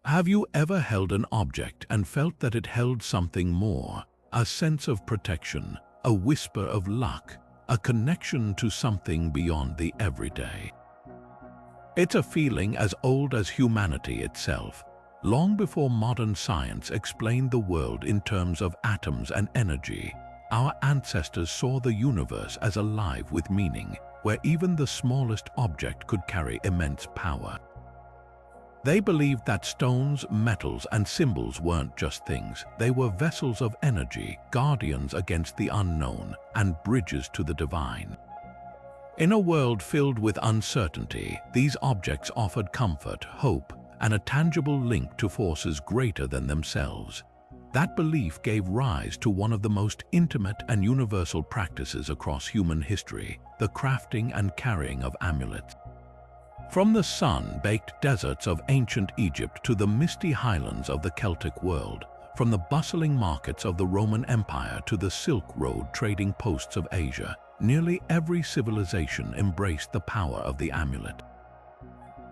Have you ever held an object and felt that it held something more? A sense of protection, a whisper of luck, a connection to something beyond the everyday. It's a feeling as old as humanity itself. Long before modern science explained the world in terms of atoms and energy, our ancestors saw the universe as alive with meaning, where even the smallest object could carry immense power. They believed that stones, metals, and symbols weren't just things. They were vessels of energy, guardians against the unknown, and bridges to the divine. In a world filled with uncertainty, these objects offered comfort, hope, and a tangible link to forces greater than themselves. That belief gave rise to one of the most intimate and universal practices across human history, the crafting and carrying of amulets. From the sun-baked deserts of ancient Egypt to the misty highlands of the Celtic world, from the bustling markets of the Roman Empire to the Silk Road trading posts of Asia, nearly every civilization embraced the power of the amulet.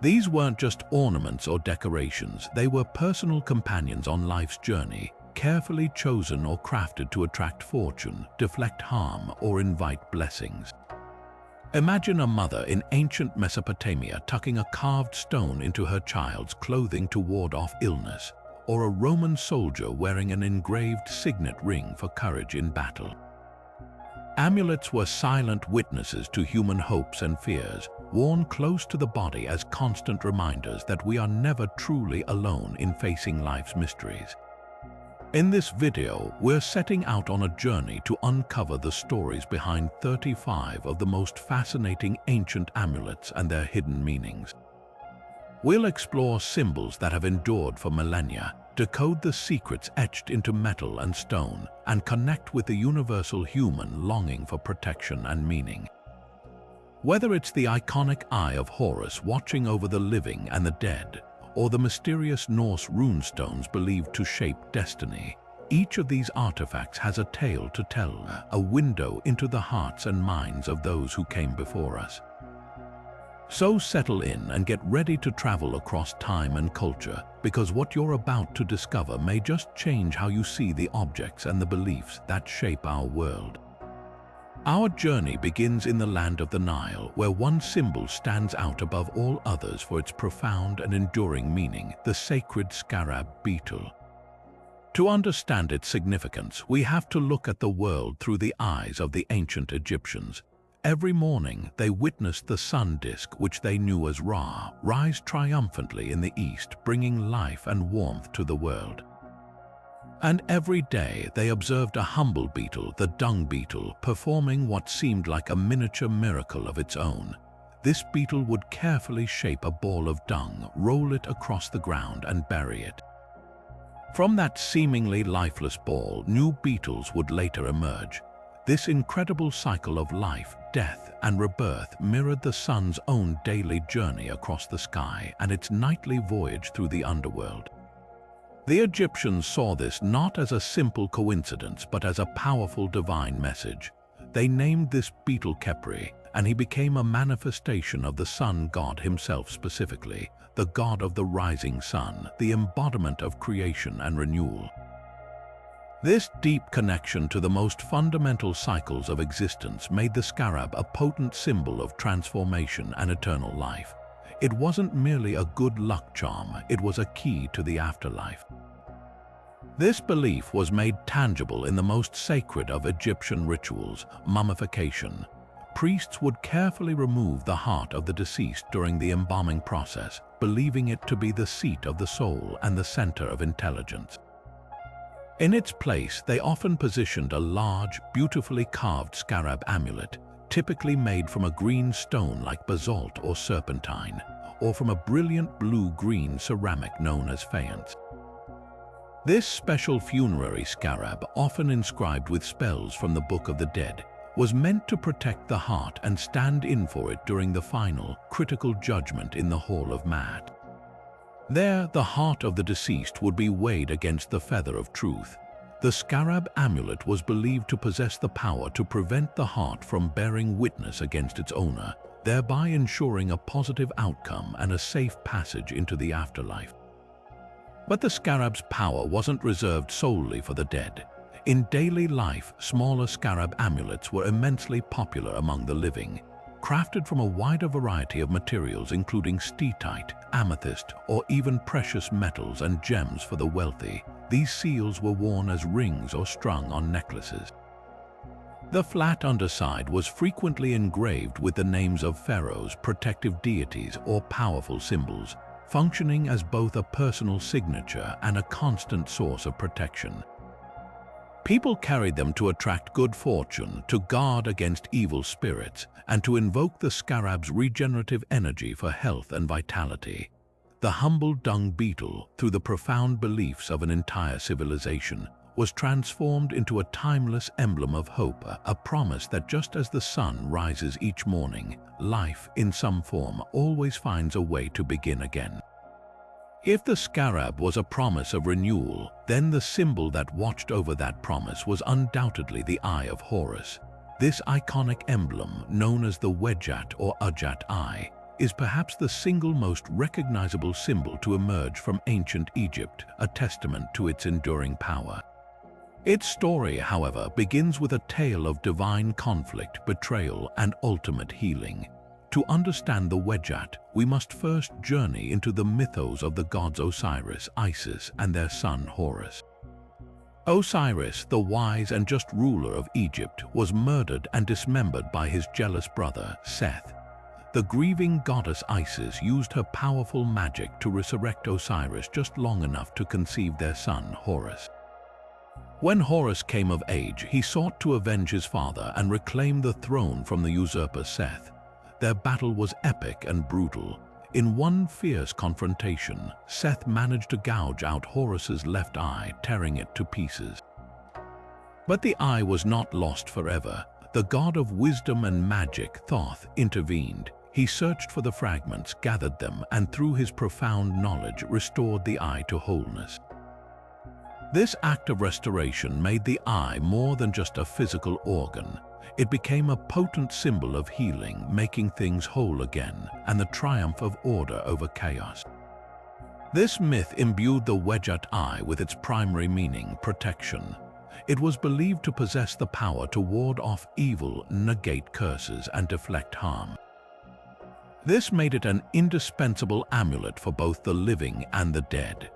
These weren't just ornaments or decorations, they were personal companions on life's journey, carefully chosen or crafted to attract fortune, deflect harm, or invite blessings. Imagine a mother in ancient Mesopotamia tucking a carved stone into her child's clothing to ward off illness, or a Roman soldier wearing an engraved signet ring for courage in battle. Amulets were silent witnesses to human hopes and fears, worn close to the body as constant reminders that we are never truly alone in facing life's mysteries. In this video, we're setting out on a journey to uncover the stories behind 35 of the most fascinating ancient amulets and their hidden meanings. We'll explore symbols that have endured for millennia, decode the secrets etched into metal and stone, and connect with the universal human longing for protection and meaning. Whether it's the iconic eye of Horus watching over the living and the dead, or the mysterious Norse runestones believed to shape destiny, each of these artifacts has a tale to tell, a window into the hearts and minds of those who came before us. So settle in and get ready to travel across time and culture, because what you're about to discover may just change how you see the objects and the beliefs that shape our world. Our journey begins in the land of the Nile, where one symbol stands out above all others for its profound and enduring meaning, the sacred scarab beetle. To understand its significance, we have to look at the world through the eyes of the ancient Egyptians. Every morning, they witnessed the sun disk, which they knew as Ra, rise triumphantly in the east, bringing life and warmth to the world. And every day they observed a humble beetle, the dung beetle, performing what seemed like a miniature miracle of its own. This beetle would carefully shape a ball of dung, roll it across the ground, and bury it. From that seemingly lifeless ball, new beetles would later emerge. This incredible cycle of life, death, and rebirth mirrored the sun's own daily journey across the sky and its nightly voyage through the underworld. The Egyptians saw this not as a simple coincidence, but as a powerful divine message. They named this beetle Khepri, and he became a manifestation of the sun god himself specifically, the god of the rising sun, the embodiment of creation and renewal. This deep connection to the most fundamental cycles of existence made the scarab a potent symbol of transformation and eternal life. It wasn't merely a good luck charm, it was a key to the afterlife. This belief was made tangible in the most sacred of Egyptian rituals, mummification. Priests would carefully remove the heart of the deceased during the embalming process, believing it to be the seat of the soul and the center of intelligence. In its place, they often positioned a large, beautifully carved scarab amulet, typically made from a green stone like basalt or serpentine, or from a brilliant blue-green ceramic known as faience. This special funerary scarab, often inscribed with spells from the Book of the Dead, was meant to protect the heart and stand in for it during the final, critical judgment in the Hall of Maat. There, the heart of the deceased would be weighed against the feather of truth. The scarab amulet was believed to possess the power to prevent the heart from bearing witness against its owner, thereby ensuring a positive outcome and a safe passage into the afterlife. But the scarab's power wasn't reserved solely for the dead. In daily life, smaller scarab amulets were immensely popular among the living. Crafted from a wider variety of materials including steatite, amethyst, or even precious metals and gems for the wealthy, these seals were worn as rings or strung on necklaces. The flat underside was frequently engraved with the names of pharaohs, protective deities, or powerful symbols, functioning as both a personal signature and a constant source of protection. People carried them to attract good fortune, to guard against evil spirits, and to invoke the scarab's regenerative energy for health and vitality. The humble dung beetle, through the profound beliefs of an entire civilization, was transformed into a timeless emblem of hope, a promise that just as the sun rises each morning, life, in some form, always finds a way to begin again. If the scarab was a promise of renewal, then the symbol that watched over that promise was undoubtedly the Eye of Horus. This iconic emblem, known as the Wedjat or Udjat Eye, is perhaps the single most recognizable symbol to emerge from ancient Egypt, a testament to its enduring power. Its story, however, begins with a tale of divine conflict, betrayal, and ultimate healing. To understand the Wedjat, we must first journey into the mythos of the gods Osiris, Isis, and their son Horus. Osiris, the wise and just ruler of Egypt, was murdered and dismembered by his jealous brother, Seth. The grieving goddess Isis used her powerful magic to resurrect Osiris just long enough to conceive their son, Horus. When Horus came of age, he sought to avenge his father and reclaim the throne from the usurper Seth. Their battle was epic and brutal. In one fierce confrontation, Seth managed to gouge out Horus's left eye, tearing it to pieces. But the eye was not lost forever. The god of wisdom and magic, Thoth, intervened. He searched for the fragments, gathered them, and through his profound knowledge restored the eye to wholeness. This act of restoration made the eye more than just a physical organ. It became a potent symbol of healing, making things whole again, and the triumph of order over chaos. This myth imbued the Wedjat Eye with its primary meaning, protection. It was believed to possess the power to ward off evil, negate curses, and deflect harm. This made it an indispensable amulet for both the living and the dead.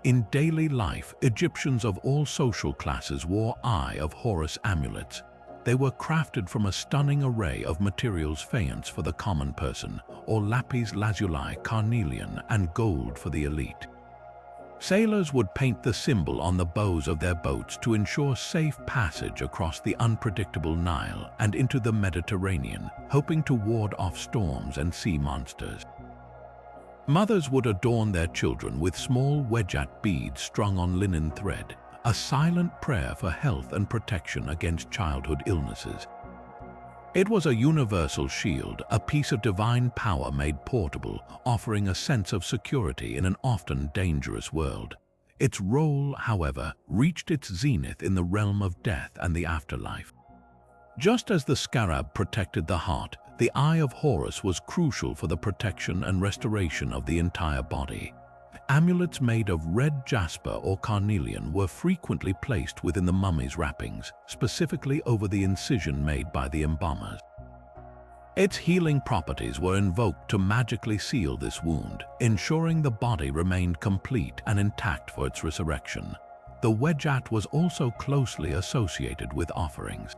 In daily life, Egyptians of all social classes wore Eye of Horus amulets. They were crafted from a stunning array of materials, faience for the common person, or lapis lazuli, carnelian, and gold for the elite. Sailors would paint the symbol on the bows of their boats to ensure safe passage across the unpredictable Nile and into the Mediterranean, hoping to ward off storms and sea monsters. Mothers would adorn their children with small Wedjat beads strung on linen thread, a silent prayer for health and protection against childhood illnesses. It was a universal shield, a piece of divine power made portable, offering a sense of security in an often dangerous world. Its role, however, reached its zenith in the realm of death and the afterlife. Just as the scarab protected the heart, the Eye of Horus was crucial for the protection and restoration of the entire body. Amulets made of red jasper or carnelian were frequently placed within the mummy's wrappings, specifically over the incision made by the embalmers. Its healing properties were invoked to magically seal this wound, ensuring the body remained complete and intact for its resurrection. The Wedjat was also closely associated with offerings.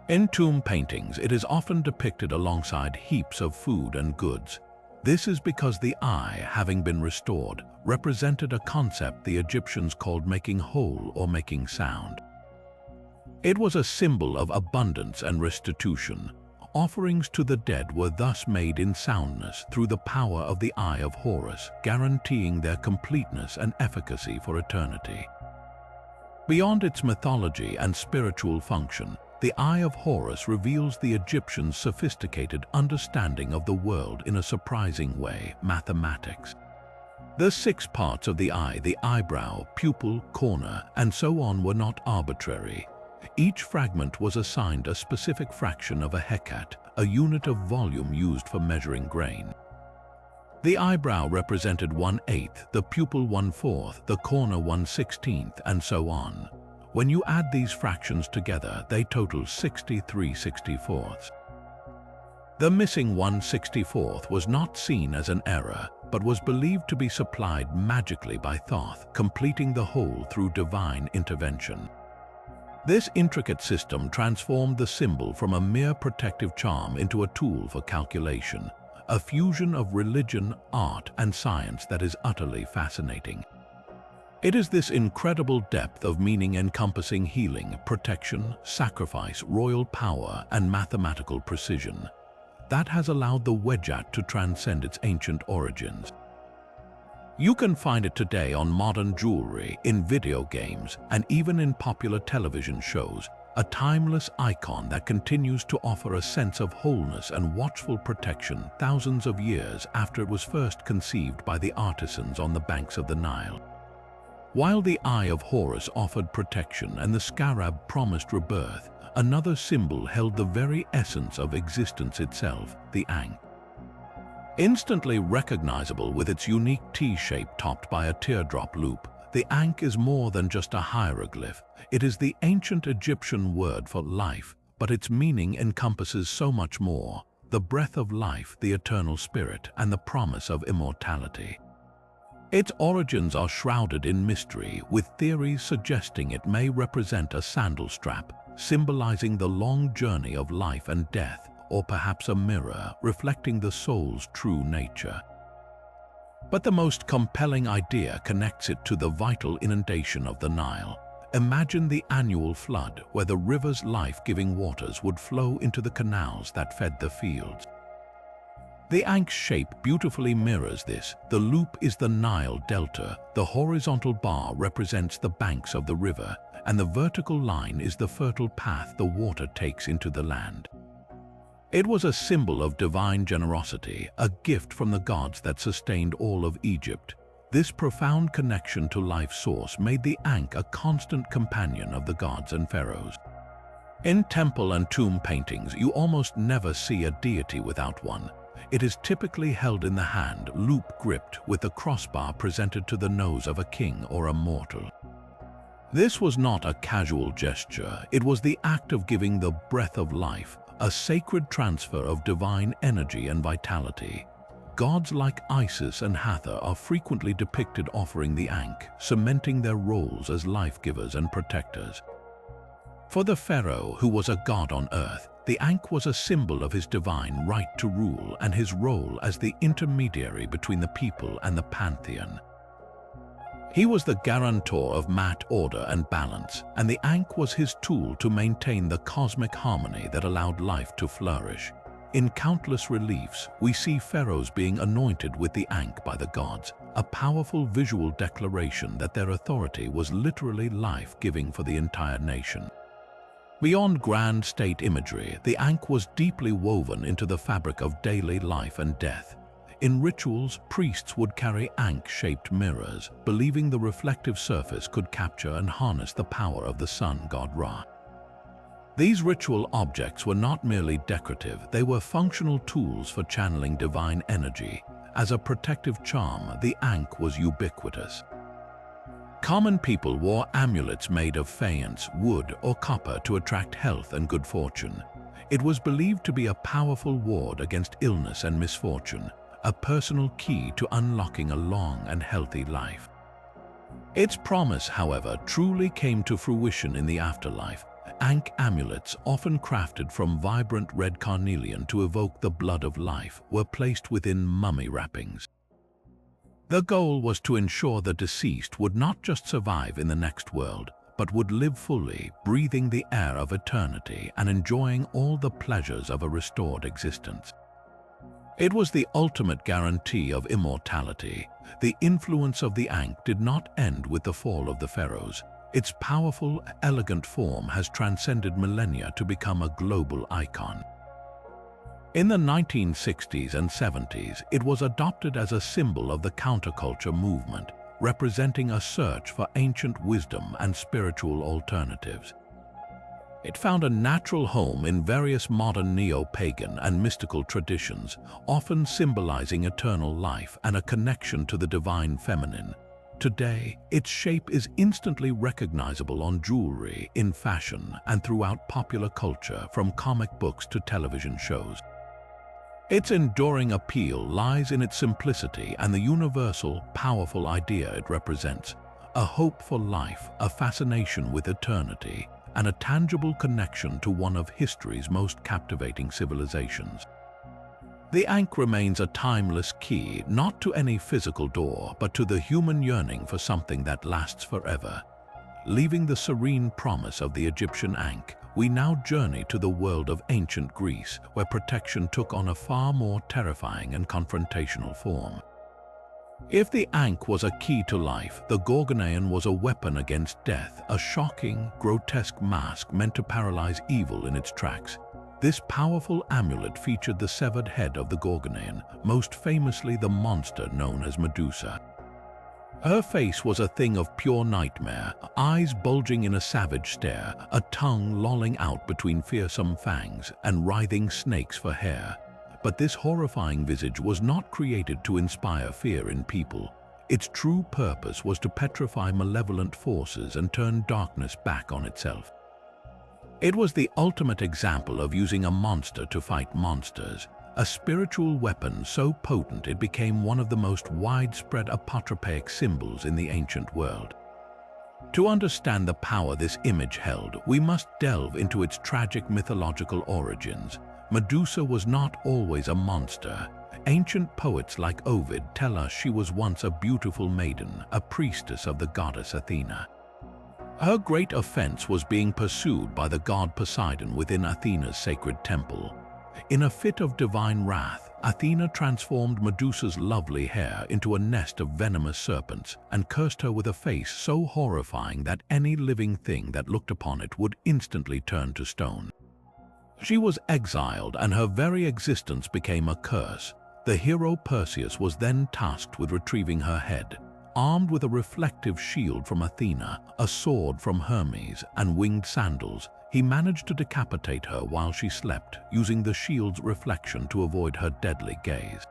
In tomb paintings, it is often depicted alongside heaps of food and goods. This is because the eye, having been restored, represented a concept the Egyptians called making whole or making sound. It was a symbol of abundance and restitution. Offerings to the dead were thus made in soundness through the power of the Eye of Horus, guaranteeing their completeness and efficacy for eternity. Beyond its mythology and spiritual function, the Eye of Horus reveals the Egyptians' sophisticated understanding of the world in a surprising way: mathematics. The 6 parts of the eye, the eyebrow, pupil, corner, and so on, were not arbitrary. Each fragment was assigned a specific fraction of a hecat, a unit of volume used for measuring grain. The eyebrow represented 1/8, the pupil 1/4, the corner 1/16, and so on. When you add these fractions together, they total 63/64. The missing 1/64 was not seen as an error, but was believed to be supplied magically by Thoth, completing the whole through divine intervention. This intricate system transformed the symbol from a mere protective charm into a tool for calculation, a fusion of religion, art, and science that is utterly fascinating. It is this incredible depth of meaning encompassing healing, protection, sacrifice, royal power, and mathematical precision that has allowed the wedjat to transcend its ancient origins. You can find it today on modern jewelry, in video games, and even in popular television shows, a timeless icon that continues to offer a sense of wholeness and watchful protection thousands of years after it was first conceived by the artisans on the banks of the Nile. While the Eye of Horus offered protection and the scarab promised rebirth, another symbol held the very essence of existence itself, the Ankh. Instantly recognizable with its unique T-shape topped by a teardrop loop, the Ankh is more than just a hieroglyph. It is the ancient Egyptian word for life, but its meaning encompasses so much more: the breath of life, the eternal spirit, and the promise of immortality. Its origins are shrouded in mystery, with theories suggesting it may represent a sandal strap, symbolizing the long journey of life and death, or perhaps a mirror reflecting the soul's true nature. But the most compelling idea connects it to the vital inundation of the Nile. Imagine the annual flood, where the river's life-giving waters would flow into the canals that fed the fields. The Ankh's shape beautifully mirrors this. The loop is the Nile Delta, the horizontal bar represents the banks of the river, and the vertical line is the fertile path the water takes into the land. It was a symbol of divine generosity, a gift from the gods that sustained all of Egypt. This profound connection to life's source made the Ankh a constant companion of the gods and pharaohs. In temple and tomb paintings, you almost never see a deity without one. It is typically held in the hand, loop-gripped, with a crossbar presented to the nose of a king or a mortal. This was not a casual gesture. It was the act of giving the breath of life, a sacred transfer of divine energy and vitality. Gods like Isis and Hathor are frequently depicted offering the Ankh, cementing their roles as life-givers and protectors. For the pharaoh, who was a god on earth, the Ankh was a symbol of his divine right to rule and his role as the intermediary between the people and the pantheon. He was the guarantor of mat order and balance, and the Ankh was his tool to maintain the cosmic harmony that allowed life to flourish. In countless reliefs, we see pharaohs being anointed with the Ankh by the gods, a powerful visual declaration that their authority was literally life-giving for the entire nation. Beyond grand state imagery, the Ankh was deeply woven into the fabric of daily life and death. In rituals, priests would carry Ankh-shaped mirrors, believing the reflective surface could capture and harness the power of the sun god Ra. These ritual objects were not merely decorative, they were functional tools for channeling divine energy. As a protective charm, the Ankh was ubiquitous. Common people wore amulets made of faience, wood, or copper to attract health and good fortune. It was believed to be a powerful ward against illness and misfortune, a personal key to unlocking a long and healthy life. Its promise, however, truly came to fruition in the afterlife. Ankh amulets, often crafted from vibrant red carnelian to evoke the blood of life, were placed within mummy wrappings. The goal was to ensure the deceased would not just survive in the next world, but would live fully, breathing the air of eternity and enjoying all the pleasures of a restored existence. It was the ultimate guarantee of immortality. The influence of the Ankh did not end with the fall of the pharaohs. Its powerful, elegant form has transcended millennia to become a global icon. In the 1960s and 70s, it was adopted as a symbol of the counterculture movement, representing a search for ancient wisdom and spiritual alternatives. It found a natural home in various modern neo-pagan and mystical traditions, often symbolizing eternal life and a connection to the divine feminine. Today, its shape is instantly recognizable on jewelry, in fashion, and throughout popular culture, from comic books to television shows. Its enduring appeal lies in its simplicity and the universal, powerful idea it represents: a hope for life, a fascination with eternity, and a tangible connection to one of history's most captivating civilizations. The Ankh remains a timeless key, not to any physical door, but to the human yearning for something that lasts forever. Leaving the serene promise of the Egyptian Ankh, we now journey to the world of ancient Greece, where protection took on a far more terrifying and confrontational form. If the Ankh was a key to life, the Gorgoneion was a weapon against death, a shocking, grotesque mask meant to paralyze evil in its tracks. This powerful amulet featured the severed head of the Gorgoneion, most famously the monster known as Medusa. Her face was a thing of pure nightmare, eyes bulging in a savage stare, a tongue lolling out between fearsome fangs, and writhing snakes for hair. But this horrifying visage was not created to inspire fear in people. Its true purpose was to petrify malevolent forces and turn darkness back on itself. It was the ultimate example of using a monster to fight monsters, a spiritual weapon so potent it became one of the most widespread apotropaic symbols in the ancient world. To understand the power this image held, we must delve into its tragic mythological origins. Medusa was not always a monster. Ancient poets like Ovid tell us she was once a beautiful maiden, a priestess of the goddess Athena. Her great offense was being pursued by the god Poseidon within Athena's sacred temple. In a fit of divine wrath, Athena transformed Medusa's lovely hair into a nest of venomous serpents and cursed her with a face so horrifying that any living thing that looked upon it would instantly turn to stone. She was exiled, and her very existence became a curse. The hero Perseus was then tasked with retrieving her head. Armed with a reflective shield from Athena, a sword from Hermes, and winged sandals, he managed to decapitate her while she slept, using the shield's reflection to avoid her deadly gaze.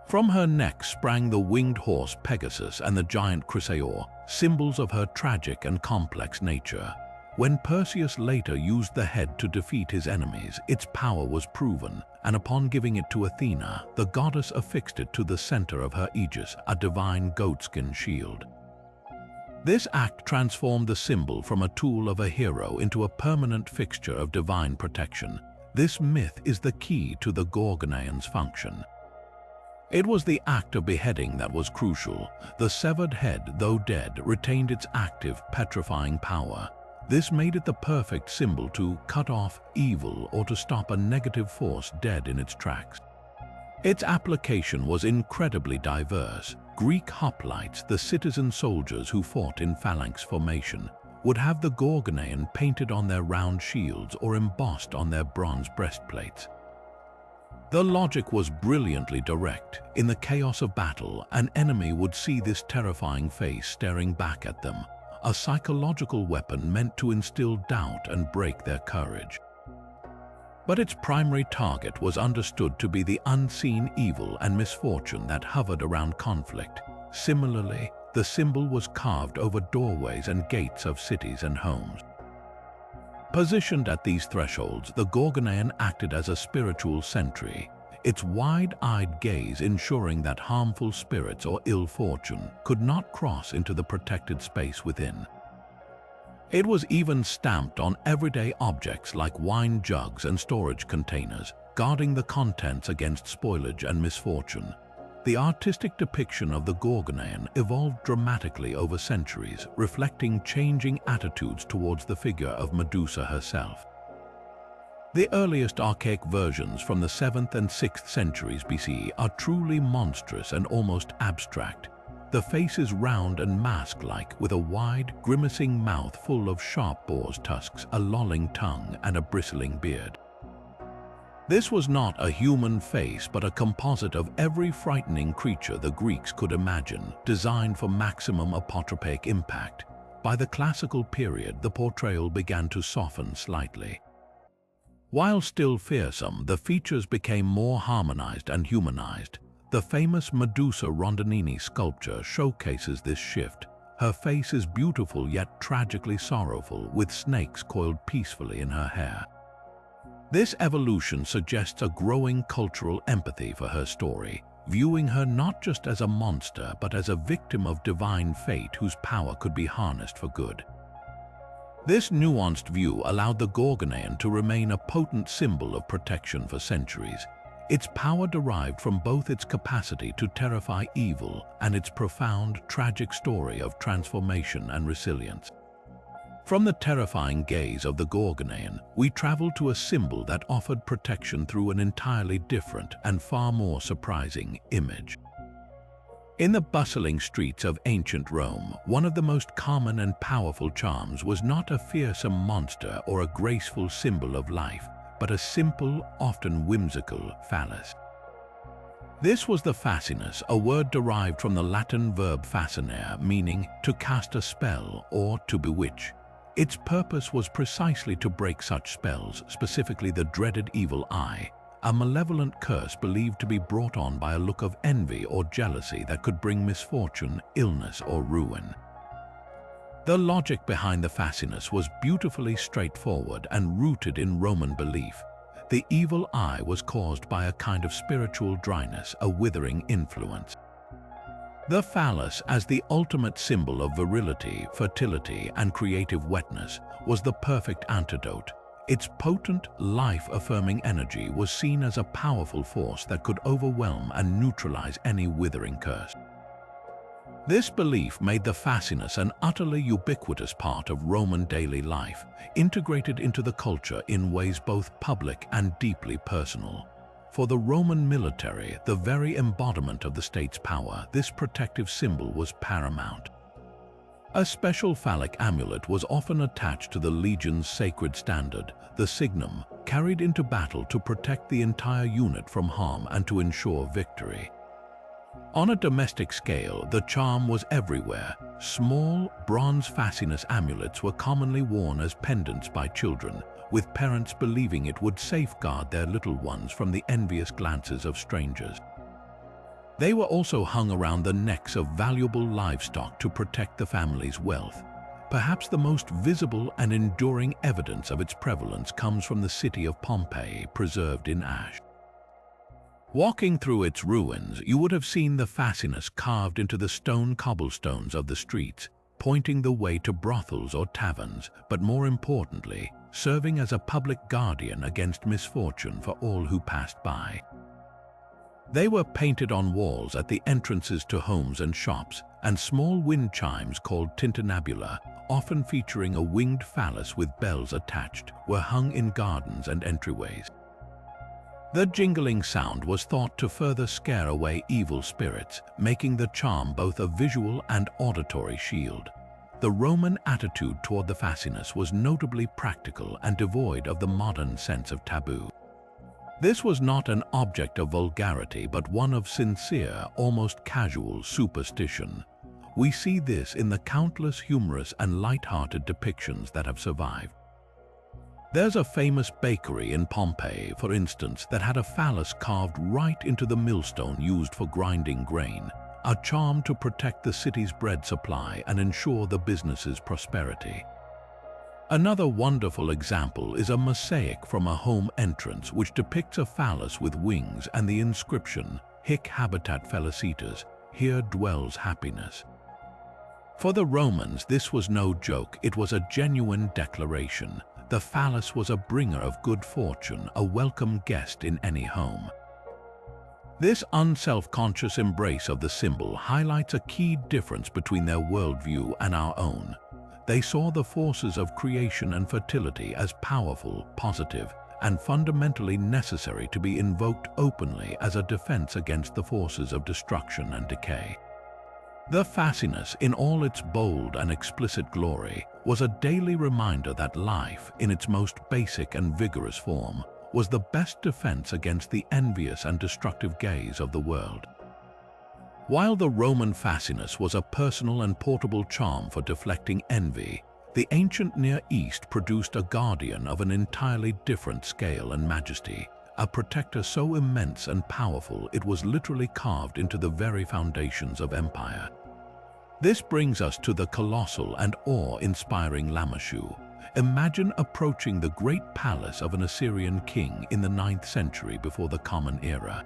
From her neck sprang the winged horse Pegasus and the giant Chrysaor, symbols of her tragic and complex nature. When Perseus later used the head to defeat his enemies, its power was proven, and upon giving it to Athena, the goddess affixed it to the center of her aegis, a divine goatskin shield. This act transformed the symbol from a tool of a hero into a permanent fixture of divine protection. This myth is the key to the Gorgoneion's function. It was the act of beheading that was crucial. The severed head, though dead, retained its active, petrifying power. This made it the perfect symbol to cut off evil or to stop a negative force dead in its tracks. Its application was incredibly diverse. Greek hoplites, the citizen soldiers who fought in phalanx formation, would have the Gorgoneion painted on their round shields or embossed on their bronze breastplates. The logic was brilliantly direct. In the chaos of battle, an enemy would see this terrifying face staring back at them, a psychological weapon meant to instill doubt and break their courage. But its primary target was understood to be the unseen evil and misfortune that hovered around conflict. Similarly, the symbol was carved over doorways and gates of cities and homes. Positioned at these thresholds, the Gorgoneion acted as a spiritual sentry, its wide-eyed gaze ensuring that harmful spirits or ill fortune could not cross into the protected space within. It was even stamped on everyday objects like wine jugs and storage containers, guarding the contents against spoilage and misfortune. The artistic depiction of the Gorgoneion evolved dramatically over centuries, reflecting changing attitudes towards the figure of Medusa herself. The earliest archaic versions from the 7th and 6th centuries BCE are truly monstrous and almost abstract. The face is round and mask-like, with a wide, grimacing mouth full of sharp boar's tusks, a lolling tongue, and a bristling beard. This was not a human face, but a composite of every frightening creature the Greeks could imagine, designed for maximum apotropaic impact. By the classical period, the portrayal began to soften slightly. While still fearsome, the features became more harmonized and humanized. The famous Medusa Rondinini sculpture showcases this shift. Her face is beautiful yet tragically sorrowful, with snakes coiled peacefully in her hair. This evolution suggests a growing cultural empathy for her story, viewing her not just as a monster but as a victim of divine fate whose power could be harnessed for good. This nuanced view allowed the Gorgoneion to remain a potent symbol of protection for centuries. Its power derived from both its capacity to terrify evil and its profound, tragic story of transformation and resilience. From the terrifying gaze of the Gorgoneion, we travel to a symbol that offered protection through an entirely different and far more surprising image. In the bustling streets of ancient Rome, one of the most common and powerful charms was not a fearsome monster or a graceful symbol of life, but a simple, often whimsical phallus. This was the fascinus, a word derived from the Latin verb fascinare, meaning to cast a spell or to bewitch. Its purpose was precisely to break such spells, specifically the dreaded evil eye, a malevolent curse believed to be brought on by a look of envy or jealousy that could bring misfortune, illness, or ruin. The logic behind the fascinus was beautifully straightforward and rooted in Roman belief. The evil eye was caused by a kind of spiritual dryness, a withering influence. The phallus, as the ultimate symbol of virility, fertility, and creative wetness, was the perfect antidote. Its potent, life-affirming energy was seen as a powerful force that could overwhelm and neutralize any withering curse. This belief made the fascinus an utterly ubiquitous part of Roman daily life, integrated into the culture in ways both public and deeply personal. For the Roman military, the very embodiment of the state's power, this protective symbol was paramount. A special phallic amulet was often attached to the legion's sacred standard, the signum, carried into battle to protect the entire unit from harm and to ensure victory. On a domestic scale, the charm was everywhere. Small, bronze fascinus amulets were commonly worn as pendants by children, with parents believing it would safeguard their little ones from the envious glances of strangers. They were also hung around the necks of valuable livestock to protect the family's wealth. Perhaps the most visible and enduring evidence of its prevalence comes from the city of Pompeii, preserved in ash. Walking through its ruins, you would have seen the fascinus carved into the stone cobblestones of the streets, pointing the way to brothels or taverns, but more importantly, serving as a public guardian against misfortune for all who passed by. They were painted on walls at the entrances to homes and shops, and small wind chimes called tintinnabula, often featuring a winged phallus with bells attached, were hung in gardens and entryways. The jingling sound was thought to further scare away evil spirits, making the charm both a visual and auditory shield. The Roman attitude toward the fascinus was notably practical and devoid of the modern sense of taboo. This was not an object of vulgarity, but one of sincere, almost casual superstition. We see this in the countless humorous and light-hearted depictions that have survived. There's a famous bakery in Pompeii, for instance, that had a phallus carved right into the millstone used for grinding grain, a charm to protect the city's bread supply and ensure the business's prosperity. Another wonderful example is a mosaic from a home entrance which depicts a phallus with wings and the inscription, Hic habitat felicitas, here dwells happiness. For the Romans, this was no joke, it was a genuine declaration. The phallus was a bringer of good fortune, a welcome guest in any home. This unself-conscious embrace of the symbol highlights a key difference between their worldview and our own. They saw the forces of creation and fertility as powerful, positive, and fundamentally necessary to be invoked openly as a defense against the forces of destruction and decay. The fascinus, in all its bold and explicit glory, was a daily reminder that life, in its most basic and vigorous form, was the best defense against the envious and destructive gaze of the world. While the Roman fascinus was a personal and portable charm for deflecting envy, the ancient Near East produced a guardian of an entirely different scale and majesty, a protector so immense and powerful it was literally carved into the very foundations of empire. This brings us to the colossal and awe-inspiring Lamassu. Imagine approaching the great palace of an Assyrian king in the 9th century before the Common Era.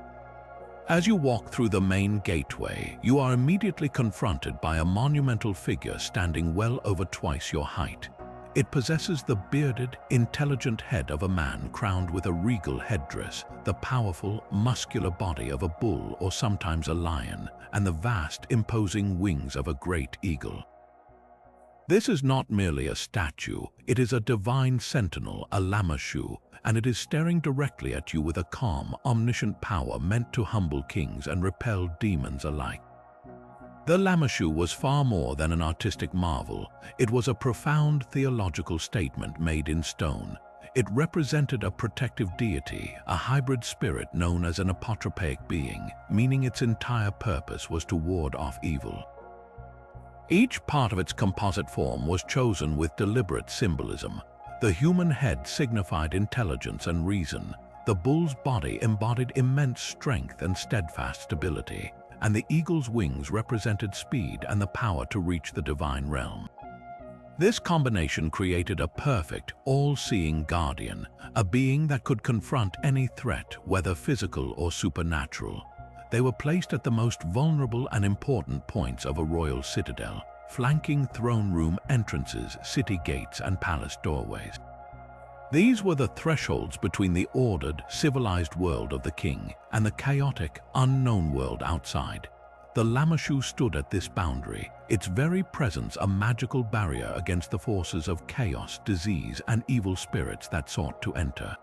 As you walk through the main gateway, you are immediately confronted by a monumental figure standing well over twice your height. It possesses the bearded, intelligent head of a man crowned with a regal headdress, the powerful, muscular body of a bull or sometimes a lion, and the vast, imposing wings of a great eagle. This is not merely a statue, it is a divine sentinel, a Lamassu, and it is staring directly at you with a calm, omniscient power meant to humble kings and repel demons alike. The Lamassu was far more than an artistic marvel. It was a profound theological statement made in stone. It represented a protective deity, a hybrid spirit known as an apotropaic being, meaning its entire purpose was to ward off evil. Each part of its composite form was chosen with deliberate symbolism. The human head signified intelligence and reason, the bull's body embodied immense strength and steadfast stability, and the eagle's wings represented speed and the power to reach the divine realm. This combination created a perfect, all-seeing guardian, a being that could confront any threat, whether physical or supernatural. They were placed at the most vulnerable and important points of a royal citadel, flanking throne room entrances, city gates, and palace doorways. These were the thresholds between the ordered, civilized world of the king and the chaotic, unknown world outside. The Lamassu stood at this boundary, its very presence a magical barrier against the forces of chaos, disease, and evil spirits that sought to enter.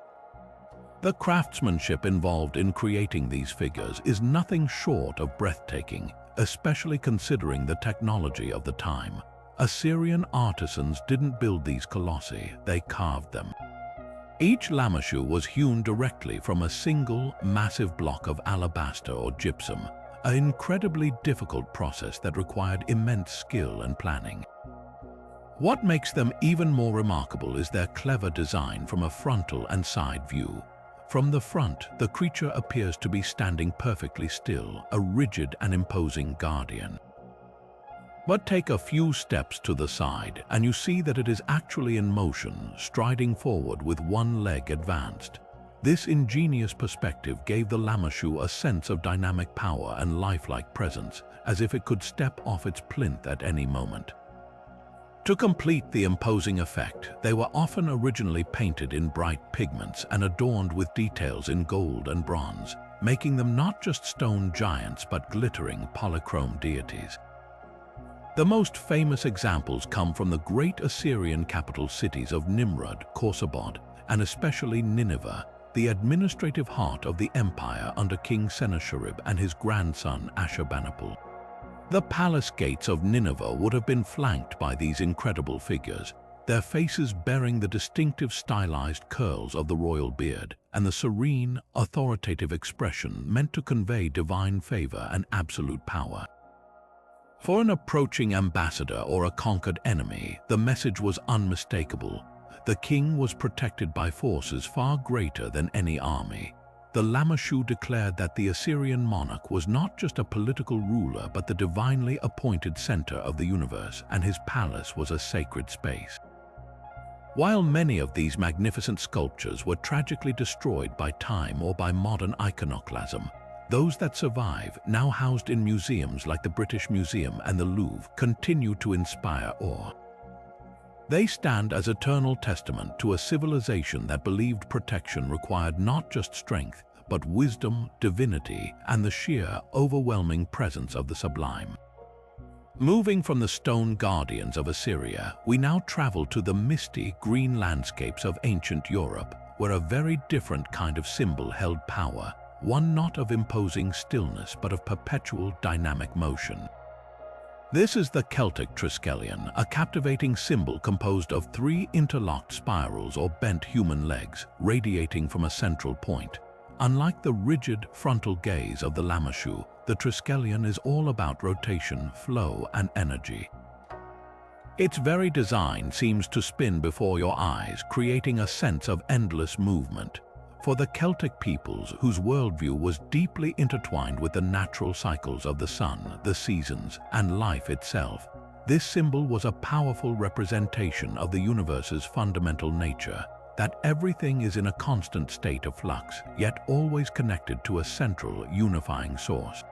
The craftsmanship involved in creating these figures is nothing short of breathtaking, especially considering the technology of the time. Assyrian artisans didn't build these colossi, they carved them. Each Lamassu was hewn directly from a single, massive block of alabaster or gypsum, an incredibly difficult process that required immense skill and planning. What makes them even more remarkable is their clever design from a frontal and side view. From the front, the creature appears to be standing perfectly still, a rigid and imposing guardian. But take a few steps to the side, and you see that it is actually in motion, striding forward with one leg advanced. This ingenious perspective gave the Lamassu a sense of dynamic power and lifelike presence, as if it could step off its plinth at any moment. To complete the imposing effect, they were often originally painted in bright pigments and adorned with details in gold and bronze, making them not just stone giants but glittering polychrome deities. The most famous examples come from the great Assyrian capital cities of Nimrud, Khorsabad, and especially Nineveh, the administrative heart of the empire under King Sennacherib and his grandson Ashurbanipal. The palace gates of Nineveh would have been flanked by these incredible figures, their faces bearing the distinctive stylized curls of the royal beard and the serene, authoritative expression meant to convey divine favor and absolute power. For an approaching ambassador or a conquered enemy, the message was unmistakable. The king was protected by forces far greater than any army. The Lamassu declared that the Assyrian monarch was not just a political ruler but the divinely appointed center of the universe, and his palace was a sacred space. While many of these magnificent sculptures were tragically destroyed by time or by modern iconoclasm, those that survive, now housed in museums like the British Museum and the Louvre, continue to inspire awe. They stand as eternal testament to a civilization that believed protection required not just strength, but wisdom, divinity, and the sheer, overwhelming presence of the sublime. Moving from the stone guardians of Assyria, we now travel to the misty, green landscapes of ancient Europe, where a very different kind of symbol held power, one not of imposing stillness but of perpetual dynamic motion. This is the Celtic Triskelion, a captivating symbol composed of 3 interlocked spirals or bent human legs, radiating from a central point. Unlike the rigid frontal gaze of the Lamassu, the Triskelion is all about rotation, flow, and energy. Its very design seems to spin before your eyes, creating a sense of endless movement. For the Celtic peoples, whose worldview was deeply intertwined with the natural cycles of the sun, the seasons, and life itself, this symbol was a powerful representation of the universe's fundamental nature, that everything is in a constant state of flux, yet always connected to a central, unifying source.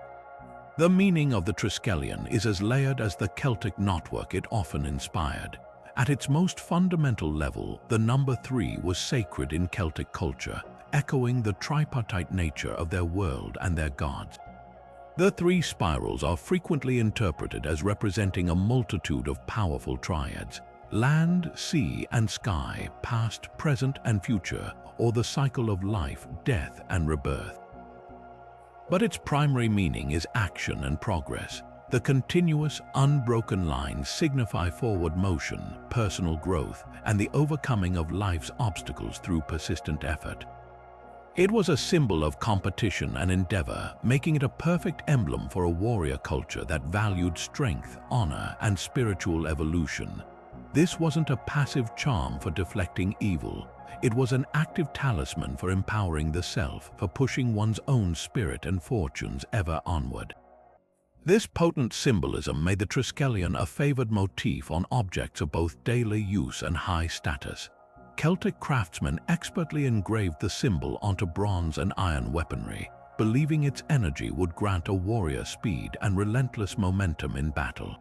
The meaning of the Triskelion is as layered as the Celtic knotwork it often inspired. At its most fundamental level, the number 3 was sacred in Celtic culture, echoing the tripartite nature of their world and their gods. The 3 spirals are frequently interpreted as representing a multitude of powerful triads: land, sea, and sky, past, present, and future, or the cycle of life, death, and rebirth. But its primary meaning is action and progress. The continuous, unbroken lines signify forward motion, personal growth, and the overcoming of life's obstacles through persistent effort. It was a symbol of competition and endeavor, making it a perfect emblem for a warrior culture that valued strength, honor, and spiritual evolution. This wasn't a passive charm for deflecting evil. It was an active talisman for empowering the self, for pushing one's own spirit and fortunes ever onward. This potent symbolism made the Triskelion a favored motif on objects of both daily use and high status. Celtic craftsmen expertly engraved the symbol onto bronze and iron weaponry, believing its energy would grant a warrior speed and relentless momentum in battle.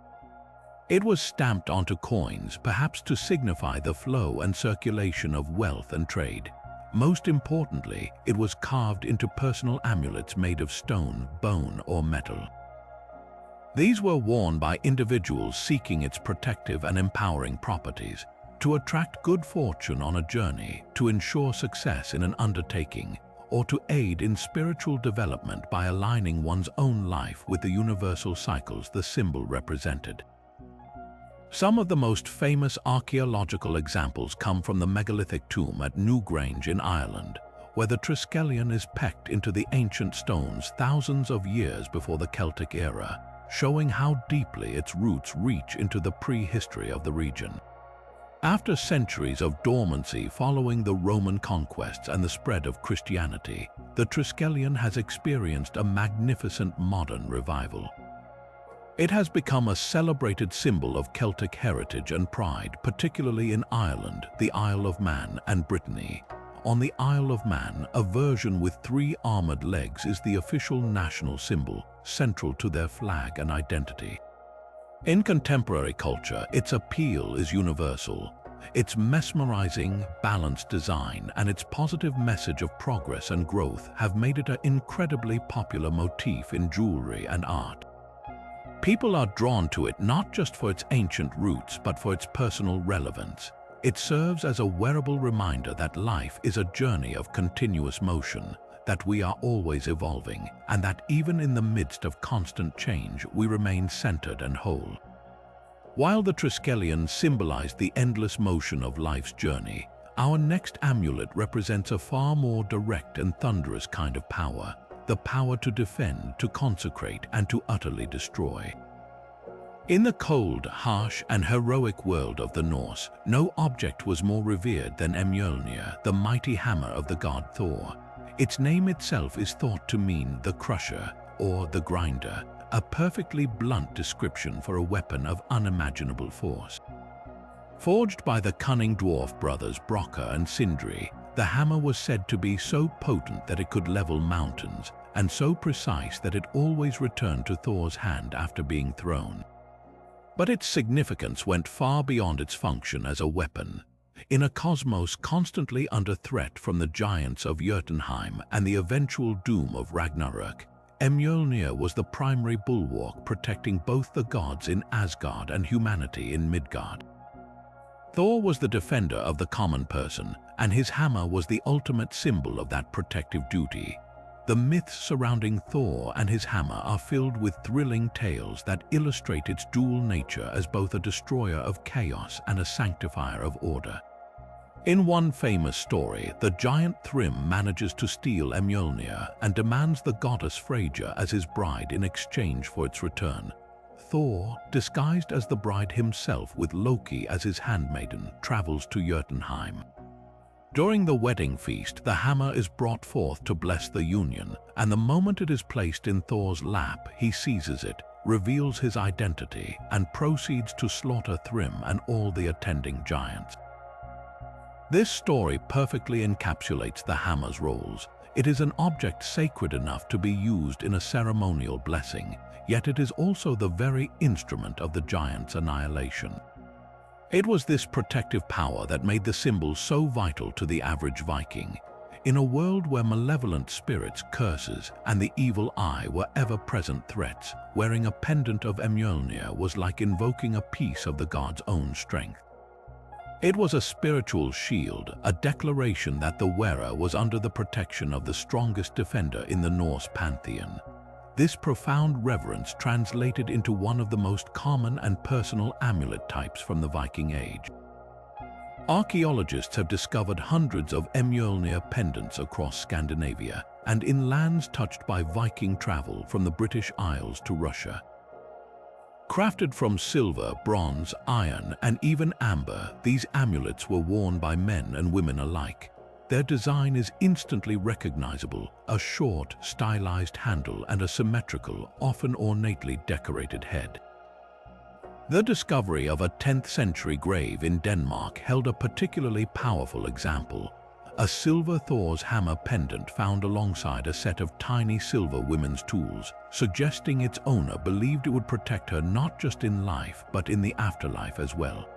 It was stamped onto coins, perhaps to signify the flow and circulation of wealth and trade. Most importantly, it was carved into personal amulets made of stone, bone, or metal. These were worn by individuals seeking its protective and empowering properties, to attract good fortune on a journey, to ensure success in an undertaking, or to aid in spiritual development by aligning one's own life with the universal cycles the symbol represented. Some of the most famous archaeological examples come from the megalithic tomb at Newgrange in Ireland, where the Triskelion is pecked into the ancient stones thousands of years before the Celtic era, showing how deeply its roots reach into the prehistory of the region. After centuries of dormancy following the Roman conquests and the spread of Christianity, the Triskelion has experienced a magnificent modern revival. It has become a celebrated symbol of Celtic heritage and pride, particularly in Ireland, the Isle of Man, and Brittany. On the Isle of Man, a version with 3 armored legs is the official national symbol, central to their flag and identity. In contemporary culture, its appeal is universal. Its mesmerizing, balanced design and its positive message of progress and growth have made it an incredibly popular motif in jewelry and art. People are drawn to it not just for its ancient roots, but for its personal relevance. It serves as a wearable reminder that life is a journey of continuous motion, that we are always evolving, and that even in the midst of constant change, we remain centered and whole. While the Triskelion symbolized the endless motion of life's journey, our next amulet represents a far more direct and thunderous kind of power, the power to defend, to consecrate, and to utterly destroy. In the cold, harsh, and heroic world of the Norse, no object was more revered than Mjölnir, the mighty hammer of the god Thor. Its name itself is thought to mean the crusher or the grinder, a perfectly blunt description for a weapon of unimaginable force. Forged by the cunning dwarf brothers Brokkr and Sindri, the hammer was said to be so potent that it could level mountains, and so precise that it always returned to Thor's hand after being thrown. But its significance went far beyond its function as a weapon. In a cosmos constantly under threat from the giants of Jotunheim and the eventual doom of Ragnarök, Mjölnir was the primary bulwark protecting both the gods in Asgard and humanity in Midgard. Thor was the defender of the common person, and his hammer was the ultimate symbol of that protective duty. The myths surrounding Thor and his hammer are filled with thrilling tales that illustrate its dual nature as both a destroyer of chaos and a sanctifier of order. In one famous story, the giant Thrym manages to steal a Mjölnir and demands the goddess Freyja as his bride in exchange for its return. Thor, disguised as the bride himself with Loki as his handmaiden, travels to Jotunheim. During the wedding feast, the hammer is brought forth to bless the union, and the moment it is placed in Thor's lap, he seizes it, reveals his identity, and proceeds to slaughter Thrym and all the attending giants. This story perfectly encapsulates the hammer's roles. It is an object sacred enough to be used in a ceremonial blessing, yet it is also the very instrument of the giant's annihilation. It was this protective power that made the symbol so vital to the average Viking. In a world where malevolent spirits, curses, and the evil eye were ever-present threats, wearing a pendant of Mjölnir was like invoking a piece of the god's own strength. It was a spiritual shield, a declaration that the wearer was under the protection of the strongest defender in the Norse pantheon. This profound reverence translated into one of the most common and personal amulet types from the Viking Age. Archaeologists have discovered hundreds of Mjölnir pendants across Scandinavia and in lands touched by Viking travel from the British Isles to Russia. Crafted from silver, bronze, iron, and even amber, these amulets were worn by men and women alike. Their design is instantly recognizable: a short, stylized handle and a symmetrical, often ornately decorated head. The discovery of a 10th-century grave in Denmark held a particularly powerful example: a silver Thor's hammer pendant found alongside a set of tiny silver women's tools, suggesting its owner believed it would protect her not just in life but in the afterlife as well.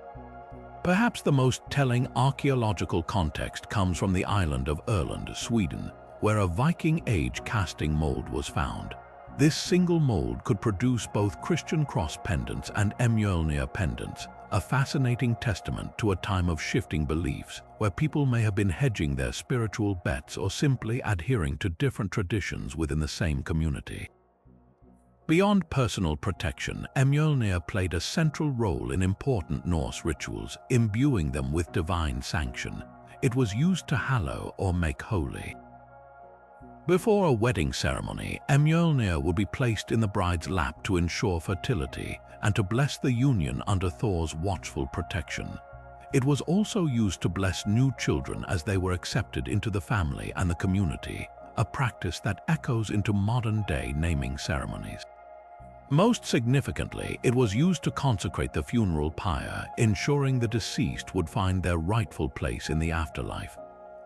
Perhaps the most telling archaeological context comes from the island of Öland, Sweden, where a Viking Age casting mold was found. This single mold could produce both Christian cross pendants and Mjölnir pendants, a fascinating testament to a time of shifting beliefs, where people may have been hedging their spiritual bets or simply adhering to different traditions within the same community. Beyond personal protection, Mjölnir played a central role in important Norse rituals, imbuing them with divine sanction. It was used to hallow or make holy. Before a wedding ceremony, Mjölnir would be placed in the bride's lap to ensure fertility and to bless the union under Thor's watchful protection. It was also used to bless new children as they were accepted into the family and the community, a practice that echoes into modern-day naming ceremonies. Most significantly, it was used to consecrate the funeral pyre, ensuring the deceased would find their rightful place in the afterlife.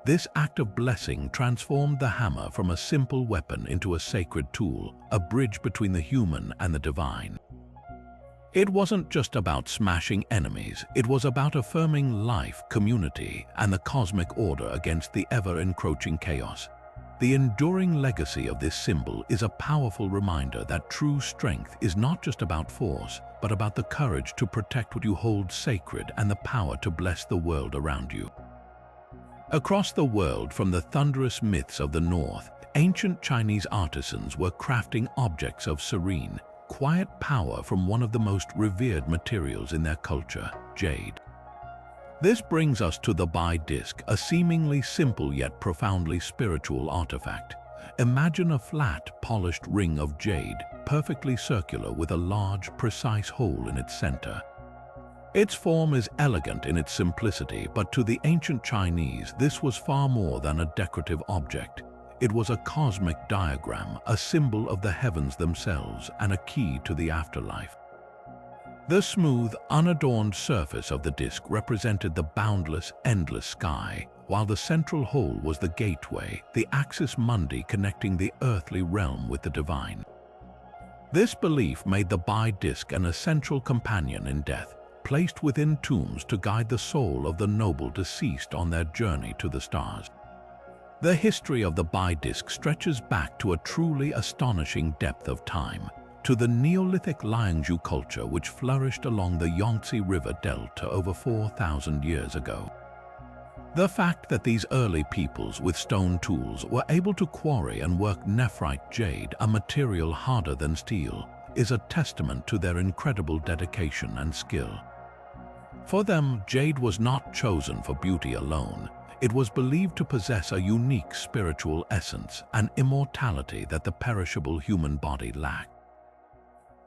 This act of blessing transformed the hammer from a simple weapon into a sacred tool, a bridge between the human and the divine. It wasn't just about smashing enemies, it was about affirming life, community, and the cosmic order against the ever-encroaching chaos. The enduring legacy of this symbol is a powerful reminder that true strength is not just about force, but about the courage to protect what you hold sacred and the power to bless the world around you. Across the world, from the thunderous myths of the North, ancient Chinese artisans were crafting objects of serene, quiet power from one of the most revered materials in their culture, jade. This brings us to the Bai disc, a seemingly simple yet profoundly spiritual artifact. Imagine a flat, polished ring of jade, perfectly circular with a large, precise hole in its center. Its form is elegant in its simplicity, but to the ancient Chinese, this was far more than a decorative object. It was a cosmic diagram, a symbol of the heavens themselves, and a key to the afterlife. The smooth, unadorned surface of the disc represented the boundless, endless sky, while the central hole was the gateway, the axis mundi connecting the earthly realm with the divine. This belief made the Bai disc an essential companion in death, placed within tombs to guide the soul of the noble deceased on their journey to the stars. The history of the Bai disc stretches back to a truly astonishing depth of time, to the Neolithic Liangzhu culture which flourished along the Yangtze River delta over 4,000 years ago. The fact that these early peoples with stone tools were able to quarry and work nephrite jade, a material harder than steel, is a testament to their incredible dedication and skill. For them, jade was not chosen for beauty alone. It was believed to possess a unique spiritual essence, an immortality that the perishable human body lacked.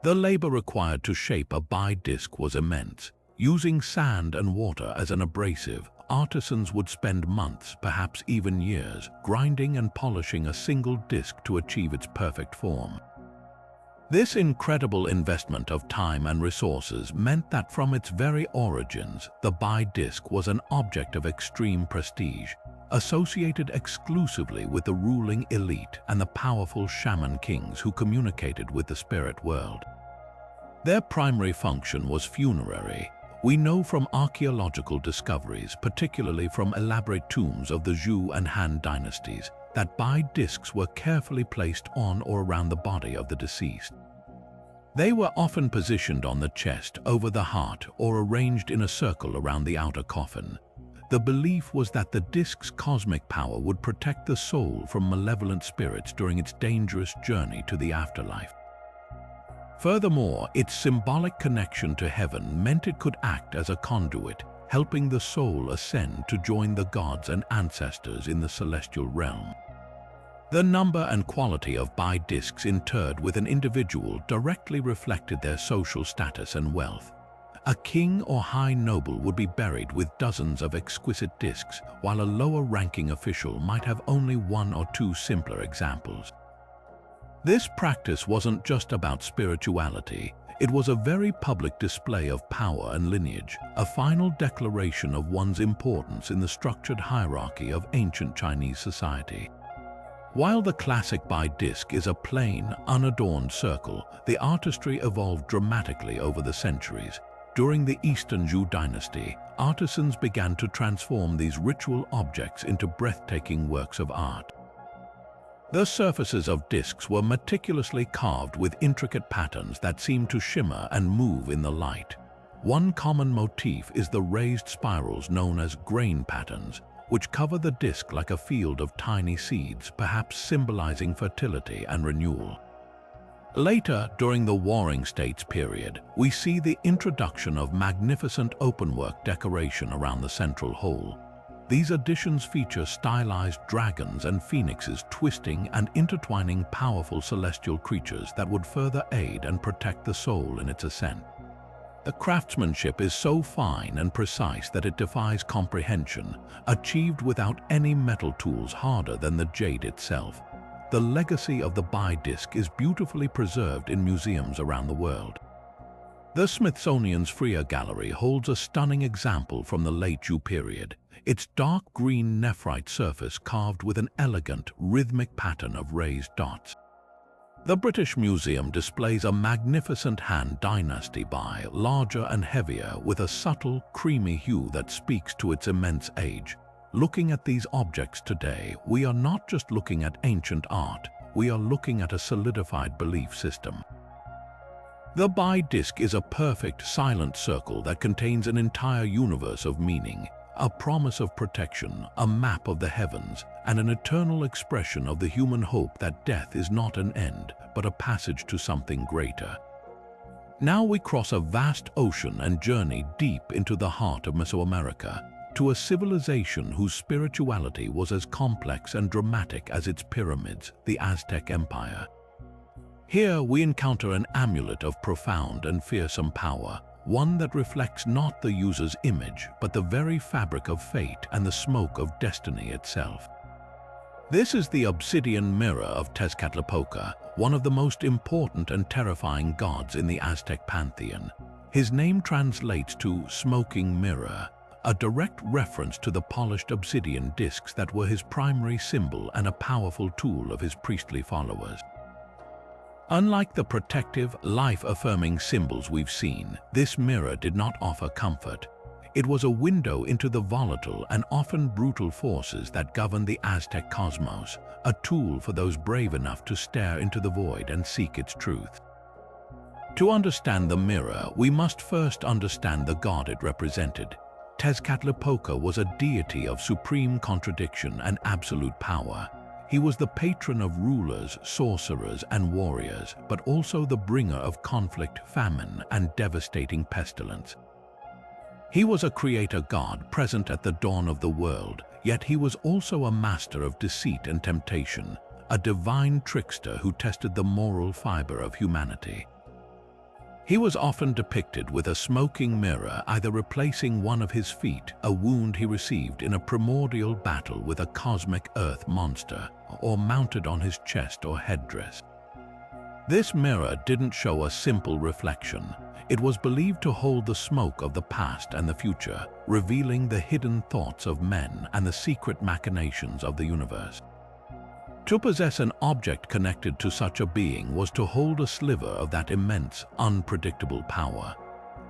The labor required to shape a bi-disc was immense. Using sand and water as an abrasive, artisans would spend months, perhaps even years, grinding and polishing a single disc to achieve its perfect form. This incredible investment of time and resources meant that from its very origins, the bi-disc was an object of extreme prestige, associated exclusively with the ruling elite and the powerful shaman kings who communicated with the spirit world. Their primary function was funerary. We know from archaeological discoveries, particularly from elaborate tombs of the Zhou and Han dynasties, that bi-discs were carefully placed on or around the body of the deceased. They were often positioned on the chest, over the heart, or arranged in a circle around the outer coffin. The belief was that the disc's cosmic power would protect the soul from malevolent spirits during its dangerous journey to the afterlife. Furthermore, its symbolic connection to heaven meant it could act as a conduit, helping the soul ascend to join the gods and ancestors in the celestial realm. The number and quality of bi-discs interred with an individual directly reflected their social status and wealth. A king or high noble would be buried with dozens of exquisite discs, while a lower-ranking official might have only one or two simpler examples. This practice wasn't just about spirituality. It was a very public display of power and lineage, a final declaration of one's importance in the structured hierarchy of ancient Chinese society. While the classic bi-disc is a plain, unadorned circle, the artistry evolved dramatically over the centuries. During the Eastern Zhou dynasty, artisans began to transform these ritual objects into breathtaking works of art. The surfaces of discs were meticulously carved with intricate patterns that seemed to shimmer and move in the light. One common motif is the raised spirals known as grain patterns, which cover the disc like a field of tiny seeds, perhaps symbolizing fertility and renewal. Later, during the Warring States period, we see the introduction of magnificent openwork decoration around the central hole. These additions feature stylized dragons and phoenixes twisting and intertwining powerful celestial creatures that would further aid and protect the soul in its ascent. The craftsmanship is so fine and precise that it defies comprehension, achieved without any metal tools harder than the jade itself. The legacy of the bi-disc is beautifully preserved in museums around the world. The Smithsonian's Freer Gallery holds a stunning example from the late Zhou period. Its dark green nephrite surface carved with an elegant, rhythmic pattern of raised dots. The British Museum displays a magnificent Han Dynasty bi, larger and heavier, with a subtle, creamy hue that speaks to its immense age. Looking at these objects today, we are not just looking at ancient art, we are looking at a solidified belief system. The bi-disc is a perfect, silent circle that contains an entire universe of meaning, a promise of protection, a map of the heavens, and an eternal expression of the human hope that death is not an end, but a passage to something greater. Now we cross a vast ocean and journey deep into the heart of Mesoamerica, to a civilization whose spirituality was as complex and dramatic as its pyramids, the Aztec Empire. Here we encounter an amulet of profound and fearsome power, one that reflects not the user's image, but the very fabric of fate and the smoke of destiny itself. This is the obsidian mirror of Tezcatlipoca, one of the most important and terrifying gods in the Aztec pantheon. His name translates to smoking mirror, a direct reference to the polished obsidian discs that were his primary symbol and a powerful tool of his priestly followers. Unlike the protective, life-affirming symbols we've seen, this mirror did not offer comfort. It was a window into the volatile and often brutal forces that govern the Aztec cosmos, a tool for those brave enough to stare into the void and seek its truth. To understand the mirror, we must first understand the god it represented. Tezcatlipoca was a deity of supreme contradiction and absolute power. He was the patron of rulers, sorcerers, and warriors, but also the bringer of conflict, famine, and devastating pestilence. He was a creator god present at the dawn of the world, yet he was also a master of deceit and temptation, a divine trickster who tested the moral fiber of humanity. He was often depicted with a smoking mirror, either replacing one of his feet, a wound he received in a primordial battle with a cosmic earth monster, or mounted on his chest or headdress. This mirror didn't show a simple reflection. It was believed to hold the smoke of the past and the future, revealing the hidden thoughts of men and the secret machinations of the universe. To possess an object connected to such a being was to hold a sliver of that immense, unpredictable power.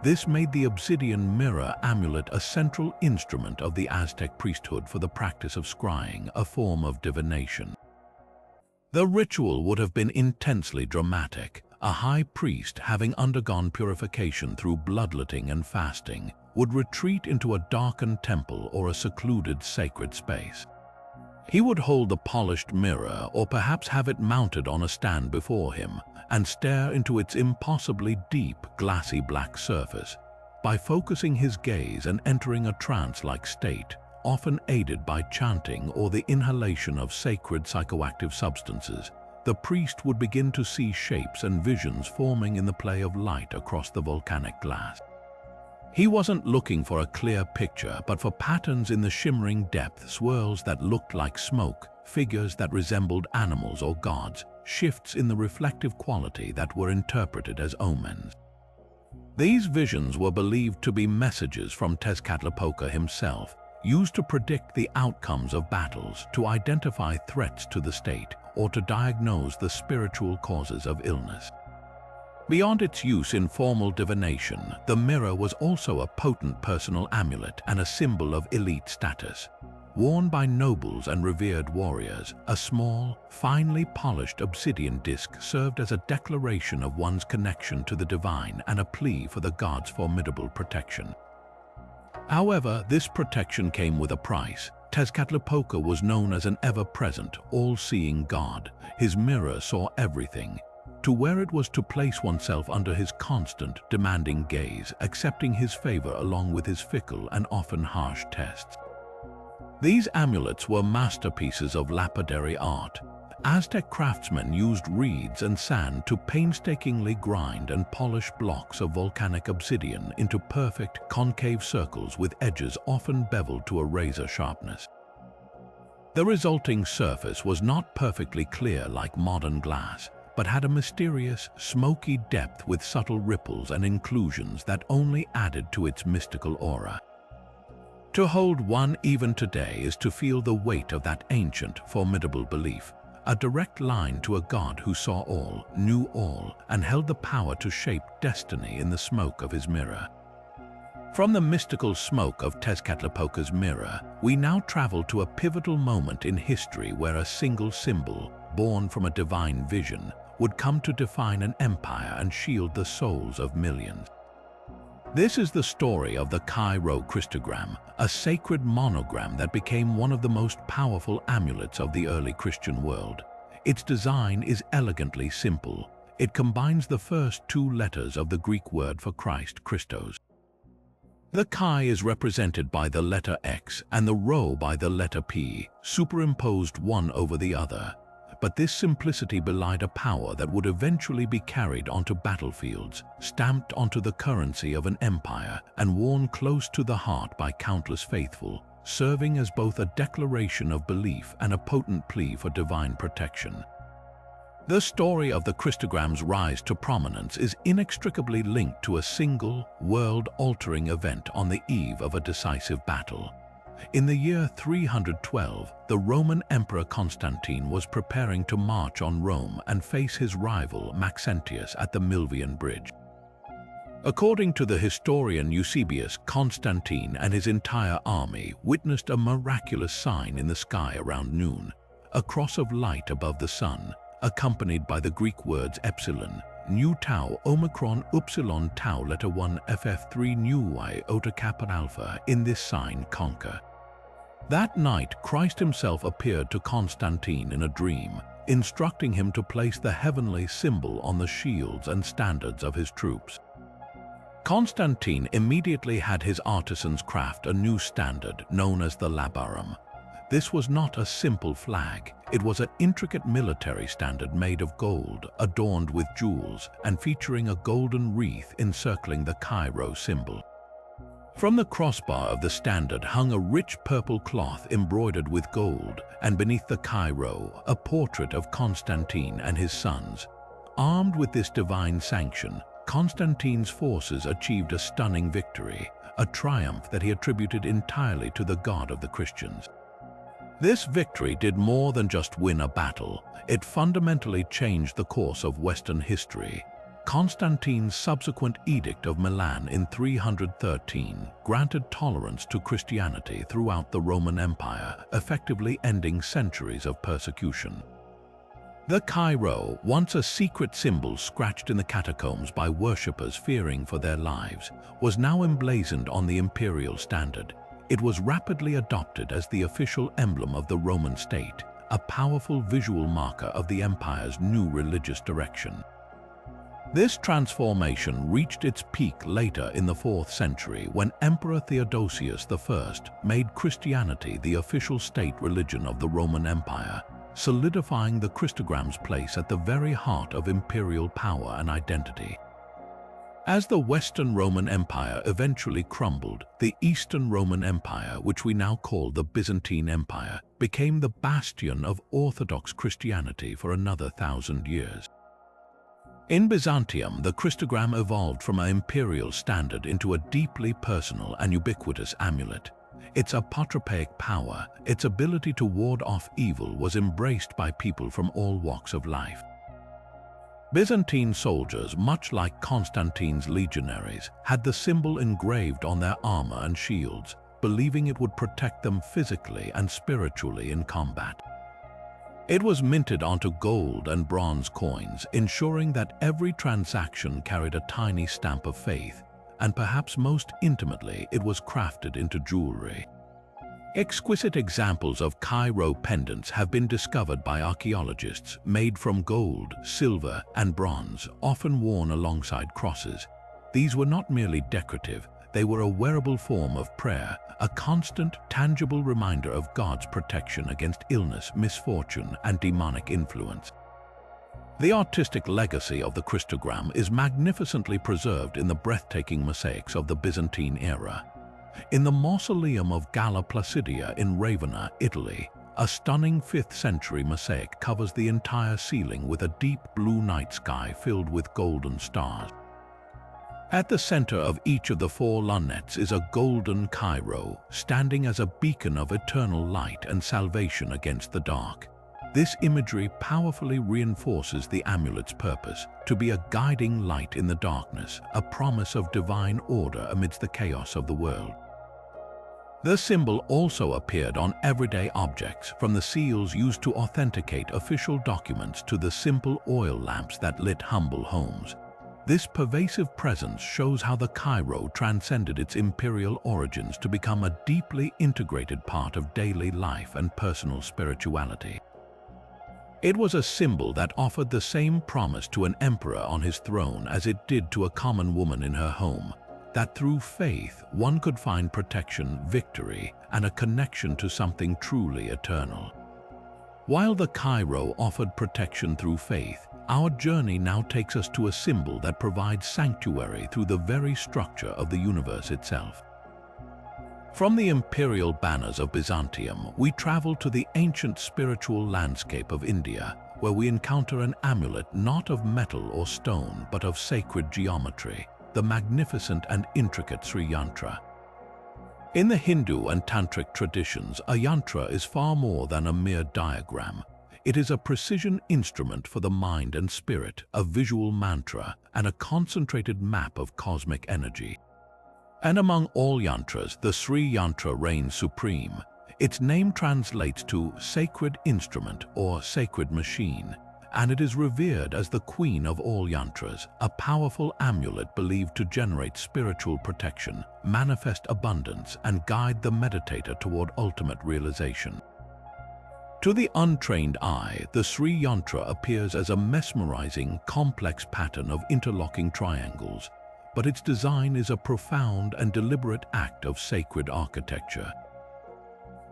This made the obsidian mirror amulet a central instrument of the Aztec priesthood for the practice of scrying, a form of divination. The ritual would have been intensely dramatic. A high priest, having undergone purification through bloodletting and fasting, would retreat into a darkened temple or a secluded sacred space. He would hold the polished mirror, or perhaps have it mounted on a stand before him, and stare into its impossibly deep, glassy black surface. By focusing his gaze and entering a trance-like state, often aided by chanting or the inhalation of sacred psychoactive substances, the priest would begin to see shapes and visions forming in the play of light across the volcanic glass. He wasn't looking for a clear picture, but for patterns in the shimmering depth, swirls that looked like smoke, figures that resembled animals or gods, shifts in the reflective quality that were interpreted as omens. These visions were believed to be messages from Tezcatlipoca himself, used to predict the outcomes of battles, to identify threats to the state, or to diagnose the spiritual causes of illness. Beyond its use in formal divination, the mirror was also a potent personal amulet and a symbol of elite status. Worn by nobles and revered warriors, a small, finely polished obsidian disc served as a declaration of one's connection to the divine and a plea for the god's formidable protection. However, this protection came with a price. Tezcatlipoca was known as an ever-present, all-seeing god. His mirror saw everything. To wear it was to place oneself under his constant, demanding gaze, accepting his favor along with his fickle and often harsh tests. These amulets were masterpieces of lapidary art. Aztec craftsmen used reeds and sand to painstakingly grind and polish blocks of volcanic obsidian into perfect, concave circles with edges often beveled to a razor sharpness. The resulting surface was not perfectly clear like modern glass, but had a mysterious, smoky depth with subtle ripples and inclusions that only added to its mystical aura. To hold one even today is to feel the weight of that ancient, formidable belief, a direct line to a god who saw all, knew all, and held the power to shape destiny in the smoke of his mirror. From the mystical smoke of Tezcatlipoca's mirror, we now travel to a pivotal moment in history where a single symbol, born from a divine vision, would come to define an empire and shield the souls of millions. This is the story of the Cairo Christogram, a sacred monogram that became one of the most powerful amulets of the early Christian world. Its design is elegantly simple. It combines the first two letters of the Greek word for Christ, Christos. The chi is represented by the letter X and the rho by the letter P, superimposed one over the other. But this simplicity belied a power that would eventually be carried onto battlefields, stamped onto the currency of an empire, and worn close to the heart by countless faithful, serving as both a declaration of belief and a potent plea for divine protection. The story of the Christogram's rise to prominence is inextricably linked to a single, world-altering event on the eve of a decisive battle. In the year 312, the Roman Emperor Constantine was preparing to march on Rome and face his rival Maxentius at the Milvian Bridge. According to the historian Eusebius, Constantine and his entire army witnessed a miraculous sign in the sky around noon, a cross of light above the sun, accompanied by the Greek words epsilon, nu tau omicron upsilon tau letter 1 ff3 nu y ota kappa alpha. In this sign conquer. That night, Christ himself appeared to Constantine in a dream, instructing him to place the heavenly symbol on the shields and standards of his troops. Constantine immediately had his artisans craft a new standard known as the labarum. This was not a simple flag. It was an intricate military standard made of gold, adorned with jewels, and featuring a golden wreath encircling the Chi-Rho symbol. From the crossbar of the standard hung a rich purple cloth embroidered with gold, and beneath the Chi-Rho, a portrait of Constantine and his sons. Armed with this divine sanction, Constantine's forces achieved a stunning victory, a triumph that he attributed entirely to the God of the Christians. This victory did more than just win a battle. It fundamentally changed the course of Western history. Constantine's subsequent Edict of Milan in 313 granted tolerance to Christianity throughout the Roman Empire, effectively ending centuries of persecution. The Chi-Rho, once a secret symbol scratched in the catacombs by worshippers fearing for their lives, was now emblazoned on the imperial standard. It was rapidly adopted as the official emblem of the Roman state, a powerful visual marker of the empire's new religious direction. This transformation reached its peak later in the 4th century when Emperor Theodosius I made Christianity the official state religion of the Roman Empire, solidifying the Christogram's place at the very heart of imperial power and identity. As the Western Roman Empire eventually crumbled, the Eastern Roman Empire, which we now call the Byzantine Empire, became the bastion of Orthodox Christianity for another 1,000 years. In Byzantium, the Christogram evolved from an imperial standard into a deeply personal and ubiquitous amulet. Its apotropaic power, its ability to ward off evil, was embraced by people from all walks of life. Byzantine soldiers, much like Constantine's legionaries, had the symbol engraved on their armor and shields, believing it would protect them physically and spiritually in combat. It was minted onto gold and bronze coins, ensuring that every transaction carried a tiny stamp of faith, and perhaps most intimately, it was crafted into jewelry. Exquisite examples of Chi-Rho pendants have been discovered by archaeologists, made from gold, silver, and bronze, often worn alongside crosses. These were not merely decorative, they were a wearable form of prayer, a constant, tangible reminder of God's protection against illness, misfortune, and demonic influence. The artistic legacy of the Christogram is magnificently preserved in the breathtaking mosaics of the Byzantine era. In the Mausoleum of Galla Placidia in Ravenna, Italy, a stunning 5th century mosaic covers the entire ceiling with a deep blue night sky filled with golden stars. At the center of each of the 4 lunettes is a golden Chi-Rho, standing as a beacon of eternal light and salvation against the dark. This imagery powerfully reinforces the amulet's purpose, to be a guiding light in the darkness, a promise of divine order amidst the chaos of the world. The symbol also appeared on everyday objects, from the seals used to authenticate official documents to the simple oil lamps that lit humble homes. This pervasive presence shows how the Chi-Rho transcended its imperial origins to become a deeply integrated part of daily life and personal spirituality. It was a symbol that offered the same promise to an emperor on his throne as it did to a common woman in her home, that through faith one could find protection, victory, and a connection to something truly eternal. While the Chi-Rho offered protection through faith, our journey now takes us to a symbol that provides sanctuary through the very structure of the universe itself. From the imperial banners of Byzantium, we travel to the ancient spiritual landscape of India, where we encounter an amulet not of metal or stone, but of sacred geometry, the magnificent and intricate Sri Yantra. In the Hindu and Tantric traditions, a yantra is far more than a mere diagram. It is a precision instrument for the mind and spirit, a visual mantra, and a concentrated map of cosmic energy. And among all yantras, the Sri Yantra reigns supreme. Its name translates to sacred instrument or sacred machine, and it is revered as the queen of all yantras, a powerful amulet believed to generate spiritual protection, manifest abundance, and guide the meditator toward ultimate realization. To the untrained eye, the Sri Yantra appears as a mesmerizing, complex pattern of interlocking triangles. but its design is a profound and deliberate act of sacred architecture.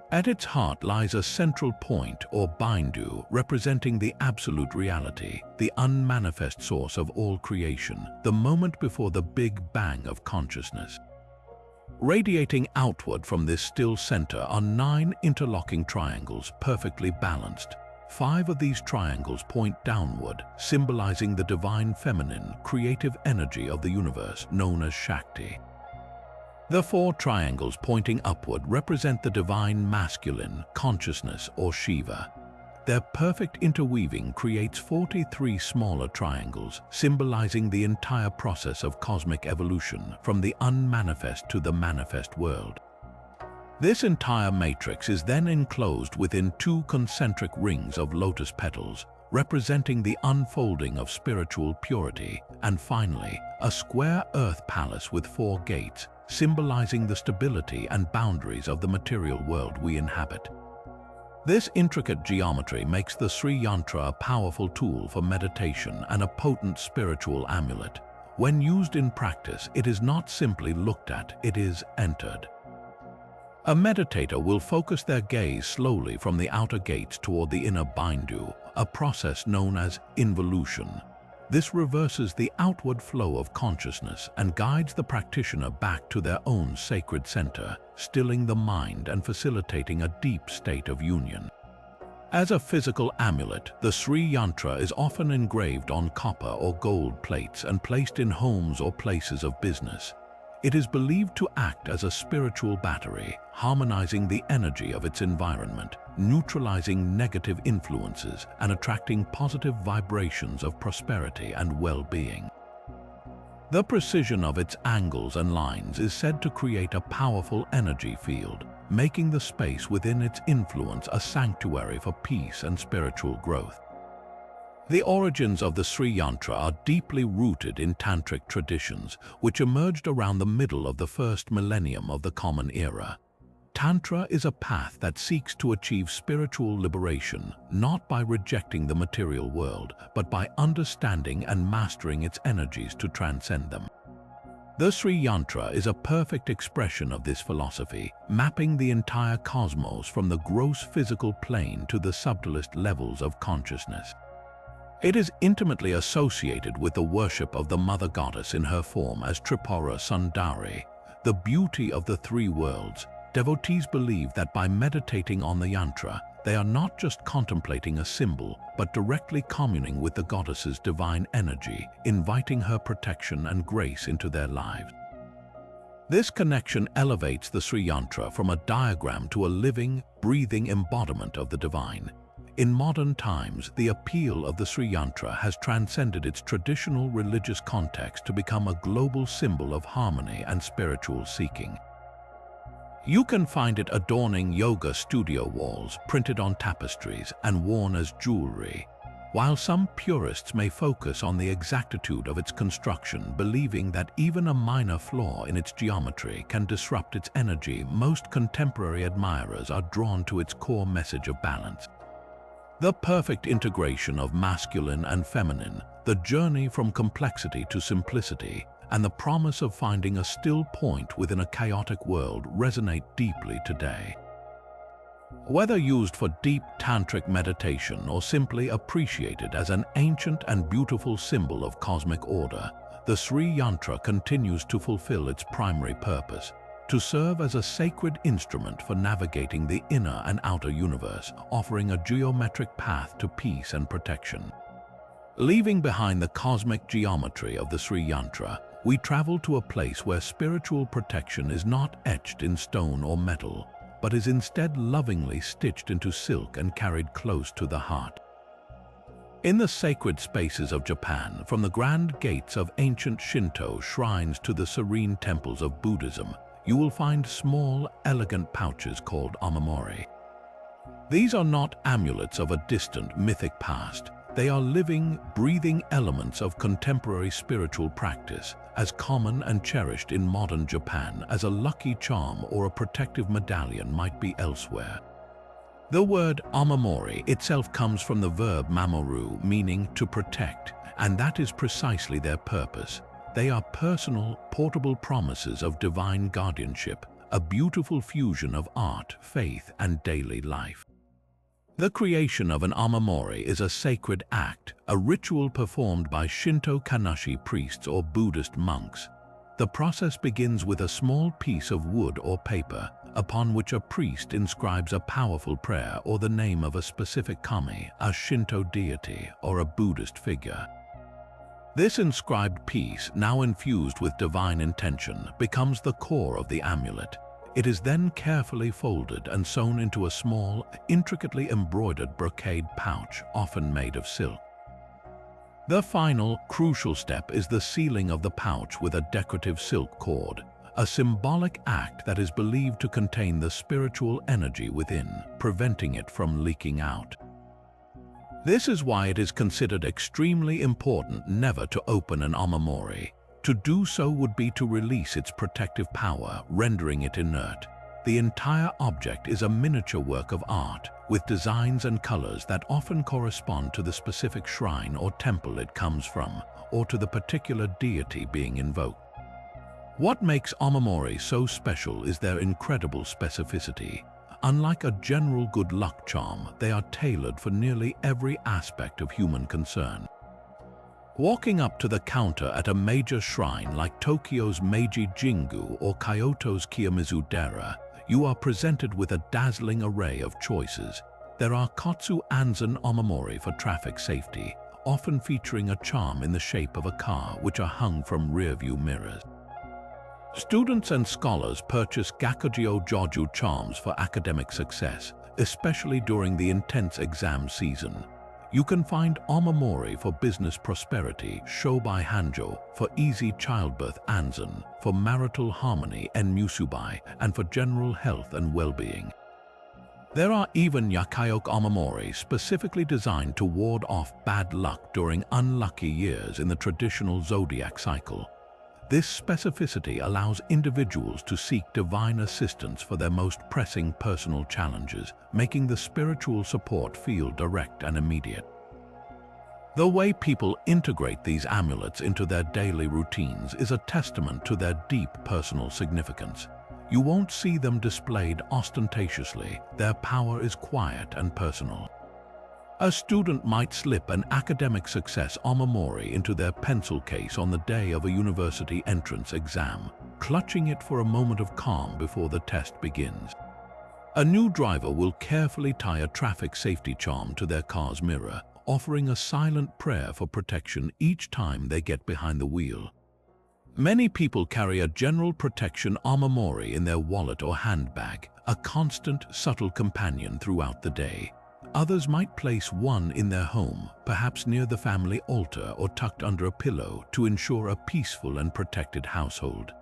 At its heart lies a central point, or bindu, representing the absolute reality, the unmanifest source of all creation, the moment before the Big Bang of consciousness. Radiating outward from this still center are 9 interlocking triangles, perfectly balanced. 5 of these triangles point downward, symbolizing the divine feminine, creative energy of the universe, known as Shakti. The 4 triangles pointing upward represent the divine masculine, consciousness, or Shiva. Their perfect interweaving creates 43 smaller triangles, symbolizing the entire process of cosmic evolution, from the unmanifest to the manifest world. This entire matrix is then enclosed within 2 concentric rings of lotus petals, representing the unfolding of spiritual purity, and finally, a square earth palace with 4 gates, symbolizing the stability and boundaries of the material world we inhabit. This intricate geometry makes the Sri Yantra a powerful tool for meditation and a potent spiritual amulet. When used in practice, it is not simply looked at, it is entered. A meditator will focus their gaze slowly from the outer gates toward the inner bindu, a process known as involution. This reverses the outward flow of consciousness and guides the practitioner back to their own sacred center, stilling the mind and facilitating a deep state of union. As a physical amulet, the Sri Yantra is often engraved on copper or gold plates and placed in homes or places of business. It is believed to act as a spiritual battery, harmonizing the energy of its environment, neutralizing negative influences, and attracting positive vibrations of prosperity and well-being. The precision of its angles and lines is said to create a powerful energy field, making the space within its influence a sanctuary for peace and spiritual growth. The origins of the Sri Yantra are deeply rooted in tantric traditions, which emerged around the middle of the first millennium of the Common Era. Tantra is a path that seeks to achieve spiritual liberation, not by rejecting the material world, but by understanding and mastering its energies to transcend them. The Sri Yantra is a perfect expression of this philosophy, mapping the entire cosmos from the gross physical plane to the subtlest levels of consciousness. It is intimately associated with the worship of the Mother Goddess in her form as Tripura Sundari, the beauty of the 3 worlds. Devotees believe that by meditating on the yantra, they are not just contemplating a symbol, but directly communing with the goddess's divine energy, inviting her protection and grace into their lives. This connection elevates the Sri Yantra from a diagram to a living, breathing embodiment of the divine. In modern times, the appeal of the Sri Yantra has transcended its traditional religious context to become a global symbol of harmony and spiritual seeking. You can find it adorning yoga studio walls, printed on tapestries, and worn as jewelry. While some purists may focus on the exactitude of its construction, believing that even a minor flaw in its geometry can disrupt its energy, most contemporary admirers are drawn to its core message of balance. The perfect integration of masculine and feminine, the journey from complexity to simplicity, and the promise of finding a still point within a chaotic world resonate deeply today. Whether used for deep tantric meditation or simply appreciated as an ancient and beautiful symbol of cosmic order, the Sri Yantra continues to fulfill its primary purpose, to serve as a sacred instrument for navigating the inner and outer universe, offering a geometric path to peace and protection. Leaving behind the cosmic geometry of the Sri Yantra, we travel to a place where spiritual protection is not etched in stone or metal, but is instead lovingly stitched into silk and carried close to the heart. In the sacred spaces of Japan, from the grand gates of ancient Shinto shrines to the serene temples of Buddhism, you will find small, elegant pouches called omamori. These are not amulets of a distant, mythic past. They are living, breathing elements of contemporary spiritual practice, as common and cherished in modern Japan as a lucky charm or a protective medallion might be elsewhere. The word omamori itself comes from the verb mamoru, meaning to protect, and that is precisely their purpose. They are personal, portable promises of divine guardianship, a beautiful fusion of art, faith, and daily life. The creation of an amamori is a sacred act, a ritual performed by Shinto Kanashi priests or Buddhist monks. The process begins with a small piece of wood or paper, upon which a priest inscribes a powerful prayer or the name of a specific kami, a Shinto deity, or a Buddhist figure. This inscribed piece, now infused with divine intention, becomes the core of the amulet. It is then carefully folded and sewn into a small, intricately embroidered brocade pouch, often made of silk. The final, crucial step is the sealing of the pouch with a decorative silk cord, a symbolic act that is believed to contain the spiritual energy within, preventing it from leaking out. This is why it is considered extremely important never to open an amamori. To do so would be to release its protective power, rendering it inert. The entire object is a miniature work of art, with designs and colors that often correspond to the specific shrine or temple it comes from, or to the particular deity being invoked. What makes amamori so special is their incredible specificity. Unlike a general good luck charm, they are tailored for nearly every aspect of human concern. Walking up to the counter at a major shrine like Tokyo's Meiji Jingu or Kyoto's Kiyomizu-dera, you are presented with a dazzling array of choices. There are Kotsu Anzan amamori for traffic safety, often featuring a charm in the shape of a car which are hung from rearview mirrors. Students and scholars purchase Gakujo Joju charms for academic success, especially during the intense exam season. You can find amamori for business prosperity, Shobai Hanjo, for easy childbirth Anzan, for marital harmony Enmusubai, and for general health and well-being. There are even Yakayok amamori specifically designed to ward off bad luck during unlucky years in the traditional zodiac cycle. This specificity allows individuals to seek divine assistance for their most pressing personal challenges, making the spiritual support feel direct and immediate. The way people integrate these amulets into their daily routines is a testament to their deep personal significance. You won't see them displayed ostentatiously. Their power is quiet and personal. A student might slip an academic success amamori into their pencil case on the day of a university entrance exam, clutching it for a moment of calm before the test begins. A new driver will carefully tie a traffic safety charm to their car's mirror, offering a silent prayer for protection each time they get behind the wheel. Many people carry a general protection amamori in their wallet or handbag, a constant, subtle companion throughout the day. Others might place one in their home, perhaps near the family altar or tucked under a pillow to ensure a peaceful and protected household.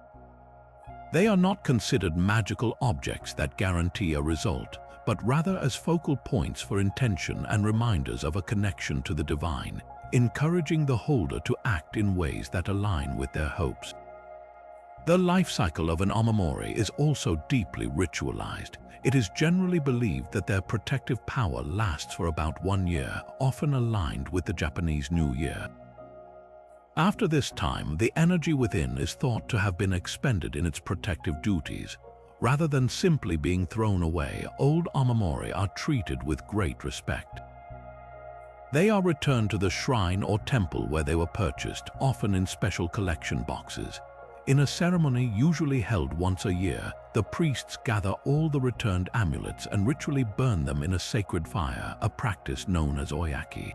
They are not considered magical objects that guarantee a result, but rather as focal points for intention and reminders of a connection to the divine, encouraging the holder to act in ways that align with their hopes. The life cycle of an amamori is also deeply ritualized. It is generally believed that their protective power lasts for about 1 year, often aligned with the Japanese New Year. After this time, the energy within is thought to have been expended in its protective duties. Rather than simply being thrown away, old amamori are treated with great respect. They are returned to the shrine or temple where they were purchased, often in special collection boxes. In a ceremony usually held once a year, the priests gather all the returned amulets and ritually burn them in a sacred fire, a practice known as oyaki.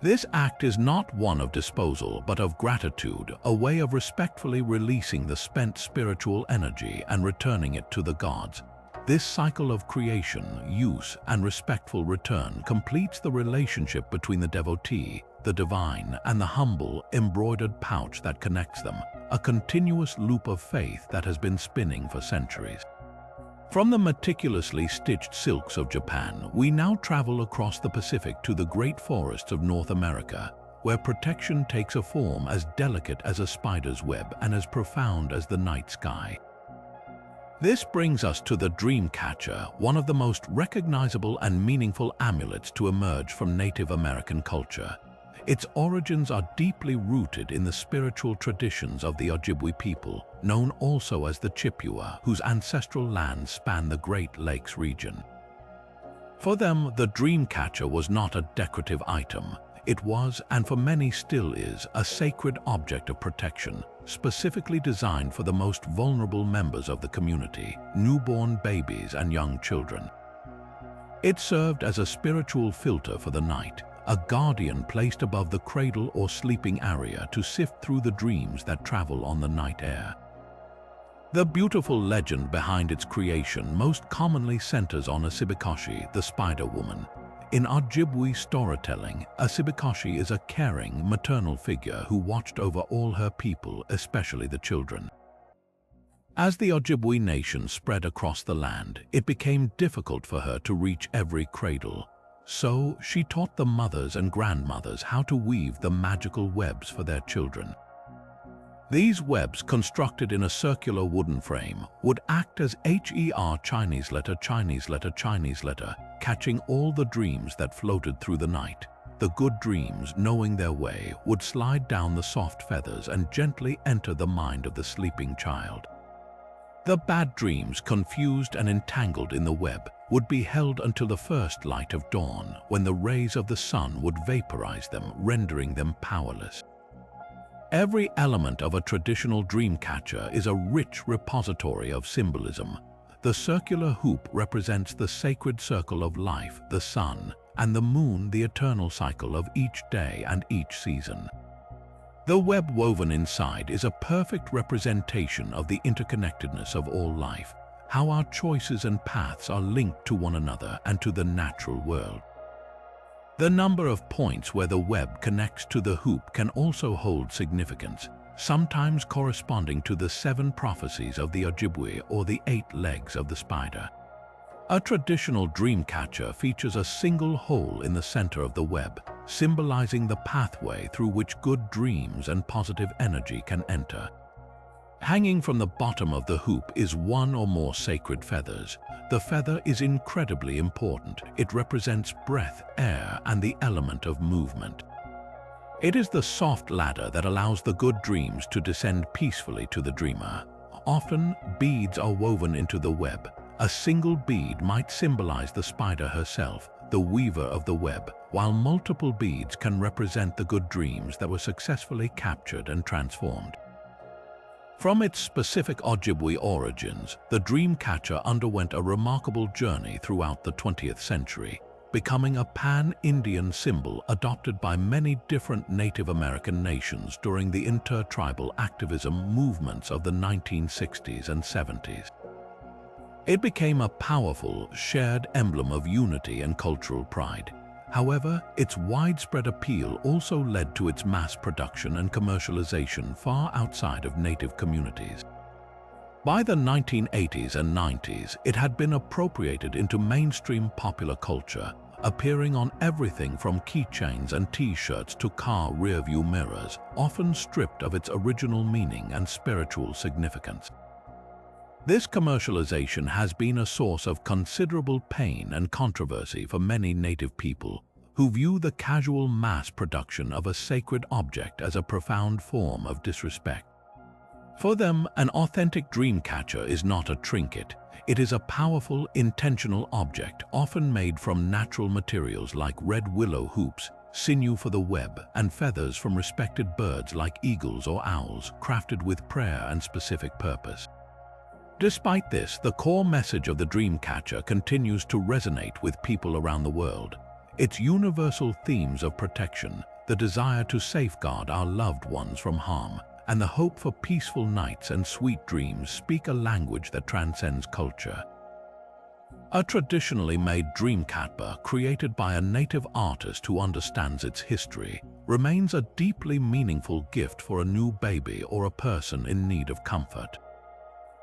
This act is not one of disposal, but of gratitude, a way of respectfully releasing the spent spiritual energy and returning it to the gods. This cycle of creation, use, and respectful return completes the relationship between the devotee, the divine, and the humble, embroidered pouch that connects them, a continuous loop of faith that has been spinning for centuries. From the meticulously stitched silks of Japan, we now travel across the Pacific to the great forests of North America, where protection takes a form as delicate as a spider's web and as profound as the night sky. This brings us to the Dreamcatcher, one of the most recognizable and meaningful amulets to emerge from Native American culture. Its origins are deeply rooted in the spiritual traditions of the Ojibwe people, known also as the Chippewa, whose ancestral lands span the Great Lakes region. For them, the Dreamcatcher was not a decorative item. It was, and for many still is, a sacred object of protection, specifically designed for the most vulnerable members of the community, newborn babies and young children. It served as a spiritual filter for the night, a guardian placed above the cradle or sleeping area to sift through the dreams that travel on the night air. The beautiful legend behind its creation most commonly centers on Asibikoshi, the Spider Woman. In Ojibwe storytelling, Asibikoshi is a caring, maternal figure who watched over all her people, especially the children. As the Ojibwe nation spread across the land, it became difficult for her to reach every cradle. So, she taught the mothers and grandmothers how to weave the magical webs for their children. These webs, constructed in a circular wooden frame, would act as HER Chinese letter, catching all the dreams that floated through the night. The good dreams, knowing their way, would slide down the soft feathers and gently enter the mind of the sleeping child. The bad dreams, confused and entangled in the web, would be held until the first light of dawn, when the rays of the sun would vaporize them, rendering them powerless. Every element of a traditional dream catcher is a rich repository of symbolism. The circular hoop represents the sacred circle of life, the sun, and the moon, the eternal cycle of each day and each season. The web woven inside is a perfect representation of the interconnectedness of all life, how our choices and paths are linked to one another and to the natural world. The number of points where the web connects to the hoop can also hold significance, sometimes corresponding to the 7 prophecies of the Ojibwe or the 8 legs of the spider. A traditional dream catcher features a single hole in the center of the web, symbolizing the pathway through which good dreams and positive energy can enter. Hanging from the bottom of the hoop is 1 or more sacred feathers. The feather is incredibly important. It represents breath, air, and the element of movement. It is the soft ladder that allows the good dreams to descend peacefully to the dreamer. Often, beads are woven into the web. A single bead might symbolize the spider herself, the weaver of the web, while multiple beads can represent the good dreams that were successfully captured and transformed. From its specific Ojibwe origins, the dream catcher underwent a remarkable journey throughout the 20th century, becoming a pan-Indian symbol adopted by many different Native American nations during the intertribal activism movements of the 1960s and 70s. It became a powerful, shared emblem of unity and cultural pride. However, its widespread appeal also led to its mass production and commercialization far outside of Native communities. By the 1980s and 90s, it had been appropriated into mainstream popular culture, appearing on everything from keychains and t-shirts to car rearview mirrors, often stripped of its original meaning and spiritual significance. This commercialization has been a source of considerable pain and controversy for many Native people who view the casual mass production of a sacred object as a profound form of disrespect. For them, an authentic dream catcher is not a trinket. It is a powerful, intentional object, often made from natural materials like red willow hoops, sinew for the web, and feathers from respected birds like eagles or owls, crafted with prayer and specific purpose. Despite this, the core message of the dream catcher continues to resonate with people around the world. Its universal themes of protection, the desire to safeguard our loved ones from harm, and the hope for peaceful nights and sweet dreams speak a language that transcends culture. A traditionally made dream catcher, created by a native artist who understands its history, remains a deeply meaningful gift for a new baby or a person in need of comfort.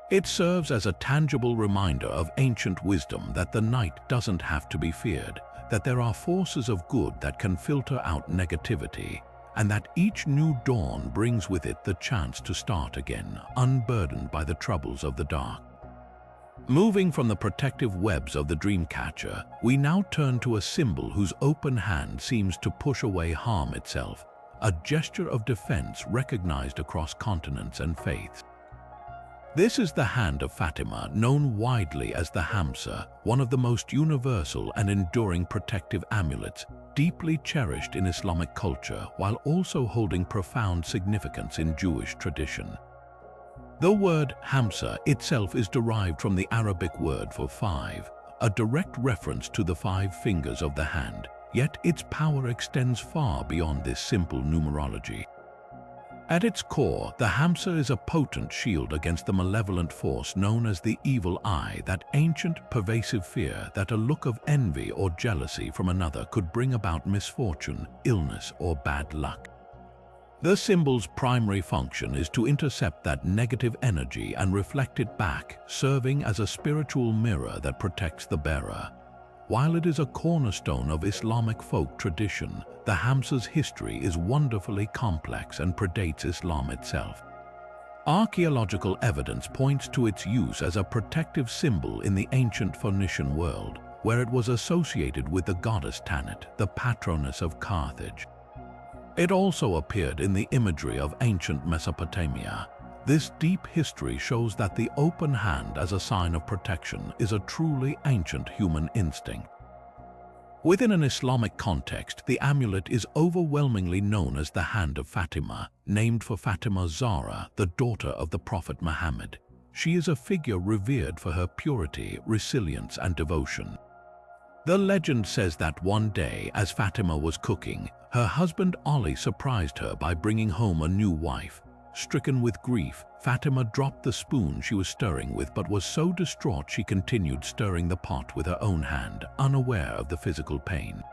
It serves as a tangible reminder of ancient wisdom that the night doesn't have to be feared, that there are forces of good that can filter out negativity, and that each new dawn brings with it the chance to start again, unburdened by the troubles of the dark. Moving from the protective webs of the Dreamcatcher, we now turn to a symbol whose open hand seems to push away harm itself, a gesture of defense recognized across continents and faiths. This is the Hand of Fatima, known widely as the Hamsa, one of the most universal and enduring protective amulets, deeply cherished in Islamic culture while also holding profound significance in Jewish tradition. The word Hamsa itself is derived from the Arabic word for five, a direct reference to the 5 fingers of the hand, yet its power extends far beyond this simple numerology. At its core, the Hamsa is a potent shield against the malevolent force known as the evil eye, that ancient, pervasive fear that a look of envy or jealousy from another could bring about misfortune, illness, or bad luck. The symbol's primary function is to intercept that negative energy and reflect it back, serving as a spiritual mirror that protects the bearer. While it is a cornerstone of Islamic folk tradition, the Hamsa's history is wonderfully complex and predates Islam itself. Archaeological evidence points to its use as a protective symbol in the ancient Phoenician world, where it was associated with the goddess Tanit, the patroness of Carthage. It also appeared in the imagery of ancient Mesopotamia. This deep history shows that the open hand as a sign of protection is a truly ancient human instinct. Within an Islamic context, the amulet is overwhelmingly known as the Hand of Fatima, named for Fatima Zahra, the daughter of the Prophet Muhammad. She is a figure revered for her purity, resilience, and devotion. The legend says that one day, as Fatima was cooking, her husband Ali surprised her by bringing home a new wife. Stricken with grief, Fatima dropped the spoon she was stirring with but was so distraught she continued stirring the pot with her own hand, unaware of the physical pain.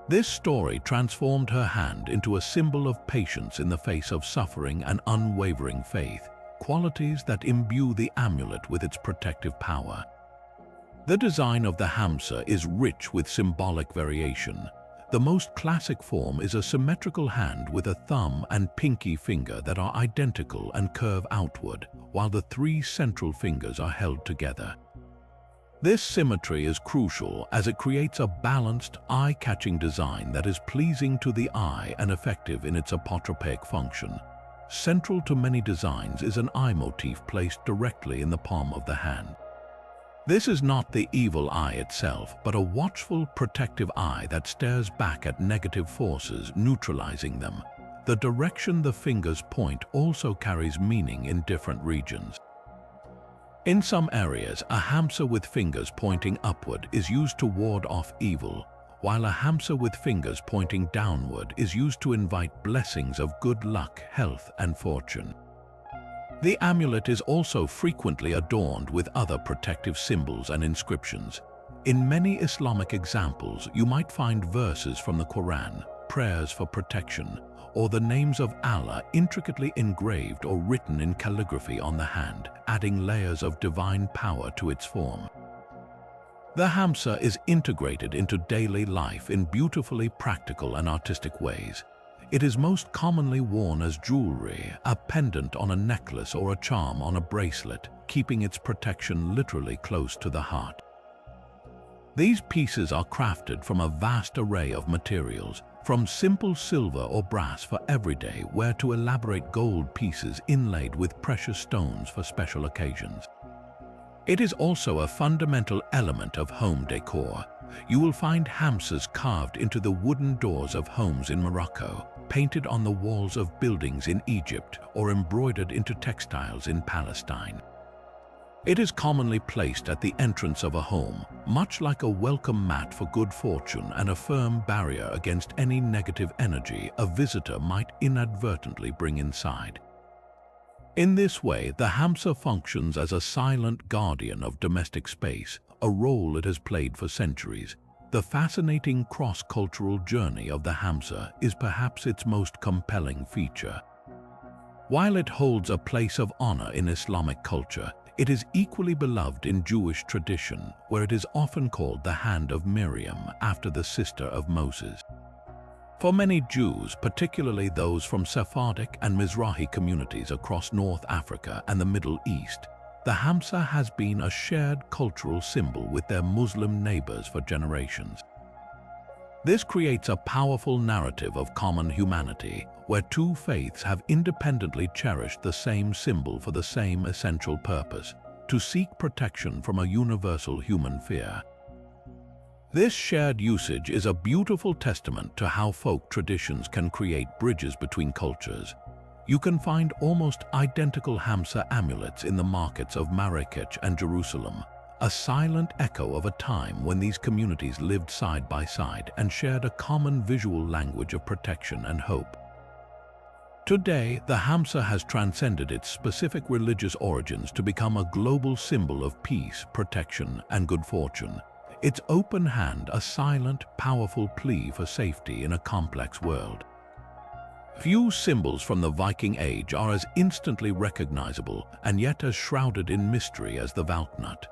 This story transformed her hand into a symbol of patience in the face of suffering and unwavering faith, qualities that imbue the amulet with its protective power. The design of the Hamsa is rich with symbolic variation. The most classic form is a symmetrical hand with a thumb and pinky finger that are identical and curve outward, while the 3 central fingers are held together. This symmetry is crucial as it creates a balanced, eye-catching design that is pleasing to the eye and effective in its apotropaic function. Central to many designs is an eye motif placed directly in the palm of the hand. This is not the evil eye itself, but a watchful, protective eye that stares back at negative forces, neutralizing them. The direction the fingers point also carries meaning in different regions. In some areas, a Hamsa with fingers pointing upward is used to ward off evil, while a Hamsa with fingers pointing downward is used to invite blessings of good luck, health, and fortune. The amulet is also frequently adorned with other protective symbols and inscriptions. In many Islamic examples, you might find verses from the Quran, prayers for protection, or the names of Allah intricately engraved or written in calligraphy on the hand, adding layers of divine power to its form. The Hamsa is integrated into daily life in beautifully practical and artistic ways. It is most commonly worn as jewelry, a pendant on a necklace or a charm on a bracelet, keeping its protection literally close to the heart. These pieces are crafted from a vast array of materials, from simple silver or brass for everyday wear to elaborate gold pieces inlaid with precious stones for special occasions. It is also a fundamental element of home decor. You will find Hamsas carved into the wooden doors of homes in Morocco, painted on the walls of buildings in Egypt, or embroidered into textiles in Palestine. It is commonly placed at the entrance of a home, much like a welcome mat for good fortune and a firm barrier against any negative energy a visitor might inadvertently bring inside. In this way, the Hamsa functions as a silent guardian of domestic space, a role it has played for centuries. The fascinating cross-cultural journey of the Hamsa is perhaps its most compelling feature. While it holds a place of honor in Islamic culture, it is equally beloved in Jewish tradition, where it is often called the Hand of Miriam, after the sister of Moses. For many Jews, particularly those from Sephardic and Mizrahi communities across North Africa and the Middle East, the Hamsa has been a shared cultural symbol with their Muslim neighbors for generations. This creates a powerful narrative of common humanity, where two faiths have independently cherished the same symbol for the same essential purpose: to seek protection from a universal human fear. This shared usage is a beautiful testament to how folk traditions can create bridges between cultures. You can find almost identical Hamsa amulets in the markets of Marrakech and Jerusalem, a silent echo of a time when these communities lived side by side and shared a common visual language of protection and hope. Today, the Hamsa has transcended its specific religious origins to become a global symbol of peace, protection, and good fortune. Its open hand, a silent, powerful plea for safety in a complex world. Few symbols from the Viking Age are as instantly recognizable and yet as shrouded in mystery as the Valknut.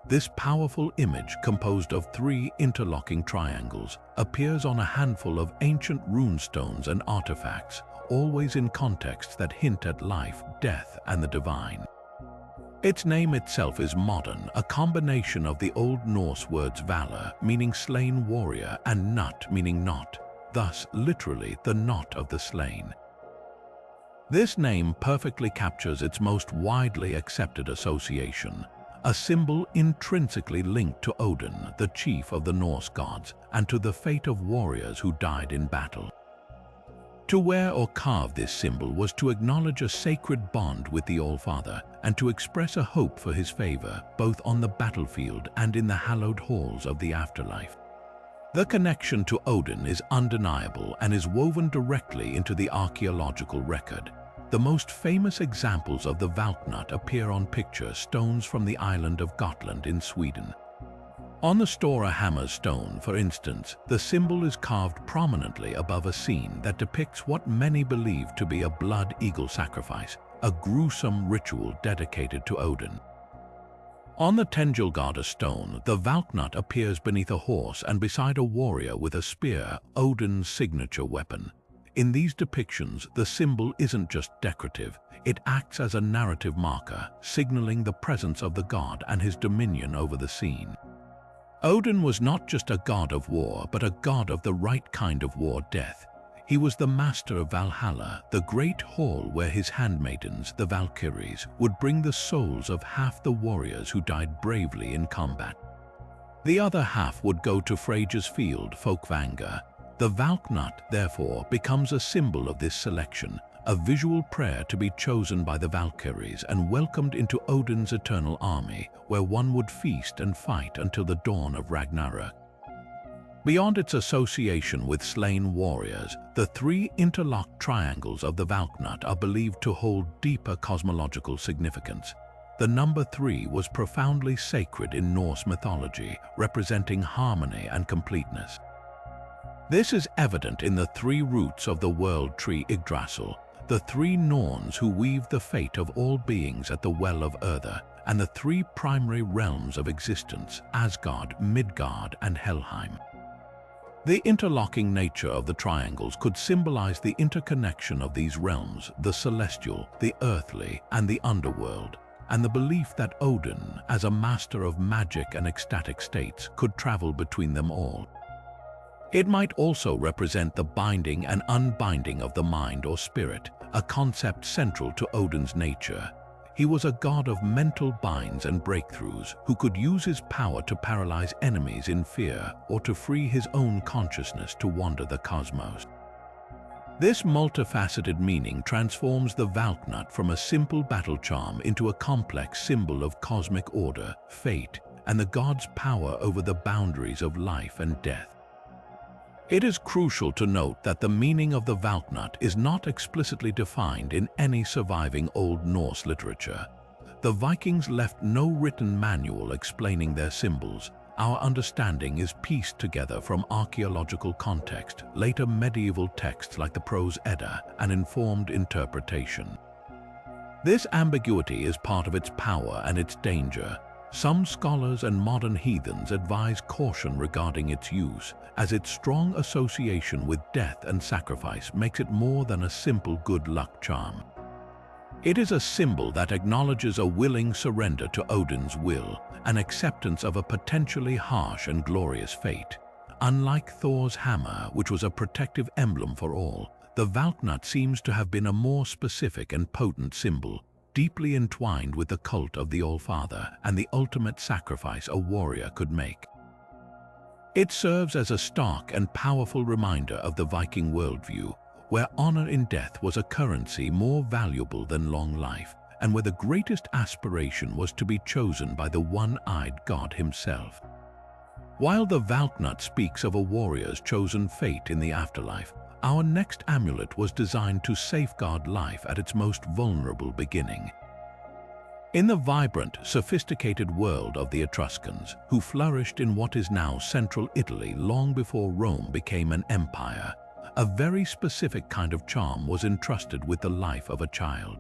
This powerful image, composed of 3 interlocking triangles, appears on a handful of ancient runestones and artifacts, always in contexts that hint at life, death, and the divine. Its name itself is modern, a combination of the Old Norse words valor, meaning slain warrior, and nut, meaning knot, thus literally the knot of the slain. This name perfectly captures its most widely accepted association, a symbol intrinsically linked to Odin, the chief of the Norse gods, and to the fate of warriors who died in battle. To wear or carve this symbol was to acknowledge a sacred bond with the All-Father and to express a hope for his favor, both on the battlefield and in the hallowed halls of the afterlife. The connection to Odin is undeniable and is woven directly into the archaeological record. The most famous examples of the Valknut appear on picture stones from the island of Gotland in Sweden. On the Stora Hammer stone, for instance, the symbol is carved prominently above a scene that depicts what many believe to be a blood eagle sacrifice, a gruesome ritual dedicated to Odin. On the Tezcatlipoca stone, the Valknut appears beneath a horse and beside a warrior with a spear, Odin's signature weapon. In these depictions, the symbol isn't just decorative, it acts as a narrative marker, signaling the presence of the god and his dominion over the scene. Odin was not just a god of war, but a god of the right kind of war, death. He was the master of Valhalla, the great hall where his handmaidens, the Valkyries, would bring the souls of half the warriors who died bravely in combat. The other half would go to Freyja's field, Folklore. The Valknut, therefore, becomes a symbol of this selection, a visual prayer to be chosen by the Valkyries and welcomed into Odin's eternal army, where one would feast and fight until the dawn of Ragnarök. Beyond its association with slain warriors, the 3 interlocked triangles of the Valknut are believed to hold deeper cosmological significance. The number 3 was profoundly sacred in Norse mythology, representing harmony and completeness. This is evident in the 3 roots of the world tree Yggdrasil, the 3 Norns who weave the fate of all beings at the Well of Urther, and the 3 primary realms of existence, Asgard, Midgard, and Helheim. The interlocking nature of the triangles could symbolize the interconnection of these realms, the celestial, the earthly, and the underworld, and the belief that Odin, as a master of magic and ecstatic states, could travel between them all. It might also represent the binding and unbinding of the mind or spirit, a concept central to Odin's nature. He was a god of mental binds and breakthroughs who could use his power to paralyze enemies in fear or to free his own consciousness to wander the cosmos. This multifaceted meaning transforms the Valknut from a simple battle charm into a complex symbol of cosmic order, fate, and the god's power over the boundaries of life and death. It is crucial to note that the meaning of the Valknut is not explicitly defined in any surviving Old Norse literature. The Vikings left no written manual explaining their symbols. Our understanding is pieced together from archaeological context, later medieval texts like the Prose Edda, and informed interpretation. This ambiguity is part of its power and its danger. Some scholars and modern heathens advise caution regarding its use, as its strong association with death and sacrifice makes it more than a simple good luck charm. It is a symbol that acknowledges a willing surrender to Odin's will, an acceptance of a potentially harsh and glorious fate. Unlike Thor's hammer, which was a protective emblem for all, the Valknut seems to have been a more specific and potent symbol, deeply entwined with the cult of the All-Father and the ultimate sacrifice a warrior could make. It serves as a stark and powerful reminder of the Viking worldview, where honor in death was a currency more valuable than long life, and where the greatest aspiration was to be chosen by the one-eyed god himself. While the Valknut speaks of a warrior's chosen fate in the afterlife, our next amulet was designed to safeguard life at its most vulnerable beginning. In the vibrant, sophisticated world of the Etruscans, who flourished in what is now central Italy long before Rome became an empire, a very specific kind of charm was entrusted with the life of a child.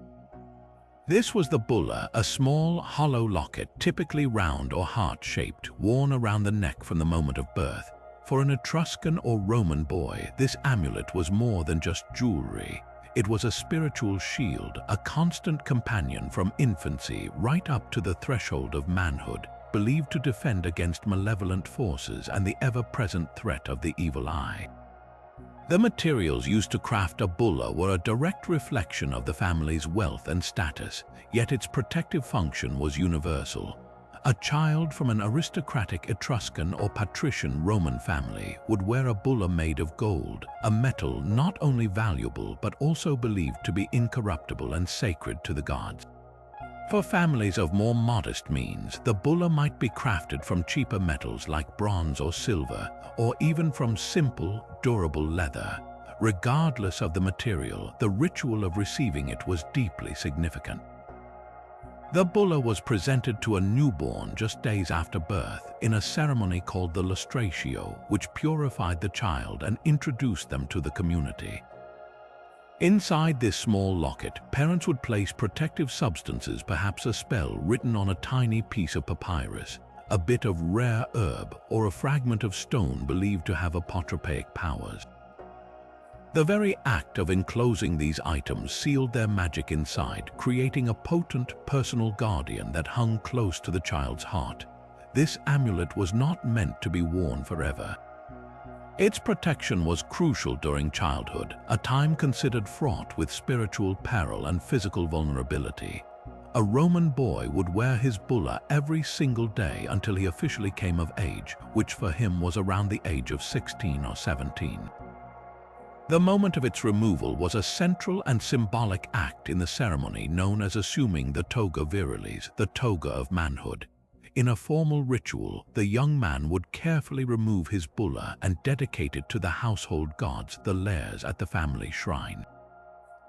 This was the bulla, a small, hollow locket, typically round or heart-shaped, worn around the neck from the moment of birth. For an Etruscan or Roman boy, this amulet was more than just jewelry. It was a spiritual shield, a constant companion from infancy right up to the threshold of manhood, believed to defend against malevolent forces and the ever-present threat of the evil eye. The materials used to craft a bulla were a direct reflection of the family's wealth and status, yet its protective function was universal. A child from an aristocratic Etruscan or patrician Roman family would wear a bulla made of gold, a metal not only valuable but also believed to be incorruptible and sacred to the gods. For families of more modest means, the bulla might be crafted from cheaper metals like bronze or silver, or even from simple, durable leather. Regardless of the material, the ritual of receiving it was deeply significant. The bulla was presented to a newborn just days after birth in a ceremony called the lustratio, which purified the child and introduced them to the community. Inside this small locket, parents would place protective substances, perhaps a spell written on a tiny piece of papyrus, a bit of rare herb, or a fragment of stone believed to have apotropaic powers. The very act of enclosing these items sealed their magic inside, creating a potent personal guardian that hung close to the child's heart. This amulet was not meant to be worn forever. Its protection was crucial during childhood, a time considered fraught with spiritual peril and physical vulnerability. A Roman boy would wear his bulla every single day until he officially came of age, which for him was around the age of 16 or 17. The moment of its removal was a central and symbolic act in the ceremony known as assuming the toga virilis, the toga of manhood. In a formal ritual, the young man would carefully remove his bulla and dedicate it to the household gods, the lares at the family shrine.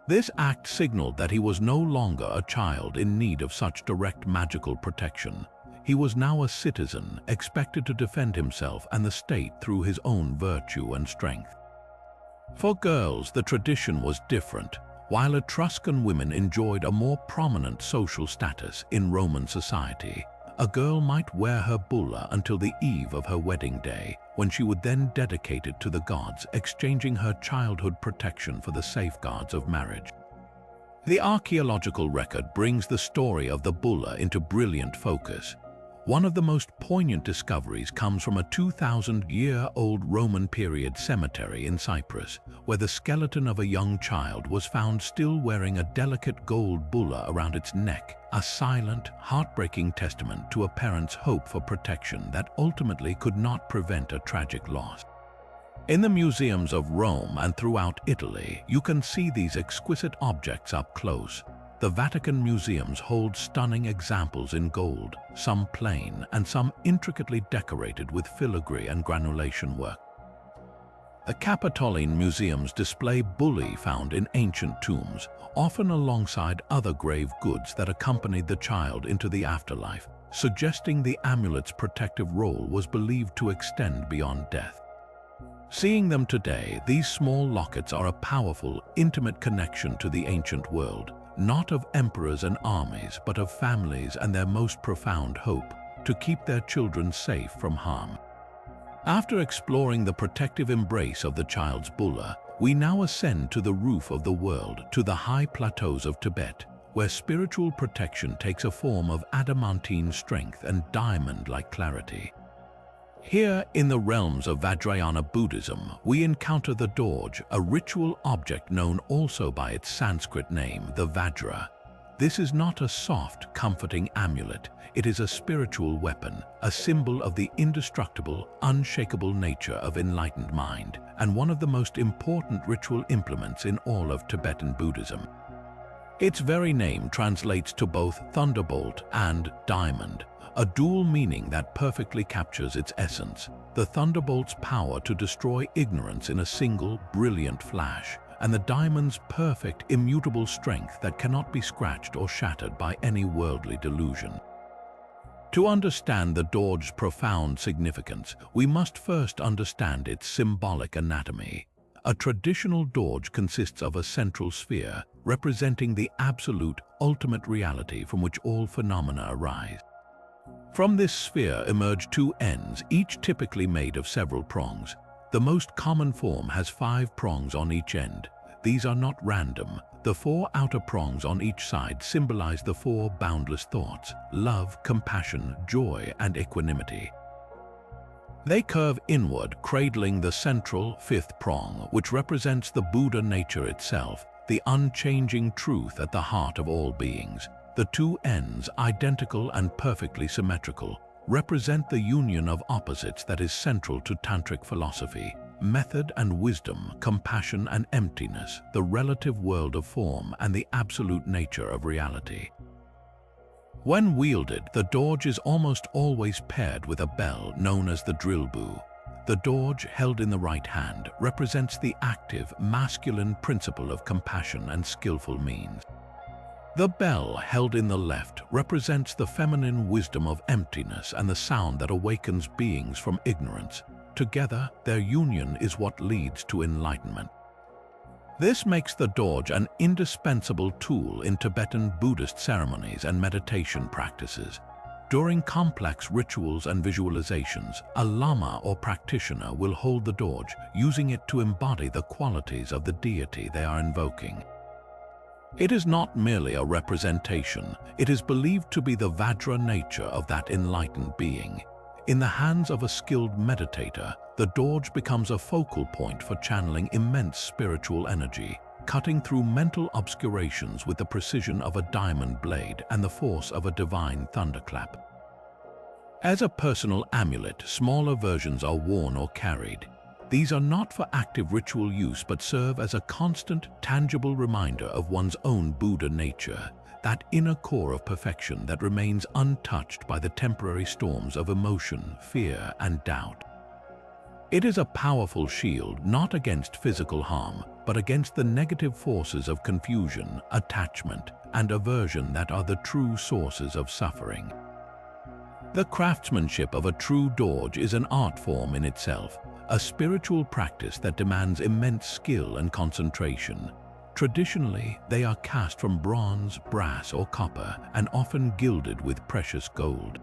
This act signaled that he was no longer a child in need of such direct magical protection. He was now a citizen, expected to defend himself and the state through his own virtue and strength. For girls, the tradition was different. While Etruscan women enjoyed a more prominent social status in Roman society, a girl might wear her bulla until the eve of her wedding day, when she would then dedicate it to the gods, exchanging her childhood protection for the safeguards of marriage. The archaeological record brings the story of the bulla into brilliant focus. One of the most poignant discoveries comes from a 2,000-year-old Roman period cemetery in Cyprus, where the skeleton of a young child was found still wearing a delicate gold bulla around its neck, a silent, heartbreaking testament to a parent's hope for protection that ultimately could not prevent a tragic loss. In the museums of Rome and throughout Italy, you can see these exquisite objects up close. The Vatican museums hold stunning examples in gold, some plain and some intricately decorated with filigree and granulation work. The Capitoline museums display bulli found in ancient tombs, often alongside other grave goods that accompanied the child into the afterlife, suggesting the amulet's protective role was believed to extend beyond death. Seeing them today, these small lockets are a powerful, intimate connection to the ancient world, not of emperors and armies, but of families and their most profound hope, to keep their children safe from harm. After exploring the protective embrace of the child's bulla, we now ascend to the roof of the world, to the high plateaus of Tibet, where spiritual protection takes a form of adamantine strength and diamond-like clarity. Here, in the realms of Vajrayana Buddhism, we encounter the Dorj, a ritual object known also by its Sanskrit name, the Vajra. This is not a soft, comforting amulet. It is a spiritual weapon, a symbol of the indestructible, unshakable nature of enlightened mind, and one of the most important ritual implements in all of Tibetan Buddhism. Its very name translates to both thunderbolt and diamond, a dual meaning that perfectly captures its essence. The thunderbolt's power to destroy ignorance in a single, brilliant flash, and the diamond's perfect, immutable strength that cannot be scratched or shattered by any worldly delusion. To understand the Dorj's profound significance, we must first understand its symbolic anatomy. A traditional Dorj consists of a central sphere, representing the absolute, ultimate reality from which all phenomena arise. From this sphere emerge two ends, each typically made of several prongs. The most common form has 5 prongs on each end. These are not random. The 4 outer prongs on each side symbolize the 4 boundless thoughts: love, compassion, joy, and equanimity. They curve inward, cradling the central 5th prong, which represents the Buddha nature itself, the unchanging truth at the heart of all beings. The 2 ends, identical and perfectly symmetrical, represent the union of opposites that is central to Tantric philosophy: method and wisdom, compassion and emptiness, the relative world of form and the absolute nature of reality. When wielded, the Dorj is almost always paired with a bell known as the drilbu. The Dorj, held in the right hand, represents the active, masculine principle of compassion and skillful means. The bell, held in the left, represents the feminine wisdom of emptiness and the sound that awakens beings from ignorance. Together, their union is what leads to enlightenment. This makes the Dorj an indispensable tool in Tibetan Buddhist ceremonies and meditation practices. During complex rituals and visualizations, a lama or practitioner will hold the Dorj, using it to embody the qualities of the deity they are invoking. It is not merely a representation, it is believed to be the Vajra nature of that enlightened being. In the hands of a skilled meditator, the Dorj becomes a focal point for channeling immense spiritual energy, cutting through mental obscurations with the precision of a diamond blade and the force of a divine thunderclap. As a personal amulet, smaller versions are worn or carried. These are not for active ritual use but serve as a constant, tangible reminder of one's own Buddha nature, that inner core of perfection that remains untouched by the temporary storms of emotion, fear, and doubt. It is a powerful shield not against physical harm, but against the negative forces of confusion, attachment, and aversion that are the true sources of suffering. The craftsmanship of a true Dorj is an art form in itself, a spiritual practice that demands immense skill and concentration. Traditionally, they are cast from bronze, brass, or copper, and often gilded with precious gold.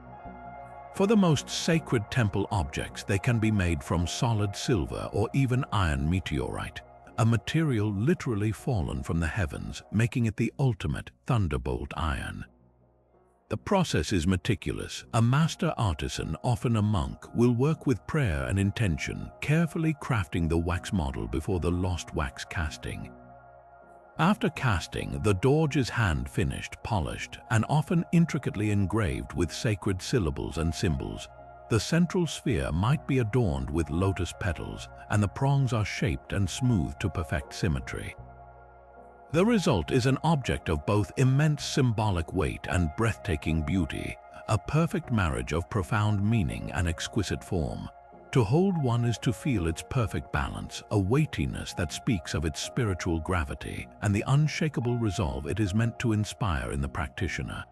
For the most sacred temple objects, they can be made from solid silver or even iron meteorite, a material literally fallen from the heavens, making it the ultimate thunderbolt iron. The process is meticulous. A master artisan, often a monk, will work with prayer and intention, carefully crafting the wax model before the lost wax casting. After casting, the Dorj is hand-finished, polished, and often intricately engraved with sacred syllables and symbols. The central sphere might be adorned with lotus petals, and the prongs are shaped and smoothed to perfect symmetry. The result is an object of both immense symbolic weight and breathtaking beauty, a perfect marriage of profound meaning and exquisite form. To hold one is to feel its perfect balance, a weightiness that speaks of its spiritual gravity and the unshakable resolve it is meant to inspire in the practitioner.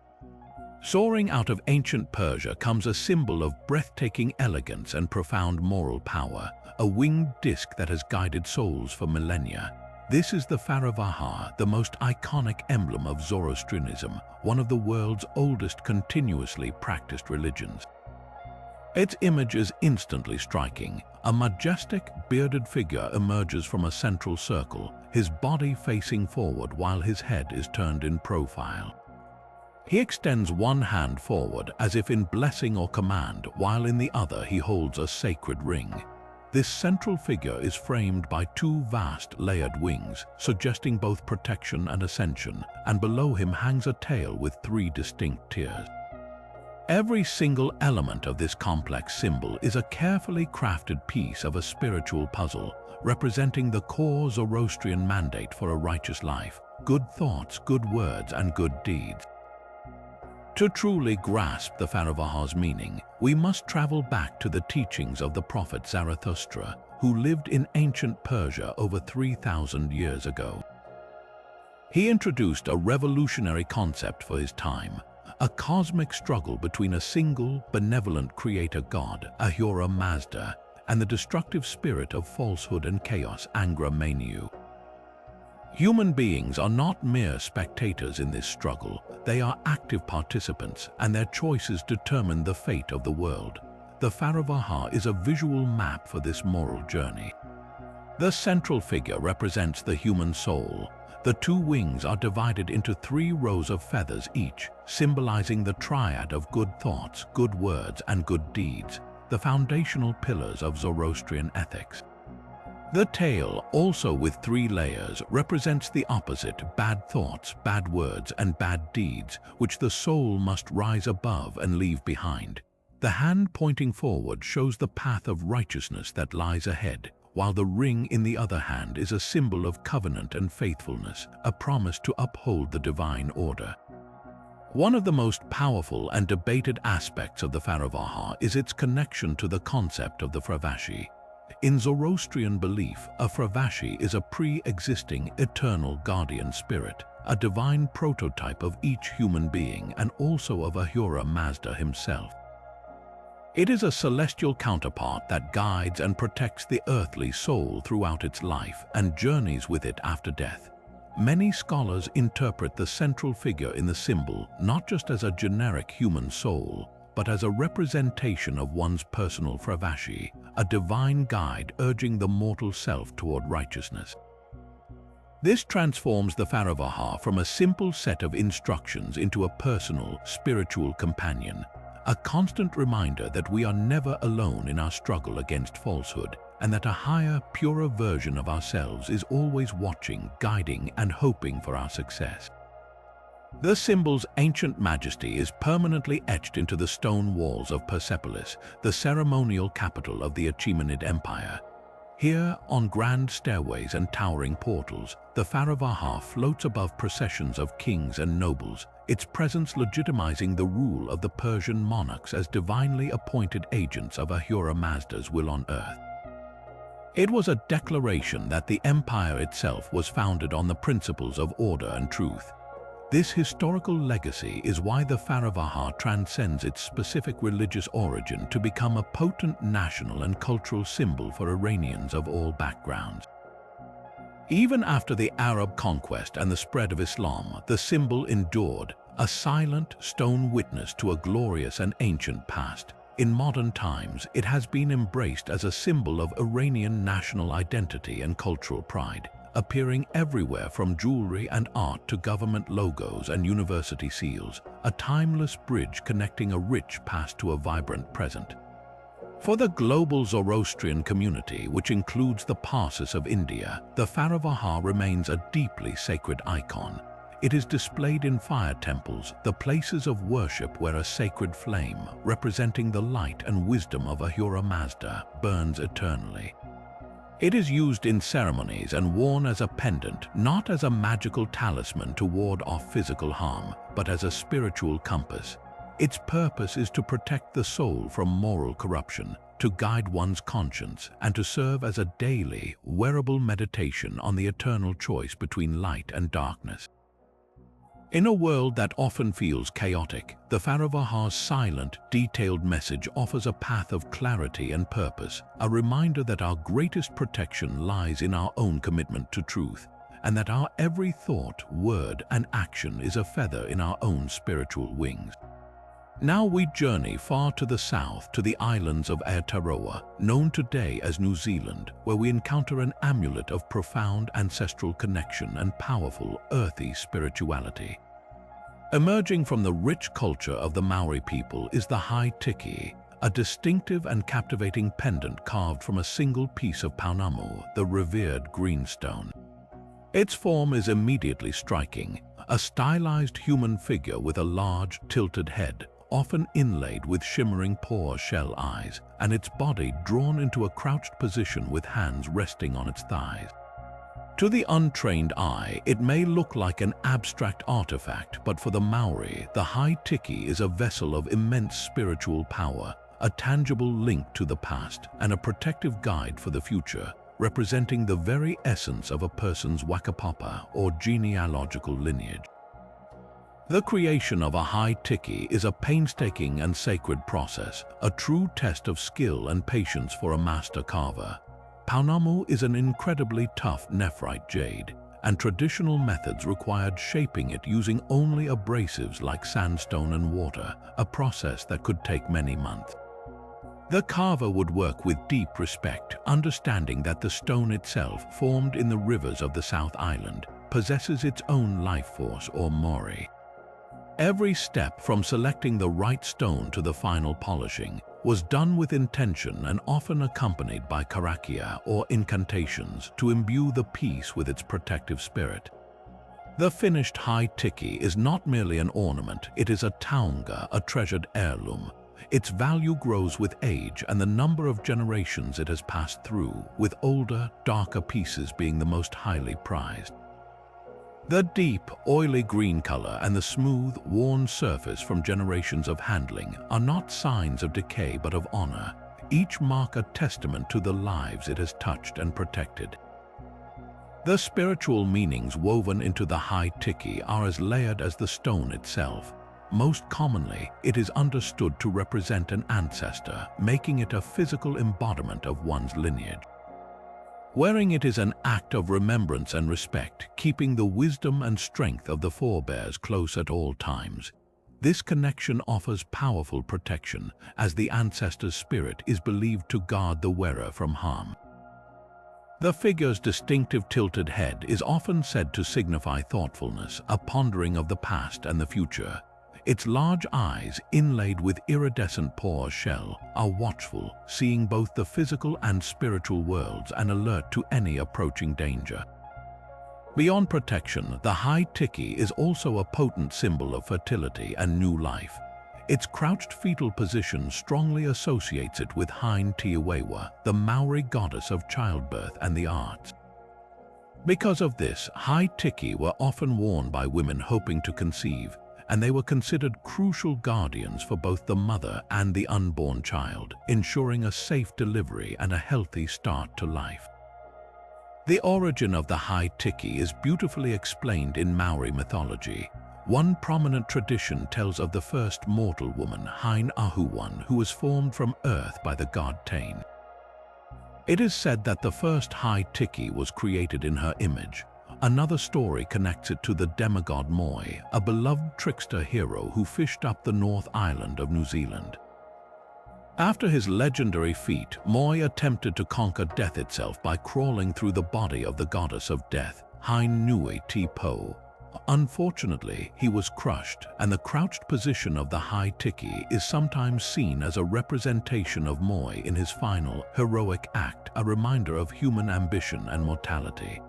Soaring out of ancient Persia comes a symbol of breathtaking elegance and profound moral power, a winged disc that has guided souls for millennia. This is the Faravahar, the most iconic emblem of Zoroastrianism, one of the world's oldest continuously practiced religions. Its image is instantly striking. A majestic, bearded figure emerges from a central circle, his body facing forward while his head is turned in profile. He extends one hand forward as if in blessing or command, while in the other he holds a sacred ring. This central figure is framed by two vast layered wings, suggesting both protection and ascension, and below him hangs a tail with three distinct tiers. Every single element of this complex symbol is a carefully crafted piece of a spiritual puzzle, representing the core Zoroastrian mandate for a righteous life: good thoughts, good words, and good deeds. To truly grasp the Pharaoh's meaning, we must travel back to the teachings of the prophet Zarathustra, who lived in ancient Persia over 3,000 years ago. He introduced a revolutionary concept for his time: a cosmic struggle between a single, benevolent creator god, Ahura Mazda, and the destructive spirit of falsehood and chaos, Angra Mainyu. Human beings are not mere spectators in this struggle. They are active participants, and their choices determine the fate of the world. The Pharaoh is a visual map for this moral journey. The central figure represents the human soul. The two wings are divided into 3 rows of feathers each, symbolizing the triad of good thoughts, good words, and good deeds, the foundational pillars of Zoroastrian ethics. The tail, also with 3 layers, represents the opposite: bad thoughts, bad words, and bad deeds, which the soul must rise above and leave behind. The hand pointing forward shows the path of righteousness that lies ahead, while the ring in the other hand is a symbol of covenant and faithfulness, a promise to uphold the divine order. One of the most powerful and debated aspects of the Pharaoh is its connection to the concept of the Fravashi. In Zoroastrian belief, a Fravashi is a pre-existing, eternal guardian spirit, a divine prototype of each human being and also of Ahura Mazda himself. It is a celestial counterpart that guides and protects the earthly soul throughout its life and journeys with it after death. Many scholars interpret the central figure in the symbol not just as a generic human soul, but as a representation of one's personal Fravashi, a divine guide urging the mortal self toward righteousness. This transforms the Pharaoh from a simple set of instructions into a personal, spiritual companion, a constant reminder that we are never alone in our struggle against falsehood, and that a higher, purer version of ourselves is always watching, guiding, and hoping for our success. The symbol's ancient majesty is permanently etched into the stone walls of Persepolis, the ceremonial capital of the Achaemenid Empire. Here, on grand stairways and towering portals, the Pharaoh floats above processions of kings and nobles, its presence legitimizing the rule of the Persian monarchs as divinely appointed agents of Ahura Mazda's will on earth. It was a declaration that the empire itself was founded on the principles of order and truth. This historical legacy is why the Pharaoh transcends its specific religious origin to become a potent national and cultural symbol for Iranians of all backgrounds. Even after the Arab conquest and the spread of Islam, the symbol endured, a silent, stone witness to a glorious and ancient past. In modern times, it has been embraced as a symbol of Iranian national identity and cultural pride, appearing everywhere from jewelry and art to government logos and university seals, a timeless bridge connecting a rich past to a vibrant present. For the global Zoroastrian community, which includes the Parsis of India, the Pharaoh remains a deeply sacred icon. It is displayed in fire temples, the places of worship where a sacred flame, representing the light and wisdom of Ahura Mazda, burns eternally. It is used in ceremonies and worn as a pendant, not as a magical talisman to ward off physical harm, but as a spiritual compass. Its purpose is to protect the soul from moral corruption, to guide one's conscience, and to serve as a daily, wearable meditation on the eternal choice between light and darkness. In a world that often feels chaotic, the Pharaoh's silent, detailed message offers a path of clarity and purpose, a reminder that our greatest protection lies in our own commitment to truth, and that our every thought, word, and action is a feather in our own spiritual wings. Now we journey far to the south to the islands of Aotearoa, known today as New Zealand, where we encounter an amulet of profound ancestral connection and powerful, earthy spirituality. Emerging from the rich culture of the Maori people is the high tiki, a distinctive and captivating pendant carved from a single piece of Paunamu, the revered greenstone. Its form is immediately striking, a stylized human figure with a large, tilted head, often inlaid with shimmering paw shell eyes, and its body drawn into a crouched position with hands resting on its thighs. To the untrained eye, it may look like an abstract artifact, but for the Maori, the high tiki is a vessel of immense spiritual power, a tangible link to the past, and a protective guide for the future, representing the very essence of a person's whakapapa or genealogical lineage. The creation of a high tiki is a painstaking and sacred process, a true test of skill and patience for a master carver. Paunamu is an incredibly tough nephrite jade, and traditional methods required shaping it using only abrasives like sandstone and water, a process that could take many months. The carver would work with deep respect, understanding that the stone itself, formed in the rivers of the South Island, possesses its own life force or mori. Every step from selecting the right stone to the final polishing was done with intention and often accompanied by karakia or incantations to imbue the piece with its protective spirit. The finished high tiki is not merely an ornament, it is a taonga, a treasured heirloom. Its value grows with age and the number of generations it has passed through, with older, darker pieces being the most highly prized. The deep, oily green color and the smooth, worn surface from generations of handling are not signs of decay but of honor, each mark a testament to the lives it has touched and protected. The spiritual meanings woven into the high tiki are as layered as the stone itself. Most commonly, it is understood to represent an ancestor, making it a physical embodiment of one's lineage. Wearing it is an act of remembrance and respect, keeping the wisdom and strength of the forebears close at all times. This connection offers powerful protection, as the ancestor's spirit is believed to guard the wearer from harm. The figure's distinctive tilted head is often said to signify thoughtfulness, a pondering of the past and the future. Its large eyes, inlaid with iridescent paw shell, are watchful, seeing both the physical and spiritual worlds and alert to any approaching danger. Beyond protection, the high tiki is also a potent symbol of fertility and new life. Its crouched fetal position strongly associates it with Hain Tiawewa, the Maori goddess of childbirth and the arts. Because of this, high tiki were often worn by women hoping to conceive, and they were considered crucial guardians for both the mother and the unborn child, ensuring a safe delivery and a healthy start to life. The origin of the high tiki is beautifully explained in Maori mythology. One prominent tradition tells of the first mortal woman, Hain Ahuwan, who was formed from earth by the god Tain. It is said that the first high tiki was created in her image. Another story connects it to the demigod Moi, a beloved trickster hero who fished up the North Island of New Zealand. After his legendary feat, Moi attempted to conquer death itself by crawling through the body of the goddess of death, Hain Nui Te Po. Unfortunately, he was crushed, and the crouched position of the high tiki is sometimes seen as a representation of Moi in his final, heroic act, a reminder of human ambition and mortality.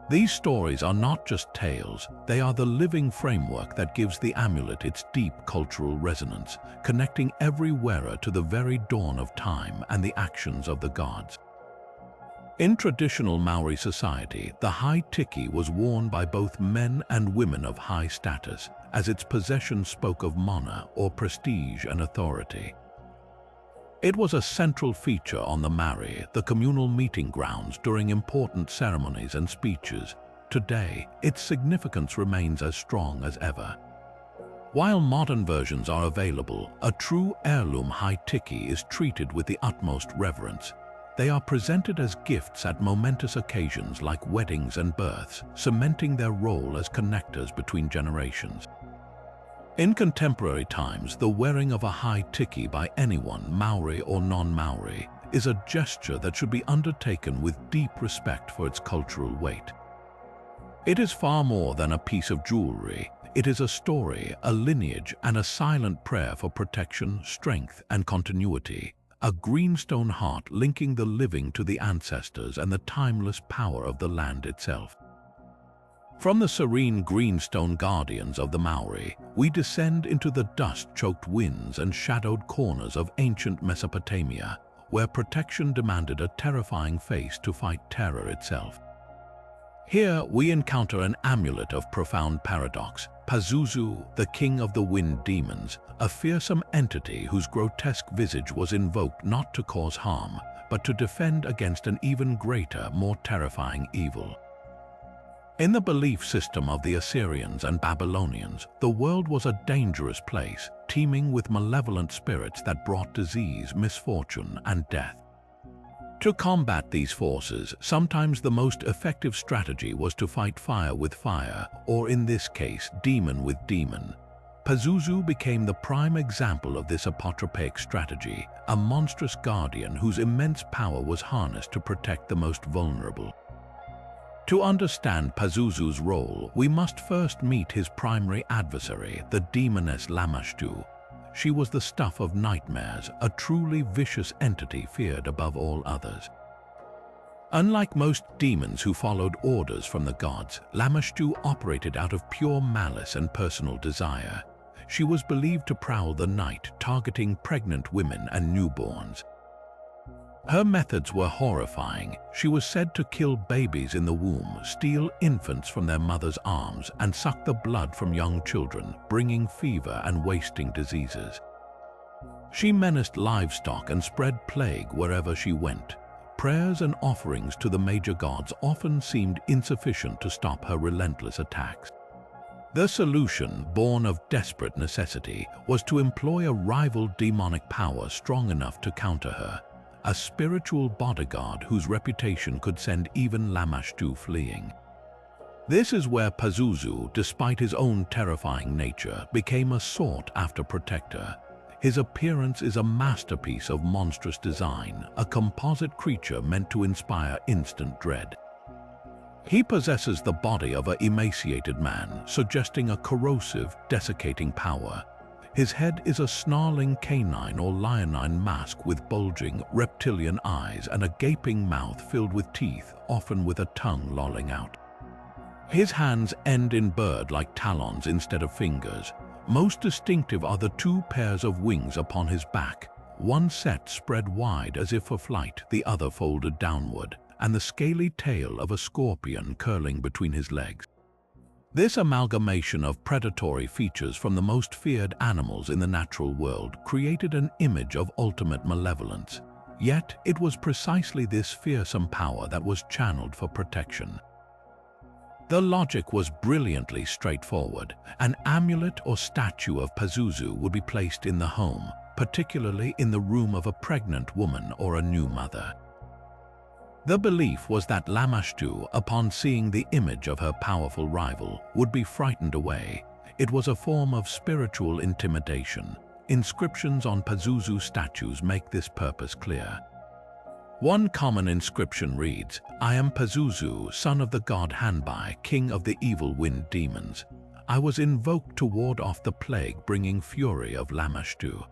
These stories are not just tales, they are the living framework that gives the amulet its deep cultural resonance, connecting every wearer to the very dawn of time and the actions of the gods. In traditional Maori society, the high tiki was worn by both men and women of high status, as its possession spoke of mana or prestige and authority. It was a central feature on the mari, the communal meeting grounds during important ceremonies and speeches. Today, its significance remains as strong as ever. While modern versions are available, a true heirloom high tiki is treated with the utmost reverence. They are presented as gifts at momentous occasions like weddings and births, cementing their role as connectors between generations. In contemporary times, the wearing of a high tiki by anyone, Maori or non-Maori, is a gesture that should be undertaken with deep respect for its cultural weight. It is far more than a piece of jewelry. It is a story, a lineage, and a silent prayer for protection, strength, and continuity. A greenstone heart linking the living to the ancestors and the timeless power of the land itself. From the serene greenstone guardians of the Maori, we descend into the dust-choked winds and shadowed corners of ancient Mesopotamia, where protection demanded a terrifying face to fight terror itself. Here we encounter an amulet of profound paradox, Pazuzu, the king of the wind demons, a fearsome entity whose grotesque visage was invoked not to cause harm, but to defend against an even greater, more terrifying evil. In the belief system of the Assyrians and Babylonians, the world was a dangerous place, teeming with malevolent spirits that brought disease, misfortune, and death. To combat these forces, sometimes the most effective strategy was to fight fire with fire, or in this case, demon with demon. Pazuzu became the prime example of this apotropaic strategy, a monstrous guardian whose immense power was harnessed to protect the most vulnerable. To understand Pazuzu's role, we must first meet his primary adversary, the demoness Lamashtu. She was the stuff of nightmares, a truly vicious entity feared above all others. Unlike most demons who followed orders from the gods, Lamashtu operated out of pure malice and personal desire. She was believed to prowl the night, targeting pregnant women and newborns. Her methods were horrifying. She was said to kill babies in the womb, steal infants from their mother's arms, and suck the blood from young children, bringing fever and wasting diseases. She menaced livestock and spread plague wherever she went. Prayers and offerings to the major gods often seemed insufficient to stop her relentless attacks. The solution, born of desperate necessity, was to employ a rival demonic power strong enough to counter her. A spiritual bodyguard whose reputation could send even Lamashtu fleeing. This is where Pazuzu, despite his own terrifying nature, became a sought-after protector. His appearance is a masterpiece of monstrous design, a composite creature meant to inspire instant dread. He possesses the body of an emaciated man, suggesting a corrosive, desiccating power. His head is a snarling canine or leonine mask with bulging, reptilian eyes and a gaping mouth filled with teeth, often with a tongue lolling out. His hands end in bird-like talons instead of fingers. Most distinctive are the two pairs of wings upon his back, one set spread wide as if for flight, the other folded downward, and the scaly tail of a scorpion curling between his legs. This amalgamation of predatory features from the most feared animals in the natural world created an image of ultimate malevolence. Yet it was precisely this fearsome power that was channeled for protection. The logic was brilliantly straightforward. An amulet or statue of Pazuzu would be placed in the home, particularly in the room of a pregnant woman or a new mother. The belief was that Lamashtu, upon seeing the image of her powerful rival, would be frightened away. It was a form of spiritual intimidation. Inscriptions on Pazuzu statues make this purpose clear. One common inscription reads, "I am Pazuzu, son of the god Hanbai, king of the evil wind demons. I was invoked to ward off the plague bringing fury of Lamashtu."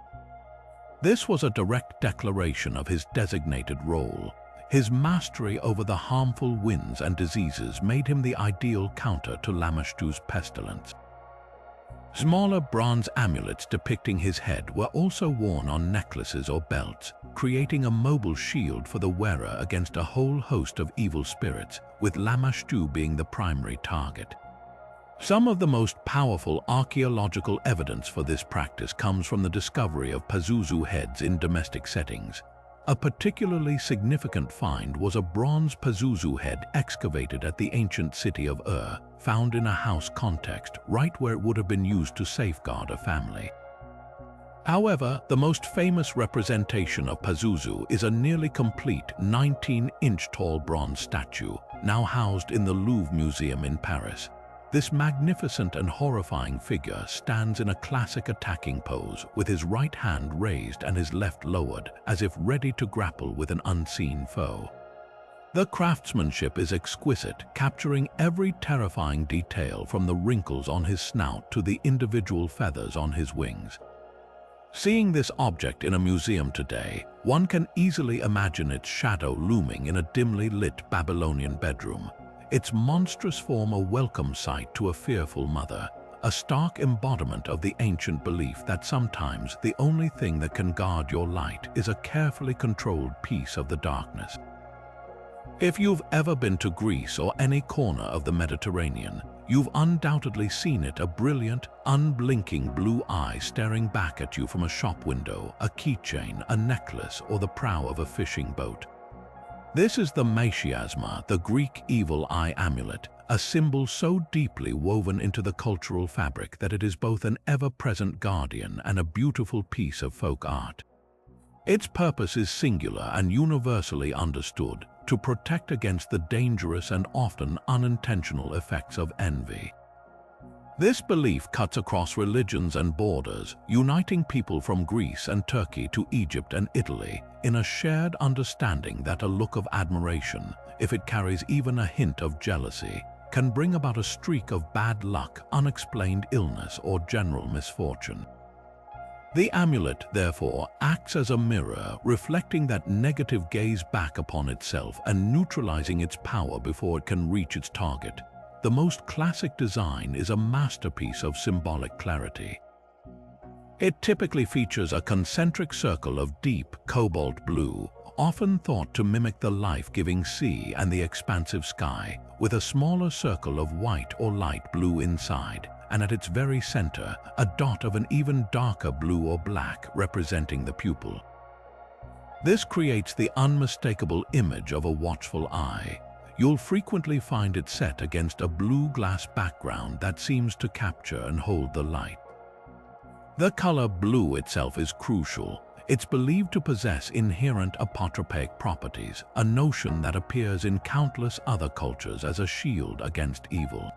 This was a direct declaration of his designated role. His mastery over the harmful winds and diseases made him the ideal counter to Lamashtu's pestilence. Smaller bronze amulets depicting his head were also worn on necklaces or belts, creating a mobile shield for the wearer against a whole host of evil spirits, with Lamashtu being the primary target. Some of the most powerful archaeological evidence for this practice comes from the discovery of Pazuzu heads in domestic settings. A particularly significant find was a bronze Pazuzu head excavated at the ancient city of Ur, found in a house context, right where it would have been used to safeguard a family. However, the most famous representation of Pazuzu is a nearly complete 19-inch tall bronze statue, now housed in the Louvre Museum in Paris. This magnificent and horrifying figure stands in a classic attacking pose with his right hand raised and his left lowered, as if ready to grapple with an unseen foe. The craftsmanship is exquisite, capturing every terrifying detail from the wrinkles on his snout to the individual feathers on his wings. Seeing this object in a museum today, one can easily imagine its shadow looming in a dimly lit Babylonian bedroom, its monstrous form a welcome sight to a fearful mother, a stark embodiment of the ancient belief that sometimes the only thing that can guard your light is a carefully controlled piece of the darkness. If you've ever been to Greece or any corner of the Mediterranean, you've undoubtedly seen it, a brilliant, unblinking blue eye staring back at you from a shop window, a keychain, a necklace, or the prow of a fishing boat. This is the Miasma, the Greek evil eye amulet, a symbol so deeply woven into the cultural fabric that it is both an ever-present guardian and a beautiful piece of folk art. Its purpose is singular and universally understood: to protect against the dangerous and often unintentional effects of envy. This belief cuts across religions and borders, uniting people from Greece and Turkey to Egypt and Italy in a shared understanding that a look of admiration, if it carries even a hint of jealousy, can bring about a streak of bad luck, unexplained illness, or general misfortune. The amulet, therefore, acts as a mirror, reflecting that negative gaze back upon itself and neutralizing its power before it can reach its target. The most classic design is a masterpiece of symbolic clarity. It typically features a concentric circle of deep cobalt blue, often thought to mimic the life-giving sea and the expansive sky, with a smaller circle of white or light blue inside, and at its very center, a dot of an even darker blue or black representing the pupil. This creates the unmistakable image of a watchful eye. You'll frequently find it set against a blue glass background that seems to capture and hold the light. The color blue itself is crucial. It's believed to possess inherent apotropaic properties, a notion that appears in countless other cultures as a shield against evil.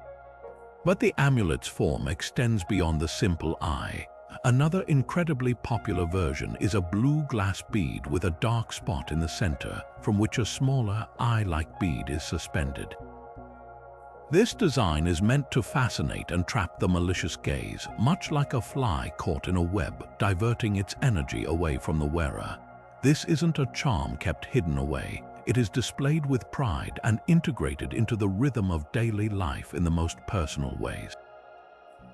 But the amulet's form extends beyond the simple eye. Another incredibly popular version is a blue glass bead with a dark spot in the center, from which a smaller, eye-like bead is suspended. This design is meant to fascinate and trap the malicious gaze, much like a fly caught in a web, diverting its energy away from the wearer. This isn't a charm kept hidden away. It is displayed with pride and integrated into the rhythm of daily life in the most personal ways.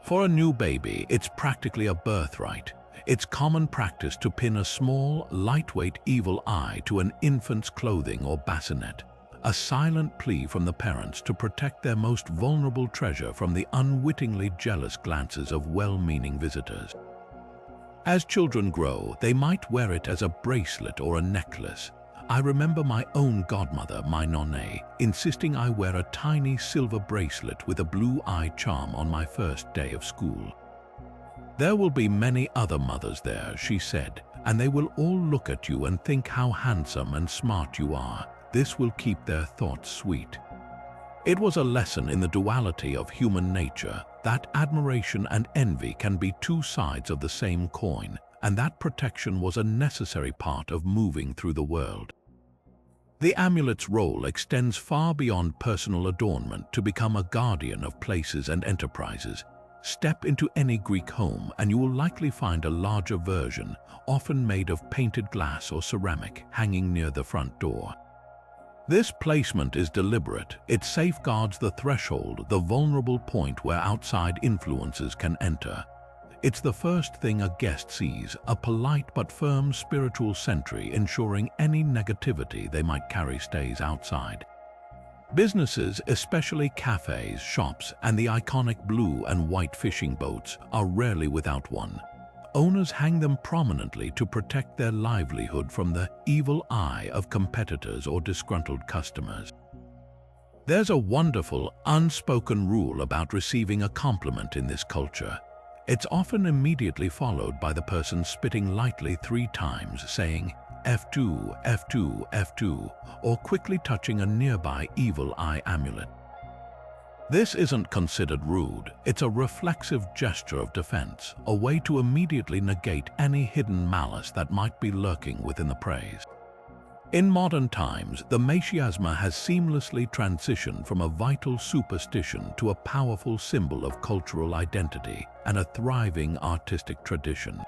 For a new baby, it's practically a birthright. It's common practice to pin a small, lightweight evil eye to an infant's clothing or bassinet, a silent plea from the parents to protect their most vulnerable treasure from the unwittingly jealous glances of well-meaning visitors. As children grow, they might wear it as a bracelet or a necklace. I remember my own godmother, my nonne, insisting I wear a tiny silver bracelet with a blue eye charm on my first day of school. There will be many other mothers there, she said, and they will all look at you and think how handsome and smart you are. This will keep their thoughts sweet. It was a lesson in the duality of human nature, that admiration and envy can be two sides of the same coin, and that protection was a necessary part of moving through the world. The amulet's role extends far beyond personal adornment to become a guardian of places and enterprises. Step into any Greek home and you will likely find a larger version, often made of painted glass or ceramic, hanging near the front door. This placement is deliberate. It safeguards the threshold, the vulnerable point where outside influences can enter. It's the first thing a guest sees, a polite but firm spiritual sentry ensuring any negativity they might carry stays outside. Businesses, especially cafes, shops, and the iconic blue and white fishing boats, are rarely without one. Owners hang them prominently to protect their livelihood from the evil eye of competitors or disgruntled customers. There's a wonderful, unspoken rule about receiving a compliment in this culture. It's often immediately followed by the person spitting lightly 3 times, saying F2, F2, F2, or quickly touching a nearby evil eye amulet. This isn't considered rude, it's a reflexive gesture of defense, a way to immediately negate any hidden malice that might be lurking within the praise. In modern times, the miasma has seamlessly transitioned from a vital superstition to a powerful symbol of cultural identity and a thriving artistic tradition.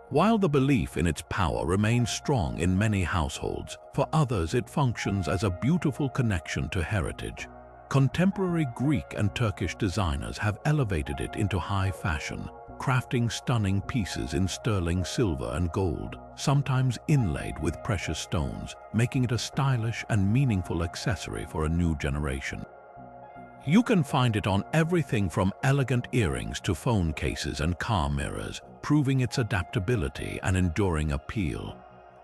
While the belief in its power remains strong in many households, for others it functions as a beautiful connection to heritage. Contemporary Greek and Turkish designers have elevated it into high fashion, crafting stunning pieces in sterling silver and gold, sometimes inlaid with precious stones, making it a stylish and meaningful accessory for a new generation. You can find it on everything from elegant earrings to phone cases and car mirrors, proving its adaptability and enduring appeal.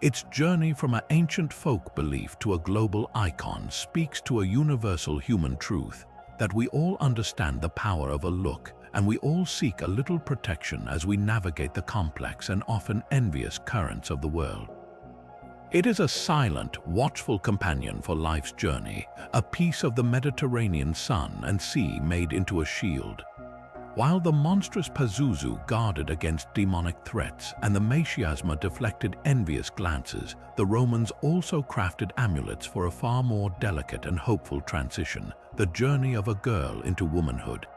Its journey from an ancient folk belief to a global icon speaks to a universal human truth, that we all understand the power of a look, and we all seek a little protection as we navigate the complex and often envious currents of the world. It is a silent, watchful companion for life's journey, a piece of the Mediterranean sun and sea made into a shield. While the monstrous Pazuzu guarded against demonic threats and the miasma deflected envious glances, the Romans also crafted amulets for a far more delicate and hopeful transition, the journey of a girl into womanhood.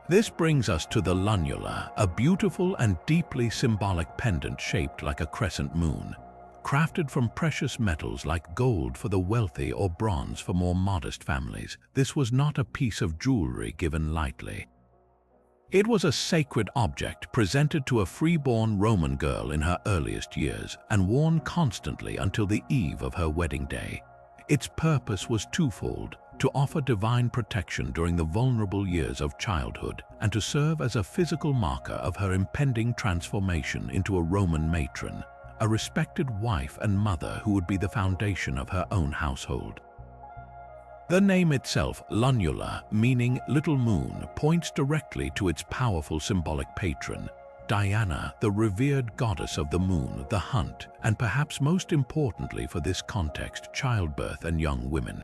This brings us to the lunula, a beautiful and deeply symbolic pendant shaped like a crescent moon. Crafted from precious metals like gold for the wealthy or bronze for more modest families, this was not a piece of jewelry given lightly. It was a sacred object presented to a freeborn Roman girl in her earliest years and worn constantly until the eve of her wedding day. Its purpose was twofold: to offer divine protection during the vulnerable years of childhood and to serve as a physical marker of her impending transformation into a Roman matron, a respected wife and mother who would be the foundation of her own household. The name itself, lunula, meaning little moon, points directly to its powerful symbolic patron, Diana, the revered goddess of the moon, the hunt, and perhaps most importantly for this context, childbirth and young women.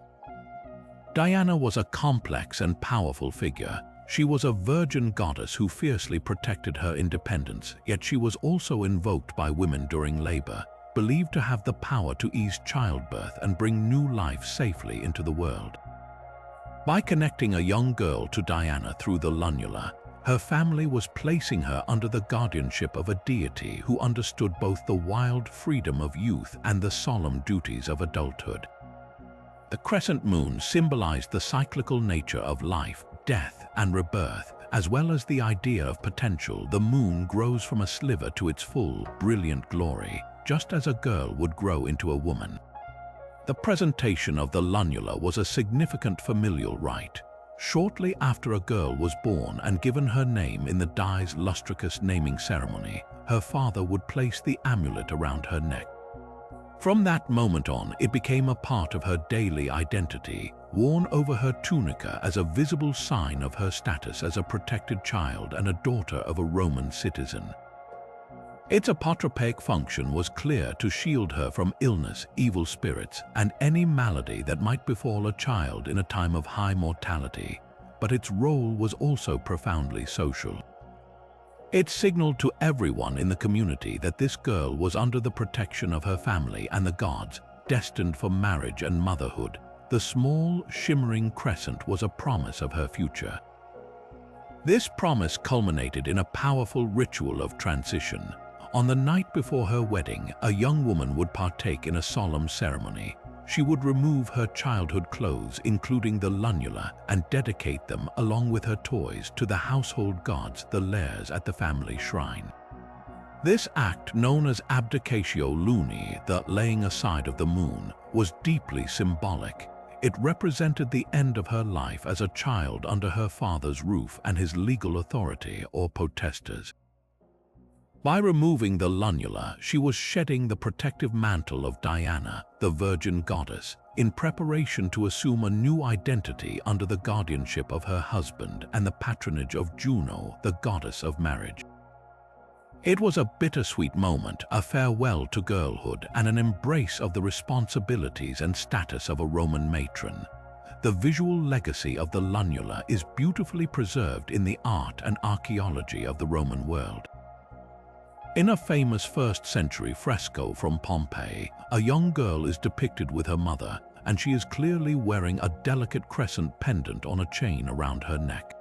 Diana was a complex and powerful figure. She was a virgin goddess who fiercely protected her independence, yet she was also invoked by women during labor, believed to have the power to ease childbirth and bring new life safely into the world. By connecting a young girl to Diana through the lunula, her family was placing her under the guardianship of a deity who understood both the wild freedom of youth and the solemn duties of adulthood. The crescent moon symbolized the cyclical nature of life, death, and rebirth, as well as the idea of potential. The moon grows from a sliver to its full, brilliant glory, just as a girl would grow into a woman. The presentation of the lunula was a significant familial rite. Shortly after a girl was born and given her name in the Dies Lustricus naming ceremony, her father would place the amulet around her neck. From that moment on, it became a part of her daily identity, worn over her tunica as a visible sign of her status as a protected child and a daughter of a Roman citizen. Its apotropaic function was clear: to shield her from illness, evil spirits, and any malady that might befall a child in a time of high mortality. But its role was also profoundly social. It signaled to everyone in the community that this girl was under the protection of her family and the gods, destined for marriage and motherhood. The small, shimmering crescent was a promise of her future. This promise culminated in a powerful ritual of transition. On the night before her wedding, a young woman would partake in a solemn ceremony. She would remove her childhood clothes, including the lunula, and dedicate them, along with her toys, to the household gods, the Lares, at the family shrine. This act, known as abdicatio luni, the laying aside of the moon, was deeply symbolic. It represented the end of her life as a child under her father's roof and his legal authority, or potestas. By removing the lunula, she was shedding the protective mantle of Diana, the virgin goddess, in preparation to assume a new identity under the guardianship of her husband and the patronage of Juno, the goddess of marriage. It was a bittersweet moment, a farewell to girlhood and an embrace of the responsibilities and status of a Roman matron. the visual legacy of the lunula is beautifully preserved in the art and archaeology of the Roman world. In a famous 1st century fresco from Pompeii, a young girl is depicted with her mother, and she is clearly wearing a delicate crescent pendant on a chain around her neck.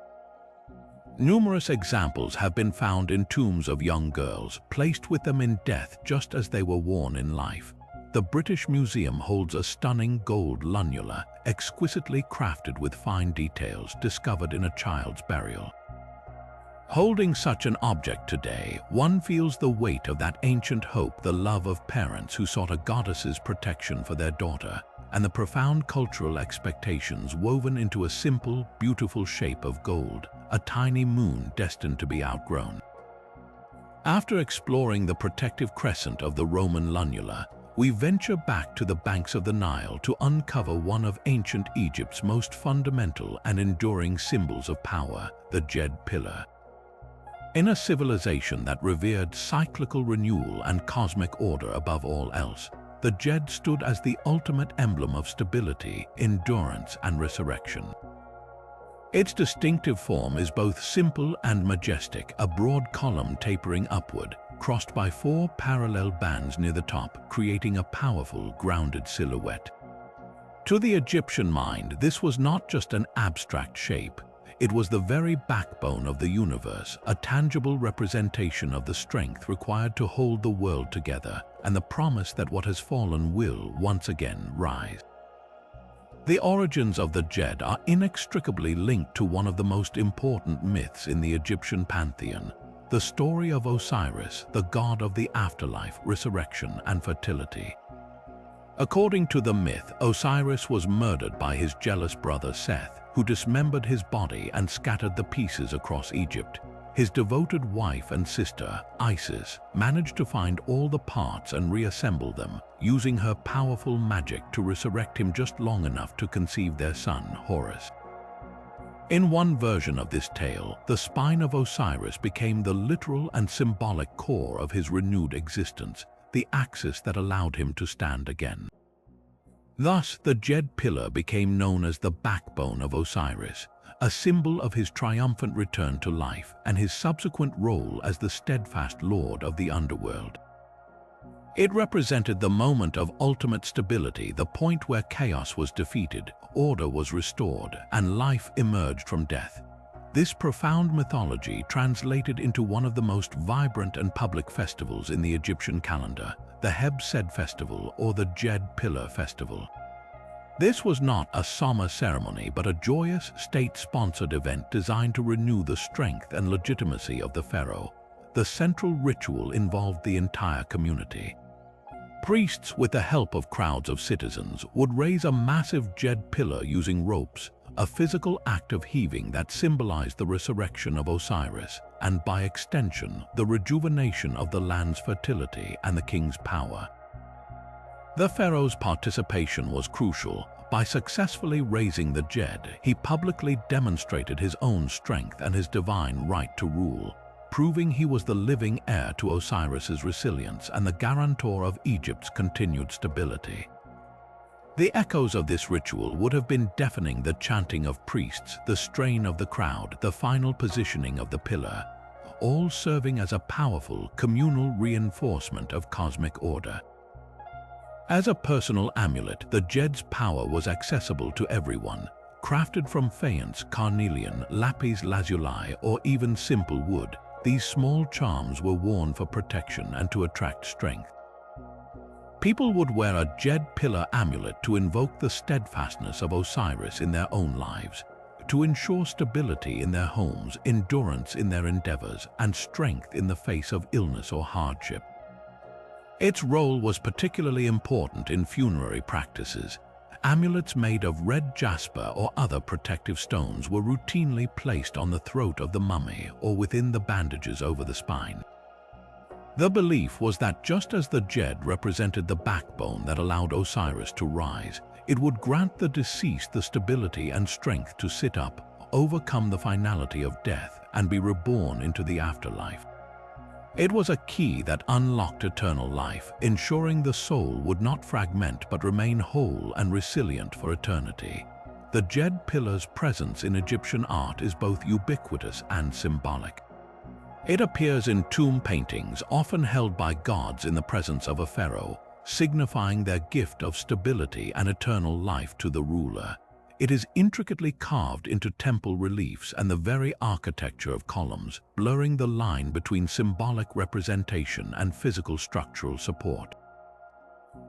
Numerous examples have been found in tombs of young girls, placed with them in death just as they were worn in life. The British Museum holds a stunning gold lunula, exquisitely crafted with fine details, discovered in a child's burial. Holding such an object today, one feels the weight of that ancient hope, the love of parents who sought a goddess's protection for their daughter, and the profound cultural expectations woven into a simple, beautiful shape of gold, a tiny moon destined to be outgrown. After exploring the protective crescent of the Roman lunula, we venture back to the banks of the Nile to uncover one of ancient Egypt's most fundamental and enduring symbols of power, the Djed pillar. In a civilization that revered cyclical renewal and cosmic order above all else, the Djed stood as the ultimate emblem of stability, endurance, and resurrection. Its distinctive form is both simple and majestic, a broad column tapering upward, crossed by 4 parallel bands near the top, creating a powerful, grounded silhouette. To the Egyptian mind, this was not just an abstract shape. It was the very backbone of the universe, a tangible representation of the strength required to hold the world together, and the promise that what has fallen will once again rise. The origins of the Djed are inextricably linked to one of the most important myths in the Egyptian pantheon, the story of Osiris, the god of the afterlife, resurrection, and fertility. According to the myth, Osiris was murdered by his jealous brother Seth, who dismembered his body and scattered the pieces across Egypt. His devoted wife and sister, Isis, managed to find all the parts and reassemble them, using her powerful magic to resurrect him just long enough to conceive their son, Horus. In one version of this tale, the spine of Osiris became the literal and symbolic core of his renewed existence, the axis that allowed him to stand again. Thus, the Djed pillar became known as the backbone of Osiris, a symbol of his triumphant return to life and his subsequent role as the steadfast lord of the underworld. It represented the moment of ultimate stability, the point where chaos was defeated, order was restored, and life emerged from death. This profound mythology translated into one of the most vibrant and public festivals in the Egyptian calendar, the Heb-Sed festival, or the Djed Pillar festival. This was not a summer ceremony but a joyous, state-sponsored event designed to renew the strength and legitimacy of the pharaoh. The central ritual involved the entire community. Priests, with the help of crowds of citizens, would raise a massive Djed pillar using ropes, a physical act of heaving that symbolized the resurrection of Osiris and, by extension, the rejuvenation of the land's fertility and the king's power. The pharaoh's participation was crucial. By successfully raising the Djed, he publicly demonstrated his own strength and his divine right to rule, proving he was the living heir to Osiris's resilience and the guarantor of Egypt's continued stability. The echoes of this ritual would have been deafening: the chanting of priests, the strain of the crowd, the final positioning of the pillar, all serving as a powerful communal reinforcement of cosmic order. As a personal amulet, the Djed's power was accessible to everyone. Crafted from faience, carnelian, lapis lazuli, or even simple wood, these small charms were worn for protection and to attract strength. People would wear a Djed pillar amulet to invoke the steadfastness of Osiris in their own lives, to ensure stability in their homes, endurance in their endeavors, and strength in the face of illness or hardship. Its role was particularly important in funerary practices. Amulets made of red jasper or other protective stones were routinely placed on the throat of the mummy or within the bandages over the spine. The belief was that just as the Djed represented the backbone that allowed Osiris to rise, it would grant the deceased the stability and strength to sit up, overcome the finality of death, and be reborn into the afterlife. It was a key that unlocked eternal life, ensuring the soul would not fragment but remain whole and resilient for eternity. the jade pillar's presence in Egyptian art is both ubiquitous and symbolic. It appears in tomb paintings, often held by gods in the presence of a pharaoh, signifying their gift of stability and eternal life to the ruler. It is intricately carved into temple reliefs and the very architecture of columns, blurring the line between symbolic representation and physical structural support.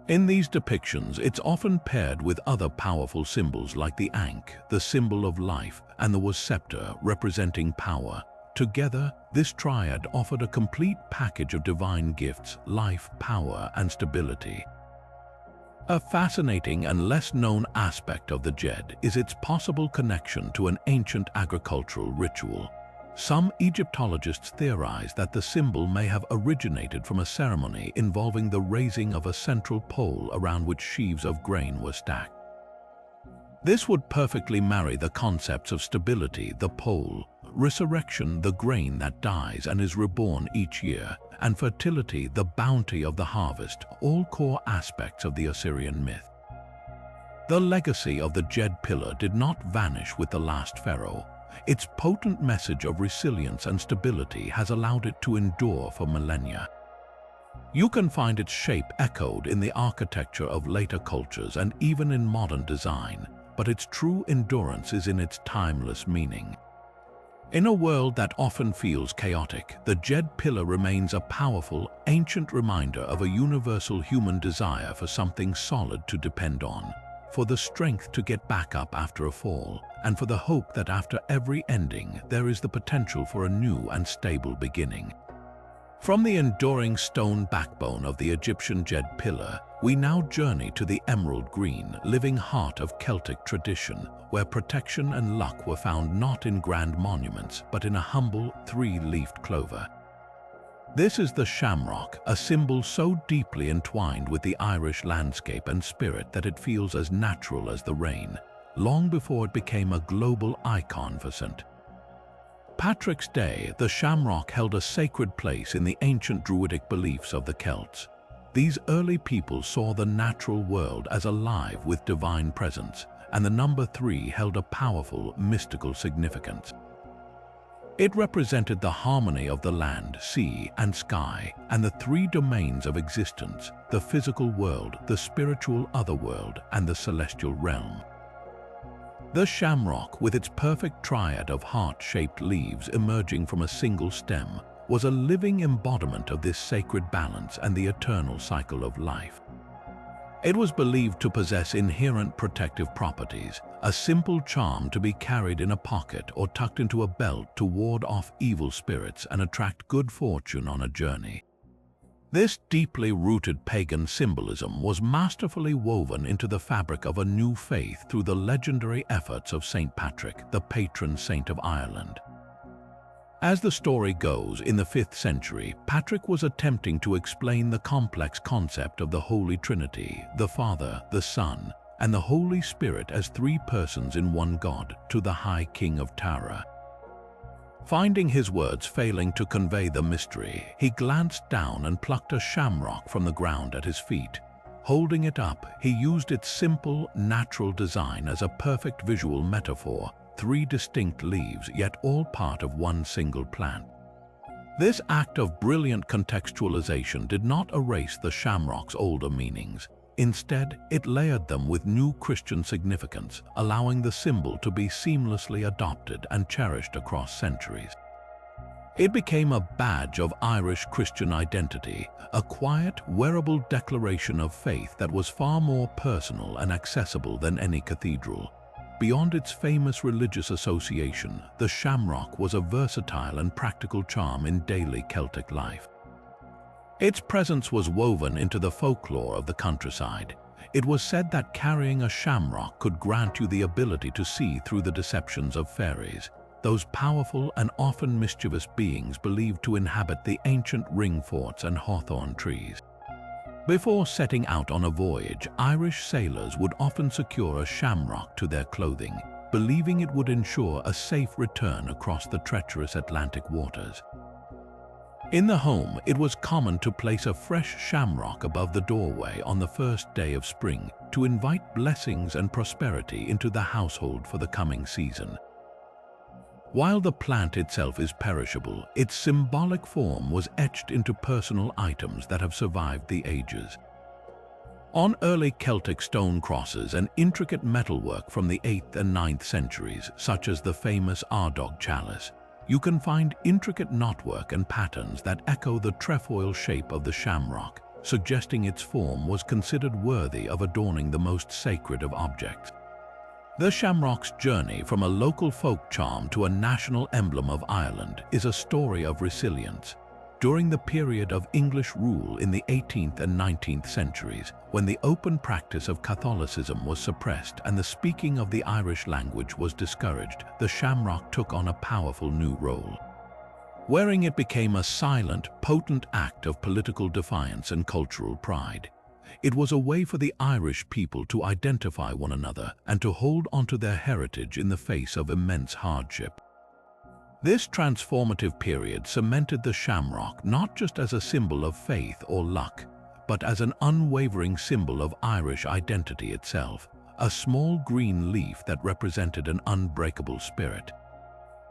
In these depictions, it's often paired with other powerful symbols like the Ankh, the symbol of life, and the scepter, representing power. Together, this triad offered a complete package of divine gifts, life, power, and stability. A fascinating and less-known aspect of the jade is its possible connection to an ancient agricultural ritual. Some Egyptologists theorize that the symbol may have originated from a ceremony involving the raising of a central pole around which sheaves of grain were stacked. This would perfectly marry the concepts of stability, the pole, resurrection, the grain that dies and is reborn each year, and fertility, the bounty of the harvest, all core aspects of the Assyrian myth. The legacy of the jade pillar did not vanish with the last pharaoh. Its potent message of resilience and stability has allowed it to endure for millennia. You can find its shape echoed in the architecture of later cultures and even in modern design, but its true endurance is in its timeless meaning. In a world that often feels chaotic, the jade pillar remains a powerful, ancient reminder of a universal human desire for something solid to depend on, for the strength to get back up after a fall, and for the hope that after every ending there is the potential for a new and stable beginning. From the enduring stone backbone of the Egyptian jade pillar, we now journey to the emerald green, living heart of Celtic tradition, where protection and luck were found not in grand monuments, but in a humble, three-leafed clover. This is the shamrock, a symbol so deeply entwined with the Irish landscape and spirit that it feels as natural as the rain, long before it became a global icon for St. Patrick's Day. The shamrock held a sacred place in the ancient Druidic beliefs of the Celts. These early people saw the natural world as alive with divine presence, and the number 3 held a powerful, mystical significance. It represented the harmony of the land, sea, and sky, and the 3 domains of existence: the physical world, the spiritual otherworld, and the celestial realm. The shamrock, with its perfect triad of heart-shaped leaves emerging from a single stem, was a living embodiment of this sacred balance and the eternal cycle of life. It was believed to possess inherent protective properties, a simple charm to be carried in a pocket or tucked into a belt to ward off evil spirits and attract good fortune on a journey. This deeply rooted pagan symbolism was masterfully woven into the fabric of a new faith through the legendary efforts of St. Patrick, the patron saint of Ireland. As the story goes, in the 5th century, Patrick was attempting to explain the complex concept of the Holy Trinity, the Father, the Son, and the Holy Spirit as 3 persons in one God, to the High King of Tara. Finding his words failing to convey the mystery, he glanced down and plucked a shamrock from the ground at his feet. Holding it up, he used its simple, natural design as a perfect visual metaphor: 3 distinct leaves, yet all part of one single plant. This act of brilliant contextualization did not erase the shamrock's older meanings. Instead, it layered them with new Christian significance, allowing the symbol to be seamlessly adopted and cherished across centuries. It became a badge of Irish Christian identity, a quiet, wearable declaration of faith that was far more personal and accessible than any cathedral. Beyond its famous religious association, the shamrock was a versatile and practical charm in daily Celtic life. Its presence was woven into the folklore of the countryside. It was said that carrying a shamrock could grant you the ability to see through the deceptions of fairies, those powerful and often mischievous beings believed to inhabit the ancient ring forts and hawthorn trees. Before setting out on a voyage, Irish sailors would often secure a shamrock to their clothing, believing it would ensure a safe return across the treacherous Atlantic waters. In the home, it was common to place a fresh shamrock above the doorway on the first day of spring to invite blessings and prosperity into the household for the coming season. While the plant itself is perishable, its symbolic form was etched into personal items that have survived the ages. On early Celtic stone crosses and intricate metalwork from the 8th and 9th centuries, such as the famous Ardog chalice, you can find intricate knotwork and patterns that echo the trefoil shape of the shamrock, suggesting its form was considered worthy of adorning the most sacred of objects. The shamrock's journey from a local folk charm to a national emblem of Ireland is a story of resilience. During the period of English rule in the 18th and 19th centuries, when the open practice of Catholicism was suppressed and the speaking of the Irish language was discouraged, the shamrock took on a powerful new role. Wearing it became a silent, potent act of political defiance and cultural pride. It was a way for the Irish people to identify one another and to hold onto their heritage in the face of immense hardship. This transformative period cemented the shamrock not just as a symbol of faith or luck, but as an unwavering symbol of Irish identity itself, a small green leaf that represented an unbreakable spirit.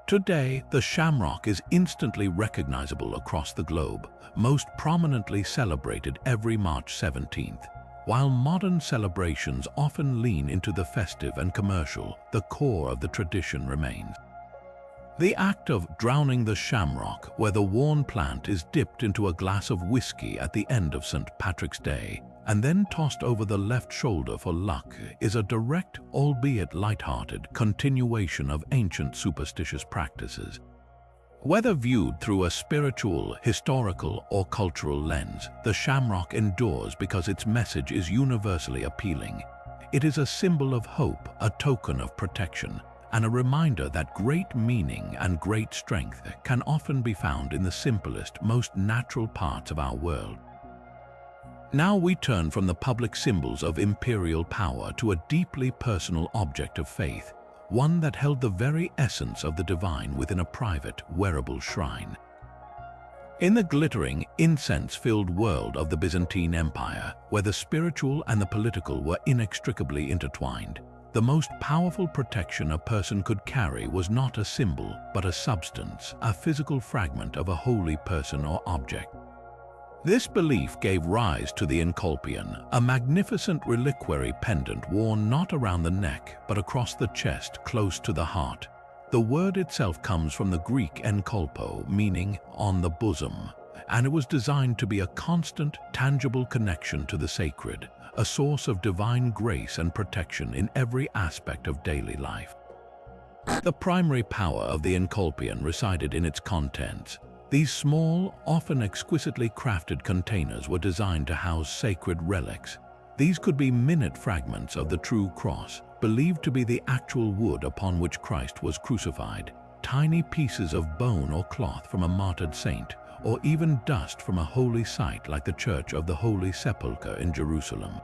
Today, the shamrock is instantly recognizable across the globe, most prominently celebrated every March 17th. While modern celebrations often lean into the festive and commercial, the core of the tradition remains. The act of drowning the shamrock, where the worn plant is dipped into a glass of whiskey at the end of St. Patrick's Day and then tossed over the left shoulder for luck, is a direct, albeit light-hearted, continuation of ancient superstitious practices. Whether viewed through a spiritual, historical, or cultural lens, the shamrock endures because its message is universally appealing. It is a symbol of hope, a token of protection, and a reminder that great meaning and great strength can often be found in the simplest, most natural parts of our world. Now we turn from the public symbols of imperial power to a deeply personal object of faith, one that held the very essence of the divine within a private, wearable shrine. In the glittering, incense-filled world of the Byzantine Empire, where the spiritual and the political were inextricably intertwined, the most powerful protection a person could carry was not a symbol, but a substance, a physical fragment of a holy person or object. This belief gave rise to the Enkolpion, a magnificent reliquary pendant worn not around the neck, but across the chest, close to the heart. The word itself comes from the Greek enkolpo, meaning on the bosom, and it was designed to be a constant, tangible connection to the sacred, a source of divine grace and protection in every aspect of daily life. The primary power of the Enkolpion resided in its contents. These small, often exquisitely crafted containers were designed to house sacred relics. These could be minute fragments of the true cross, believed to be the actual wood upon which Christ was crucified, tiny pieces of bone or cloth from a martyred saint, or even dust from a holy site like the Church of the Holy Sepulchre in Jerusalem.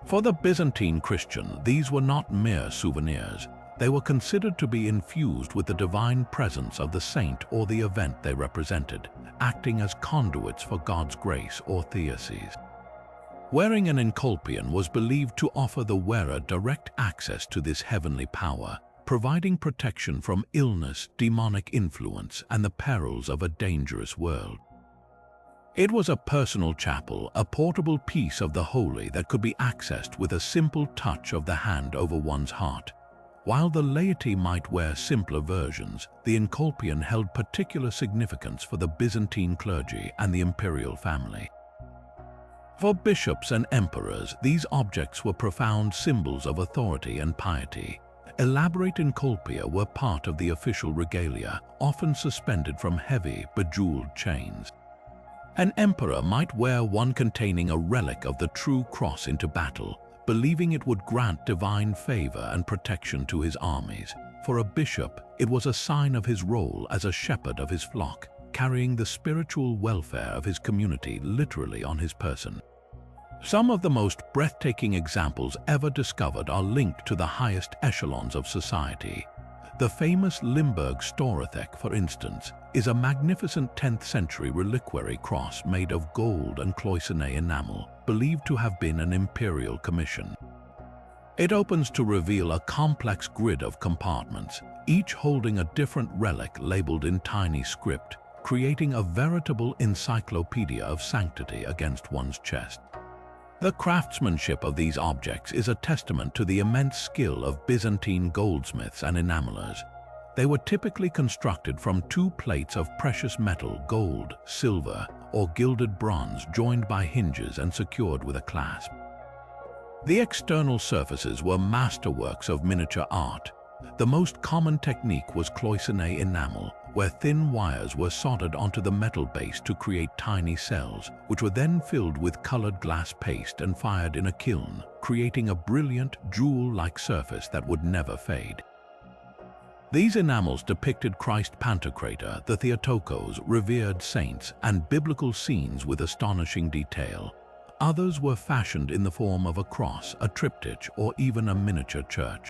For the Byzantine Christian, these were not mere souvenirs. They were considered to be infused with the divine presence of the saint or the event they represented, acting as conduits for God's grace or theoses. Wearing an Enkolpion was believed to offer the wearer direct access to this heavenly power, providing protection from illness, demonic influence, and the perils of a dangerous world. It was a personal chapel, a portable piece of the holy that could be accessed with a simple touch of the hand over one's heart. While the laity might wear simpler versions, the Enkolpion held particular significance for the Byzantine clergy and the imperial family. For bishops and emperors, these objects were profound symbols of authority and piety. Elaborate enkolpia were part of the official regalia, often suspended from heavy, bejeweled chains. An emperor might wear one containing a relic of the true cross into battle, believing it would grant divine favor and protection to his armies. For a bishop, it was a sign of his role as a shepherd of his flock, carrying the spiritual welfare of his community literally on his person. Some of the most breathtaking examples ever discovered are linked to the highest echelons of society. The famous Limburg Storathek, for instance, is a magnificent 10th century reliquary cross made of gold and cloisonné enamel, believed to have been an imperial commission. It opens to reveal a complex grid of compartments, each holding a different relic labeled in tiny script, creating a veritable encyclopedia of sanctity against one's chest. The craftsmanship of these objects is a testament to the immense skill of Byzantine goldsmiths and enamelers. They were typically constructed from 2 plates of precious metal, gold, silver, or gilded bronze joined by hinges and secured with a clasp. The external surfaces were masterworks of miniature art. The most common technique was cloisonné enamel, where thin wires were soldered onto the metal base to create tiny cells, which were then filled with colored glass paste and fired in a kiln, creating a brilliant, jewel-like surface that would never fade. These enamels depicted Christ Pantocrator, the Theotokos, revered saints, and biblical scenes with astonishing detail. Others were fashioned in the form of a cross, a triptych, or even a miniature church.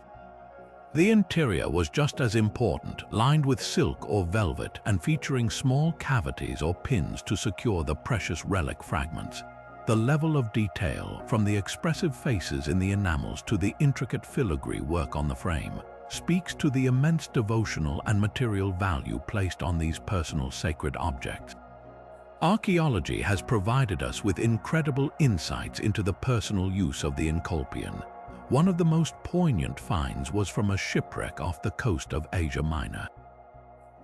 The interior was just as important, lined with silk or velvet and featuring small cavities or pins to secure the precious relic fragments. The level of detail, from the expressive faces in the enamels to the intricate filigree work on the frame, speaks to the immense devotional and material value placed on these personal sacred objects. Archaeology has provided us with incredible insights into the personal use of the Enkolpion. One of the most poignant finds was from a shipwreck off the coast of Asia Minor.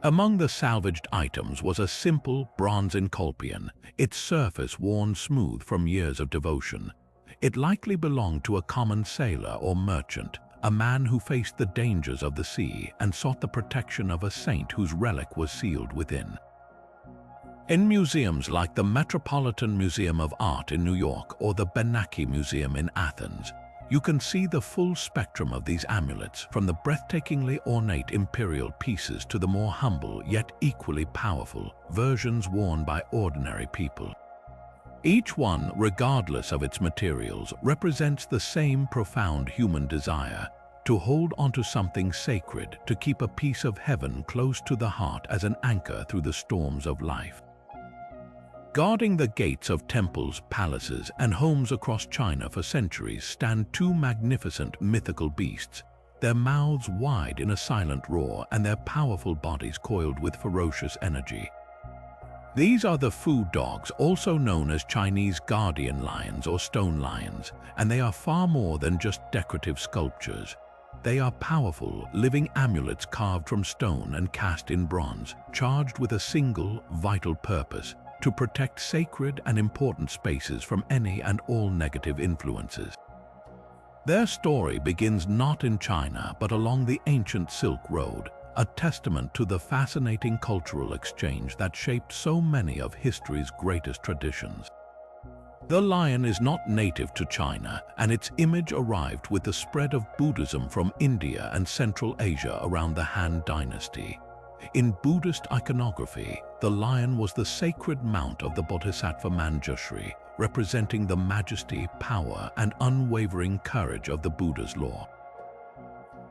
Among the salvaged items was a simple bronze Enkolpion, its surface worn smooth from years of devotion. It likely belonged to a common sailor or merchant, a man who faced the dangers of the sea and sought the protection of a saint whose relic was sealed within. In museums like the Metropolitan Museum of Art in New York or the Benaki Museum in Athens, you can see the full spectrum of these amulets, from the breathtakingly ornate imperial pieces to the more humble yet equally powerful versions worn by ordinary people. Each one, regardless of its materials, represents the same profound human desire to hold onto something sacred, to keep a piece of heaven close to the heart as an anchor through the storms of life. Guarding the gates of temples, palaces, and homes across China for centuries stand 2 magnificent mythical beasts, their mouths wide in a silent roar and their powerful bodies coiled with ferocious energy. These are the Fu dogs, also known as Chinese guardian lions or stone lions, and they are far more than just decorative sculptures. They are powerful, living amulets carved from stone and cast in bronze, charged with a single, vital purpose: to protect sacred and important spaces from any and all negative influences. Their story begins not in China but along the ancient Silk Road, a testament to the fascinating cultural exchange that shaped so many of history's greatest traditions. The lion is not native to China, and its image arrived with the spread of Buddhism from India and Central Asia around the Han Dynasty. In Buddhist iconography, the lion was the sacred mount of the Bodhisattva Manjushri, representing the majesty, power, and unwavering courage of the Buddha's law.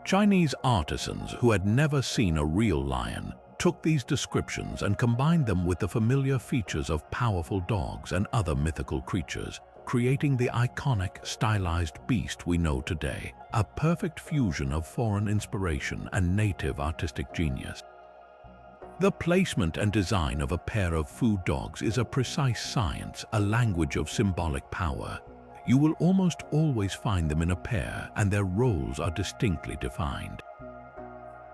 Chinese artisans who had never seen a real lion took these descriptions and combined them with the familiar features of powerful dogs and other mythical creatures, creating the iconic, stylized beast we know today, a perfect fusion of foreign inspiration and native artistic genius. The placement and design of a pair of Fu dogs is a precise science, a language of symbolic power. You will almost always find them in a pair, and their roles are distinctly defined.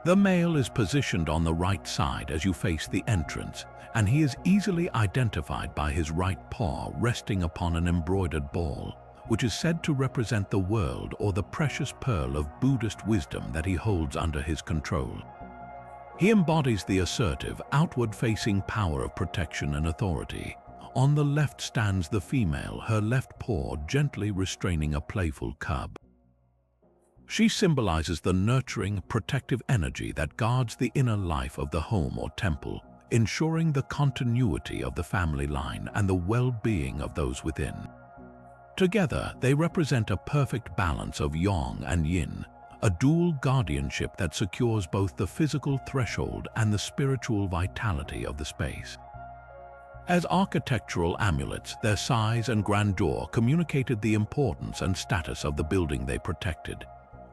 The male is positioned on the right side as you face the entrance, and he is easily identified by his right paw resting upon an embroidered ball, which is said to represent the world or the precious pearl of Buddhist wisdom that he holds under his control. He embodies the assertive, outward-facing power of protection and authority. On the left stands the female, her left paw gently restraining a playful cub. She symbolizes the nurturing, protective energy that guards the inner life of the home or temple, ensuring the continuity of the family line and the well-being of those within. Together, they represent a perfect balance of yang and yin, a dual guardianship that secures both the physical threshold and the spiritual vitality of the space. As architectural amulets, their size and grandeur communicated the importance and status of the building they protected.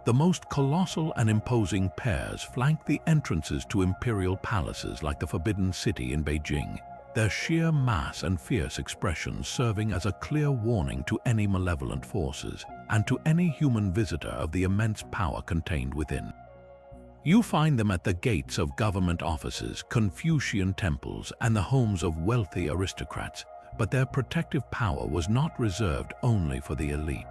The most colossal and imposing pairs flanked the entrances to imperial palaces like the Forbidden City in Beijing, their sheer mass and fierce expressions serving as a clear warning to any malevolent forces and to any human visitor of the immense power contained within. You find them at the gates of government offices, Confucian temples, and the homes of wealthy aristocrats, but their protective power was not reserved only for the elite.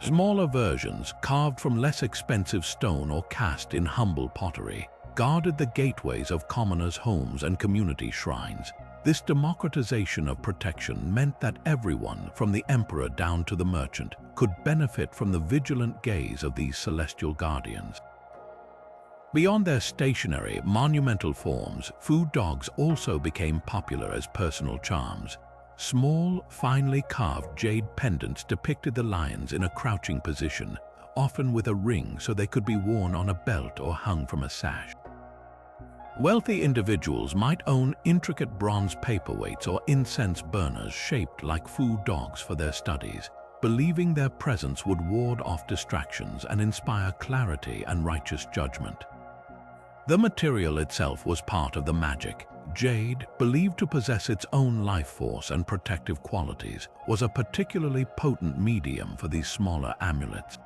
Smaller versions, carved from less expensive stone or cast in humble pottery, guarded the gateways of commoners' homes and community shrines. This democratization of protection meant that everyone, from the emperor down to the merchant, could benefit from the vigilant gaze of these celestial guardians. Beyond their stationary, monumental forms, food dogs also became popular as personal charms. Small, finely carved jade pendants depicted the lions in a crouching position, often with a ring so they could be worn on a belt or hung from a sash. Wealthy individuals might own intricate bronze paperweights or incense burners shaped like food dogs for their studies, believing their presence would ward off distractions and inspire clarity and righteous judgment. The material itself was part of the magic. Jade, believed to possess its own life force and protective qualities, was a particularly potent medium for these smaller amulets.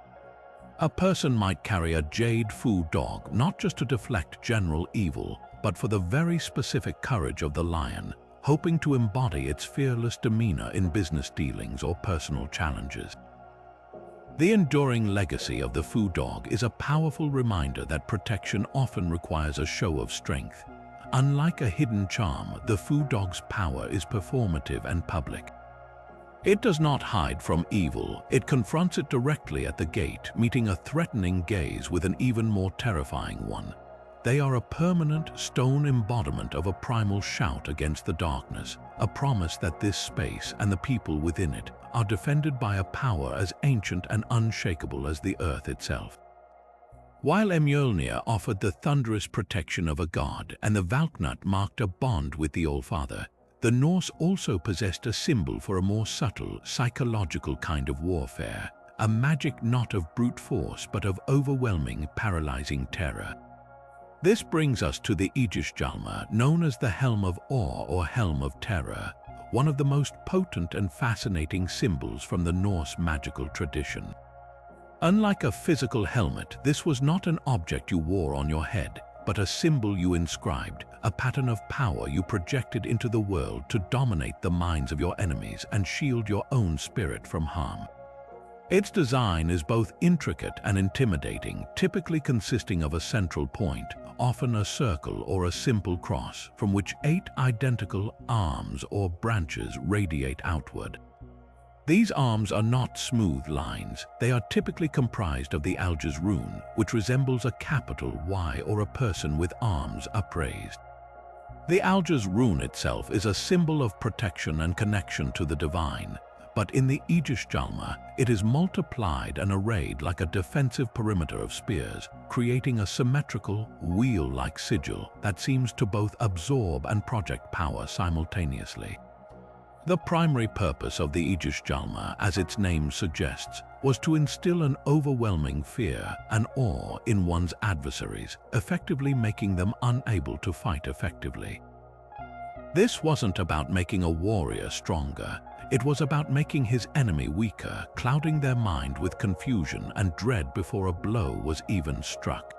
A person might carry a jade food dog not just to deflect general evil, but for the very specific courage of the lion, hoping to embody its fearless demeanor in business dealings or personal challenges. The enduring legacy of the food dog is a powerful reminder that protection often requires a show of strength. Unlike a hidden charm, the food dog's power is performative and public. It does not hide from evil, it confronts it directly at the gate, meeting a threatening gaze with an even more terrifying one. They are a permanent stone embodiment of a primal shout against the darkness, a promise that this space and the people within it are defended by a power as ancient and unshakable as the earth itself. While Mjölnir offered the thunderous protection of a god and the Valknut marked a bond with the Allfather, the Norse also possessed a symbol for a more subtle, psychological kind of warfare, a magic not of brute force but of overwhelming, paralyzing terror. This brings us to the Ægisjalma, known as the Helm of Awe or Helm of Terror, one of the most potent and fascinating symbols from the Norse magical tradition. Unlike a physical helmet, this was not an object you wore on your head, but a symbol you inscribed, a pattern of power you projected into the world to dominate the minds of your enemies and shield your own spirit from harm. Its design is both intricate and intimidating, typically consisting of a central point, often a circle or a simple cross, from which 8 identical arms or branches radiate outward. These arms are not smooth lines. They are typically comprised of the Alges rune, which resembles a capital Y or a person with arms upraised. The Alges rune itself is a symbol of protection and connection to the divine, but in the Ægisjalma, it is multiplied and arrayed like a defensive perimeter of spears, creating a symmetrical, wheel-like sigil that seems to both absorb and project power simultaneously. The primary purpose of the Ægisjalma, as its name suggests, was to instill an overwhelming fear and awe in one's adversaries, effectively making them unable to fight effectively. This wasn't about making a warrior stronger. It was about making his enemy weaker, clouding their mind with confusion and dread before a blow was even struck.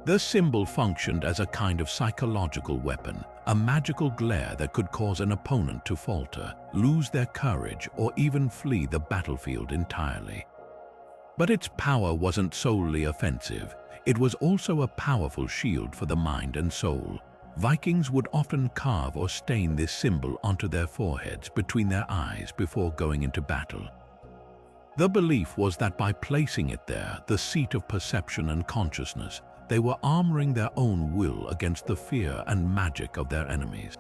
The symbol functioned as a kind of psychological weapon, a magical glare that could cause an opponent to falter, lose their courage, or even flee the battlefield entirely. But its power wasn't solely offensive. It was also a powerful shield for the mind and soul. Vikings would often carve or stain this symbol onto their foreheads between their eyes before going into battle. The belief was that by placing it there, the seat of perception and consciousness, they were armoring their own will against the fear and magic of their enemies.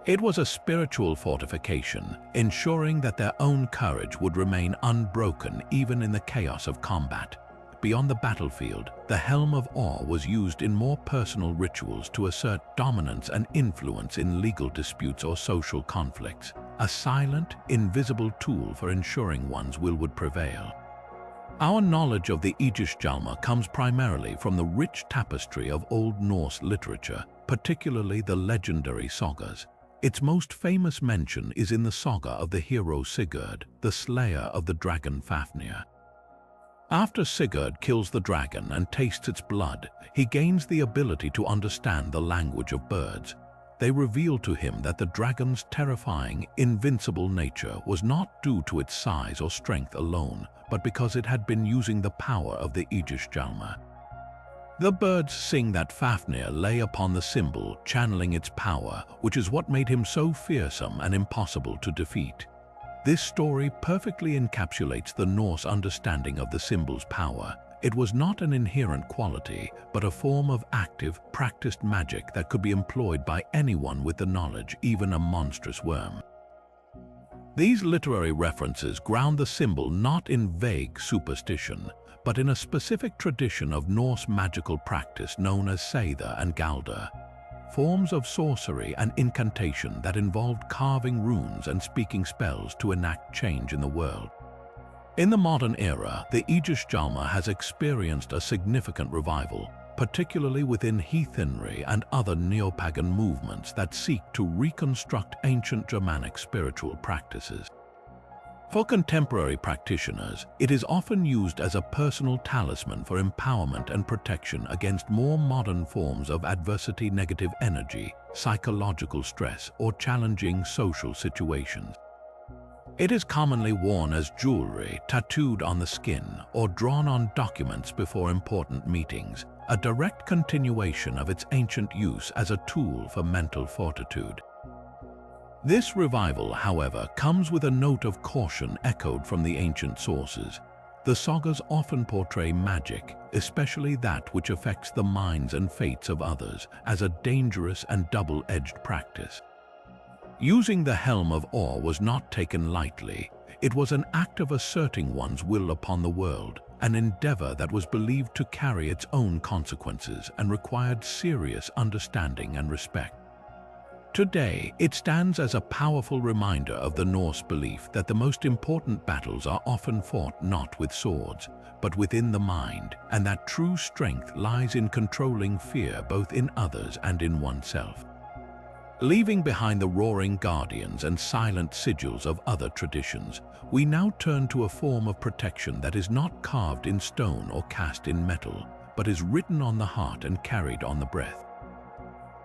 It was a spiritual fortification, ensuring that their own courage would remain unbroken even in the chaos of combat. beyond the battlefield, the Helm of Awe was used in more personal rituals to assert dominance and influence in legal disputes or social conflicts, a silent, invisible tool for ensuring one's will would prevail. Our knowledge of the Egyptian comes primarily from the rich tapestry of Old Norse literature, particularly the legendary sagas. Its most famous mention is in the saga of the hero Sigurd, the slayer of the dragon Fafnir. After Sigurd kills the dragon and tastes its blood, he gains the ability to understand the language of birds. They reveal to him that the dragon's terrifying, invincible nature was not due to its size or strength alone, but because it had been using the power of the Egyptian. The birds sing that Fafnir lay upon the symbol, channeling its power, which is what made him so fearsome and impossible to defeat. This story perfectly encapsulates the Norse understanding of the symbol's power. It was not an inherent quality, but a form of active, practiced magic that could be employed by anyone with the knowledge, even a monstrous worm. These literary references ground the symbol not in vague superstition, but in a specific tradition of Norse magical practice known as Seidr and Galdr, forms of sorcery and incantation that involved carving runes and speaking spells to enact change in the world. In the modern era, the Egyptian has experienced a significant revival, particularly within heathenry and other neo-pagan movements that seek to reconstruct ancient Germanic spiritual practices. For contemporary practitioners, it is often used as a personal talisman for empowerment and protection against more modern forms of adversity, negative energy, psychological stress, or challenging social situations. It is commonly worn as jewelry, tattooed on the skin, or drawn on documents before important meetings, a direct continuation of its ancient use as a tool for mental fortitude. This revival, however, comes with a note of caution echoed from the ancient sources. The sagas often portray magic, especially that which affects the minds and fates of others, as a dangerous and double-edged practice. Using the Helm of Awe was not taken lightly. It was an act of asserting one's will upon the world, an endeavor that was believed to carry its own consequences and required serious understanding and respect. Today, it stands as a powerful reminder of the Norse belief that the most important battles are often fought not with swords, but within the mind, and that true strength lies in controlling fear both in others and in oneself. Leaving behind the roaring guardians and silent sigils of other traditions, we now turn to a form of protection that is not carved in stone or cast in metal, but is written on the heart and carried on the breath.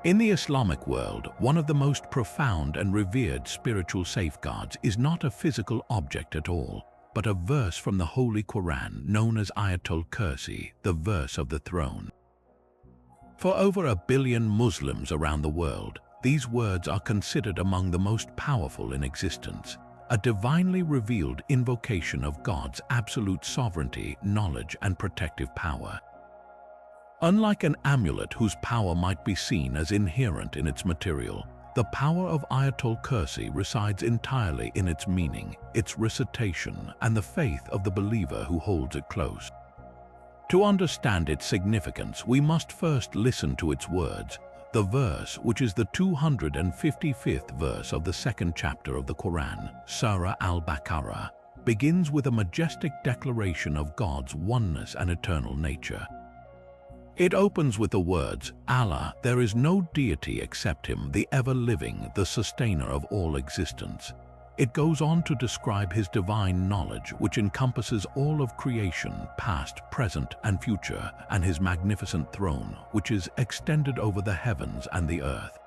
In the Islamic world, one of the most profound and revered spiritual safeguards is not a physical object at all, but a verse from the Holy Quran known as Ayatul Kursi, the verse of the throne. For over 1 billion Muslims around the world, these words are considered among the most powerful in existence, a divinely revealed invocation of God's absolute sovereignty, knowledge, and protective power. Unlike an amulet whose power might be seen as inherent in its material, the power of Ayatul Kursi resides entirely in its meaning, its recitation, and the faith of the believer who holds it close. To understand its significance, we must first listen to its words. The verse, which is the 255th verse of the second chapter of the Quran, Surah al-Baqarah, begins with a majestic declaration of God's oneness and eternal nature. It opens with the words, Allah, there is no deity except Him, the ever-living, the sustainer of all existence. It goes on to describe His divine knowledge, which encompasses all of creation, past, present, and future, and His magnificent throne, which is extended over the heavens and the earth.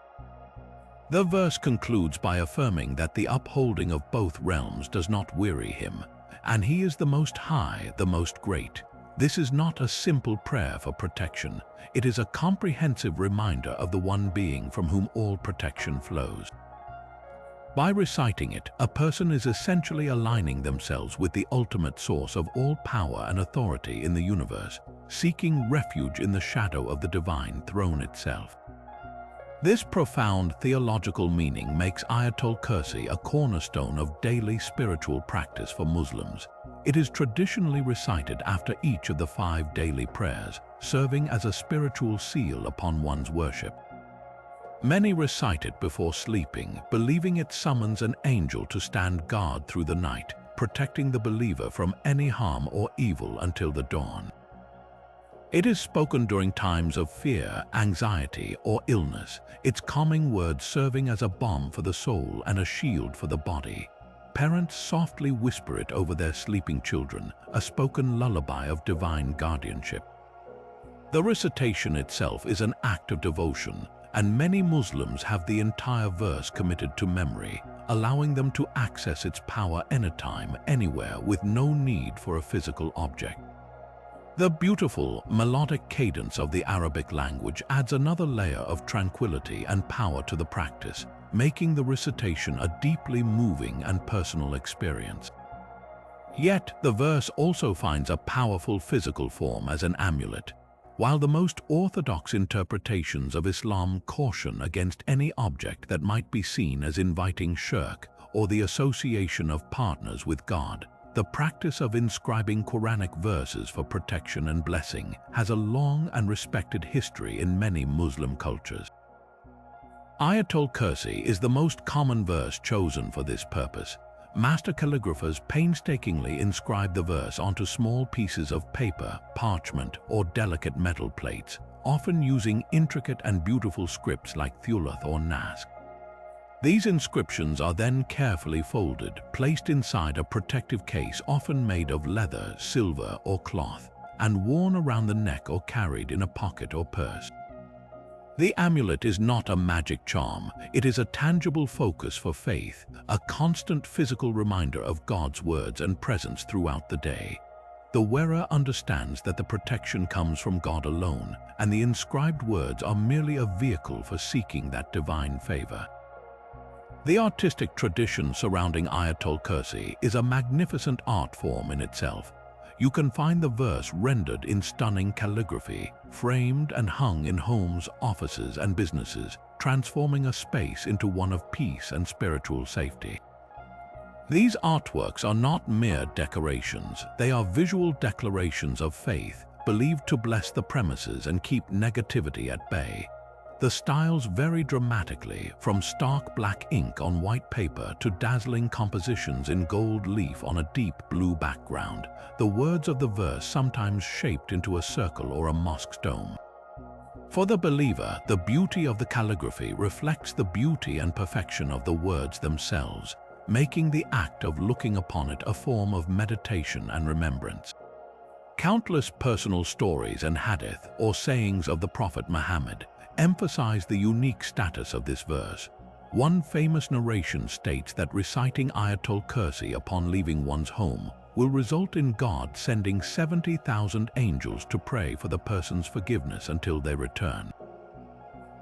The verse concludes by affirming that the upholding of both realms does not weary Him, and He is the Most High, the Most Great. This is not a simple prayer for protection. It is a comprehensive reminder of the one being from whom all protection flows. By reciting it, a person is essentially aligning themselves with the ultimate source of all power and authority in the universe, seeking refuge in the shadow of the divine throne itself. This profound theological meaning makes Ayatul Kursi a cornerstone of daily spiritual practice for Muslims. It is traditionally recited after each of the 5 daily prayers, serving as a spiritual seal upon one's worship. Many recite it before sleeping, believing it summons an angel to stand guard through the night, protecting the believer from any harm or evil until the dawn. It is spoken during times of fear, anxiety, or illness, its calming words serving as a balm for the soul and a shield for the body. Parents softly whisper it over their sleeping children, a spoken lullaby of divine guardianship. The recitation itself is an act of devotion, and many Muslims have the entire verse committed to memory, allowing them to access its power anytime, anywhere, with no need for a physical object. The beautiful, melodic cadence of the Arabic language adds another layer of tranquility and power to the practice, making the recitation a deeply moving and personal experience. Yet, the verse also finds a powerful physical form as an amulet. While the most orthodox interpretations of Islam caution against any object that might be seen as inviting shirk or the association of partners with God, the practice of inscribing Quranic verses for protection and blessing has a long and respected history in many Muslim cultures. Ayatul Kursi is the most common verse chosen for this purpose. Master calligraphers painstakingly inscribe the verse onto small pieces of paper, parchment, or delicate metal plates, often using intricate and beautiful scripts like thuluth or naskh. These inscriptions are then carefully folded, placed inside a protective case often made of leather, silver, or cloth, and worn around the neck or carried in a pocket or purse. The amulet is not a magic charm, it is a tangible focus for faith, a constant physical reminder of God's words and presence throughout the day. The wearer understands that the protection comes from God alone, and the inscribed words are merely a vehicle for seeking that divine favor. The artistic tradition surrounding Ayatul Kursi is a magnificent art form in itself. You can find the verse rendered in stunning calligraphy, framed and hung in homes, offices, and businesses, transforming a space into one of peace and spiritual safety. These artworks are not mere decorations, they are visual declarations of faith, believed to bless the premises and keep negativity at bay. The styles vary dramatically, from stark black ink on white paper to dazzling compositions in gold leaf on a deep blue background, the words of the verse sometimes shaped into a circle or a mosque's dome. For the believer, the beauty of the calligraphy reflects the beauty and perfection of the words themselves, making the act of looking upon it a form of meditation and remembrance. Countless personal stories and hadith, or sayings of the Prophet Muhammad, emphasize the unique status of this verse. One famous narration states that reciting Ayatul Kursi upon leaving one's home will result in God sending 70,000 angels to pray for the person's forgiveness until they return.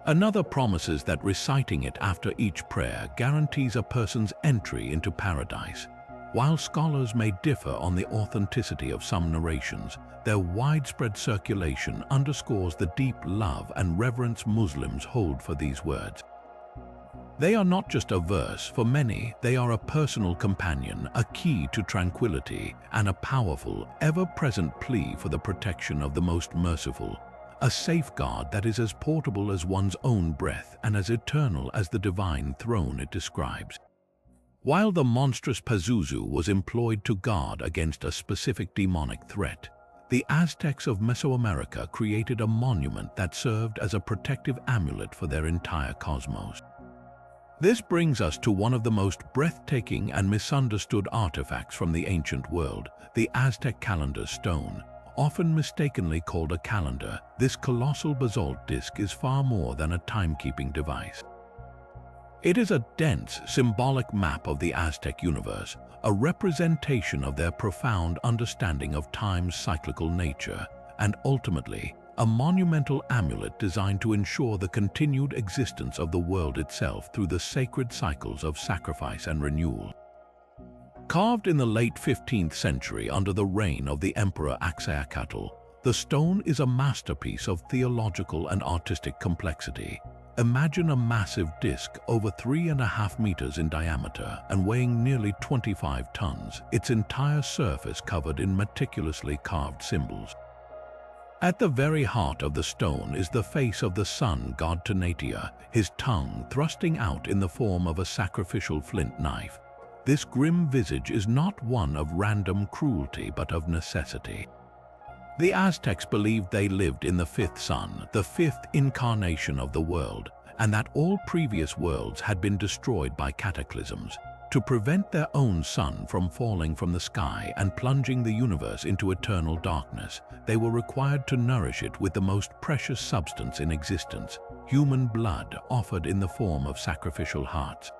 Another promises that reciting it after each prayer guarantees a person's entry into paradise. While scholars may differ on the authenticity of some narrations, their widespread circulation underscores the deep love and reverence Muslims hold for these words. They are not just a verse. For many, they are a personal companion, a key to tranquility, and a powerful, ever-present plea for the protection of the most merciful, a safeguard that is as portable as one's own breath and as eternal as the divine throne it describes. While the monstrous Pazuzu was employed to guard against a specific demonic threat, the Aztecs of Mesoamerica created a monument that served as a protective amulet for their entire cosmos. This brings us to one of the most breathtaking and misunderstood artifacts from the ancient world, the Aztec calendar stone. Often mistakenly called a calendar, this colossal basalt disc is far more than a timekeeping device. It is a dense, symbolic map of the Aztec universe, a representation of their profound understanding of time's cyclical nature, and ultimately, a monumental amulet designed to ensure the continued existence of the world itself through the sacred cycles of sacrifice and renewal. Carved in the late 15th century under the reign of the Emperor Tezcatlipoca, the stone is a masterpiece of theological and artistic complexity. Imagine a massive disc over 3.5 meters in diameter and weighing nearly 25 tons, its entire surface covered in meticulously carved symbols. At the very heart of the stone is the face of the sun god Tezcatlipoca, his tongue thrusting out in the form of a sacrificial flint knife. This grim visage is not one of random cruelty but of necessity. The Aztecs believed they lived in the fifth sun, the fifth incarnation of the world, and that all previous worlds had been destroyed by cataclysms. To prevent their own sun from falling from the sky and plunging the universe into eternal darkness, they were required to nourish it with the most precious substance in existence, human blood offered in the form of sacrificial hearts.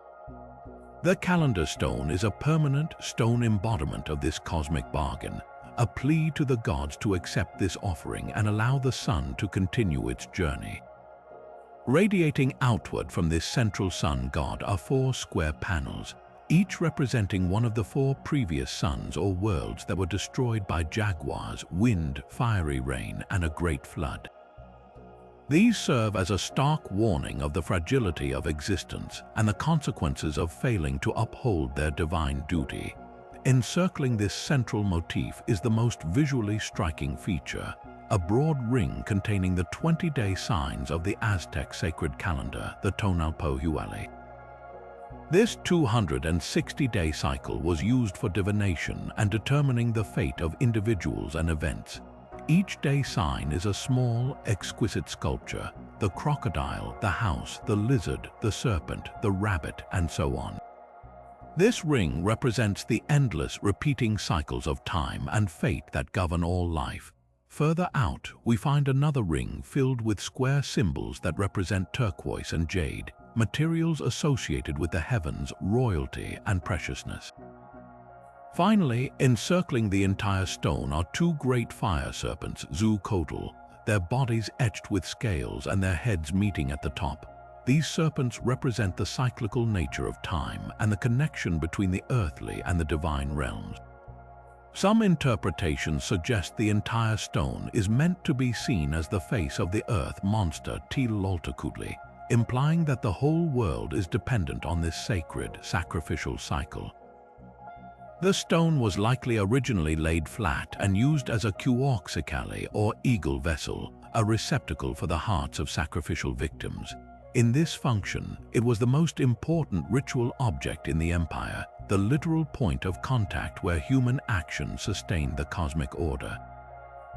The calendar stone is a permanent stone embodiment of this cosmic bargain, a plea to the gods to accept this offering and allow the sun to continue its journey. Radiating outward from this central sun god are 4 square panels, each representing one of the 4 previous suns or worlds that were destroyed by jaguars, wind, fiery rain, and a great flood. These serve as a stark warning of the fragility of existence and the consequences of failing to uphold their divine duty. Encircling this central motif is the most visually striking feature, a broad ring containing the 20-day signs of the Aztec sacred calendar, the Tonalpohualli. This 260-day cycle was used for divination and determining the fate of individuals and events. Each day sign is a small, exquisite sculpture: the crocodile, the house, the lizard, the serpent, the rabbit, and so on. This ring represents the endless, repeating cycles of time and fate that govern all life. Further out, we find another ring filled with square symbols that represent turquoise and jade, materials associated with the heavens, royalty, and preciousness. Finally, encircling the entire stone are 2 great fire serpents, Tezcatlipoca, their bodies etched with scales and their heads meeting at the top. These serpents represent the cyclical nature of time and the connection between the earthly and the divine realms. Some interpretations suggest the entire stone is meant to be seen as the face of the earth monster Tezcatlipoca, implying that the whole world is dependent on this sacred, sacrificial cycle. The stone was likely originally laid flat and used as a kuoxikali or eagle vessel, a receptacle for the hearts of sacrificial victims. In this function, it was the most important ritual object in the empire, the literal point of contact where human action sustained the cosmic order.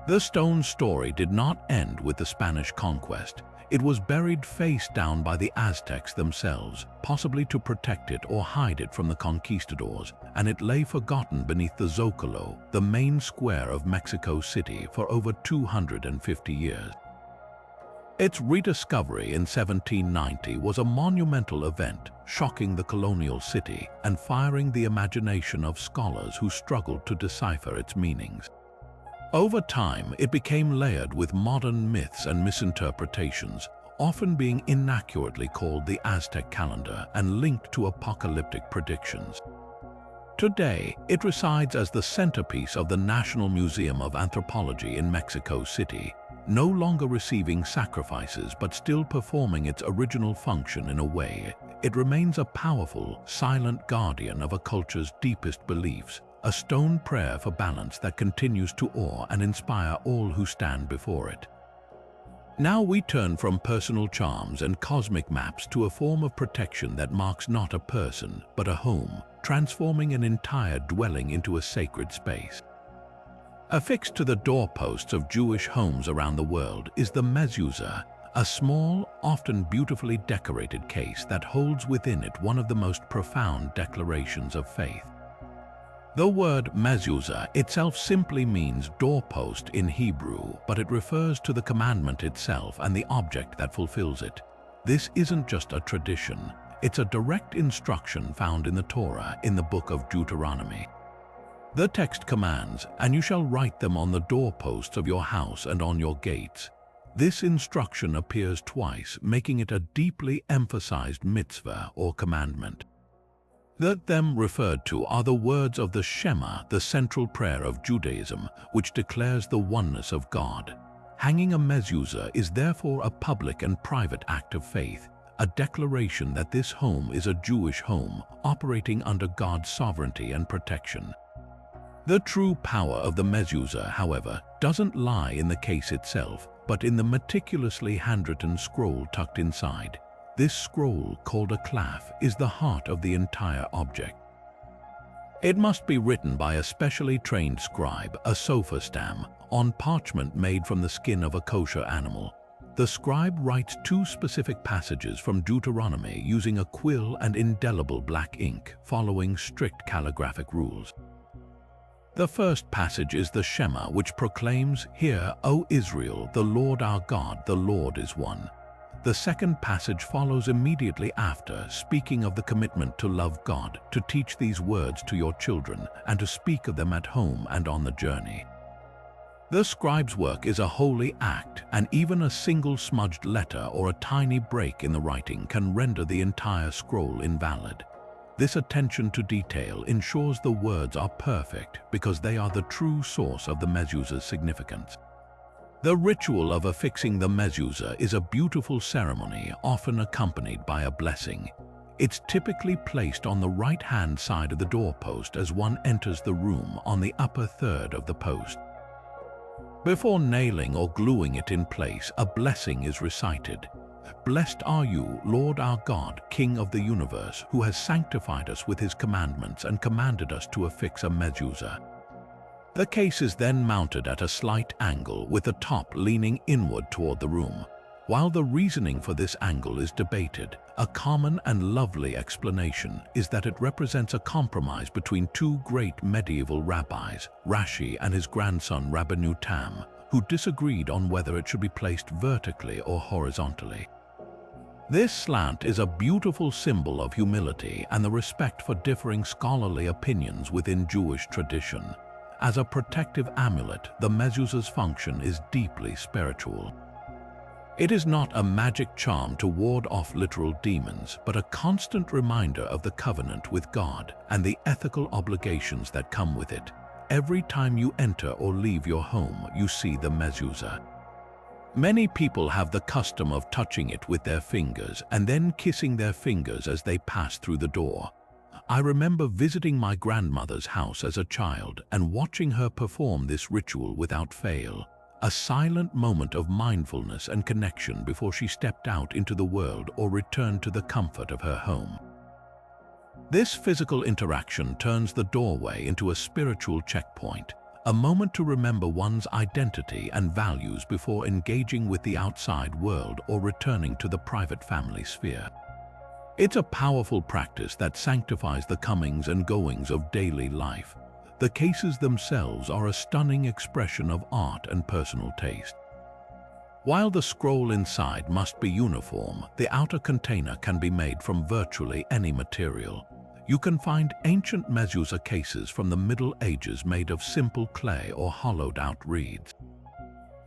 The stone's story did not end with the Spanish conquest. It was buried face down by the Aztecs themselves, possibly to protect it or hide it from the conquistadors, and it lay forgotten beneath the Zocalo, the main square of Mexico City, for over 250 years. Its rediscovery in 1790 was a monumental event, shocking the colonial city and firing the imagination of scholars who struggled to decipher its meanings. Over time, it became layered with modern myths and misinterpretations, often being inaccurately called the Aztec calendar and linked to apocalyptic predictions. Today, it resides as the centerpiece of the National Museum of Anthropology in Mexico City, no longer receiving sacrifices but still performing its original function in a way. It remains a powerful, silent guardian of a culture's deepest beliefs, a stone prayer for balance that continues to awe and inspire all who stand before it. Now we turn from personal charms and cosmic maps to a form of protection that marks not a person, but a home, transforming an entire dwelling into a sacred space. Affixed to the doorposts of Jewish homes around the world is the mezuzah, a small, often beautifully decorated case that holds within it one of the most profound declarations of faith. The word mezuzah itself simply means doorpost in Hebrew, but it refers to the commandment itself and the object that fulfills it. This isn't just a tradition, it's a direct instruction found in the Torah in the book of Deuteronomy. The text commands, "And you shall write them on the doorposts of your house and on your gates." This instruction appears twice, making it a deeply emphasized mitzvah or commandment. The them referred to are the words of the Shema, the central prayer of Judaism, which declares the oneness of God. Hanging a mezuzah is therefore a public and private act of faith, a declaration that this home is a Jewish home operating under God's sovereignty and protection. The true power of the mezuzah, however, doesn't lie in the case itself, but in the meticulously handwritten scroll tucked inside. This scroll, called a clef, is the heart of the entire object. It must be written by a specially trained scribe, a sophostam, on parchment made from the skin of a kosher animal. The scribe writes 2 specific passages from Deuteronomy using a quill and indelible black ink, following strict calligraphic rules. The first passage is the Shema, which proclaims, "Hear, O Israel, the Lord our God, the Lord is one." The second passage follows immediately after, speaking of the commitment to love God, to teach these words to your children, and to speak of them at home and on the journey. The scribe's work is a holy act, and even a single smudged letter or a tiny break in the writing can render the entire scroll invalid. This attention to detail ensures the words are perfect because they are the true source of the mezuzah's significance. The ritual of affixing the mezuzah is a beautiful ceremony often accompanied by a blessing. It's typically placed on the right-hand side of the doorpost as one enters the room, on the upper third of the post. Before nailing or gluing it in place, a blessing is recited. "Blessed are you, Lord our God, King of the universe, who has sanctified us with his commandments and commanded us to affix a mezuzah." The case is then mounted at a slight angle, with the top leaning inward toward the room. While the reasoning for this angle is debated, a common and lovely explanation is that it represents a compromise between 2 great medieval rabbis, Rashi and his grandson Rabbeinu Tam, who disagreed on whether it should be placed vertically or horizontally. This slant is a beautiful symbol of humility and the respect for differing scholarly opinions within Jewish tradition. As a protective amulet, the mezuzah's function is deeply spiritual. It is not a magic charm to ward off literal demons, but a constant reminder of the covenant with God and the ethical obligations that come with it. Every time you enter or leave your home, you see the mezuzah. Many people have the custom of touching it with their fingers and then kissing their fingers as they pass through the door. I remember visiting my grandmother's house as a child and watching her perform this ritual without fail, a silent moment of mindfulness and connection before she stepped out into the world or returned to the comfort of her home. This physical interaction turns the doorway into a spiritual checkpoint, a moment to remember one's identity and values before engaging with the outside world or returning to the private family sphere. It's a powerful practice that sanctifies the comings and goings of daily life. The cases themselves are a stunning expression of art and personal taste. While the scroll inside must be uniform, the outer container can be made from virtually any material. You can find ancient mezuzah cases from the Middle Ages made of simple clay or hollowed-out reeds.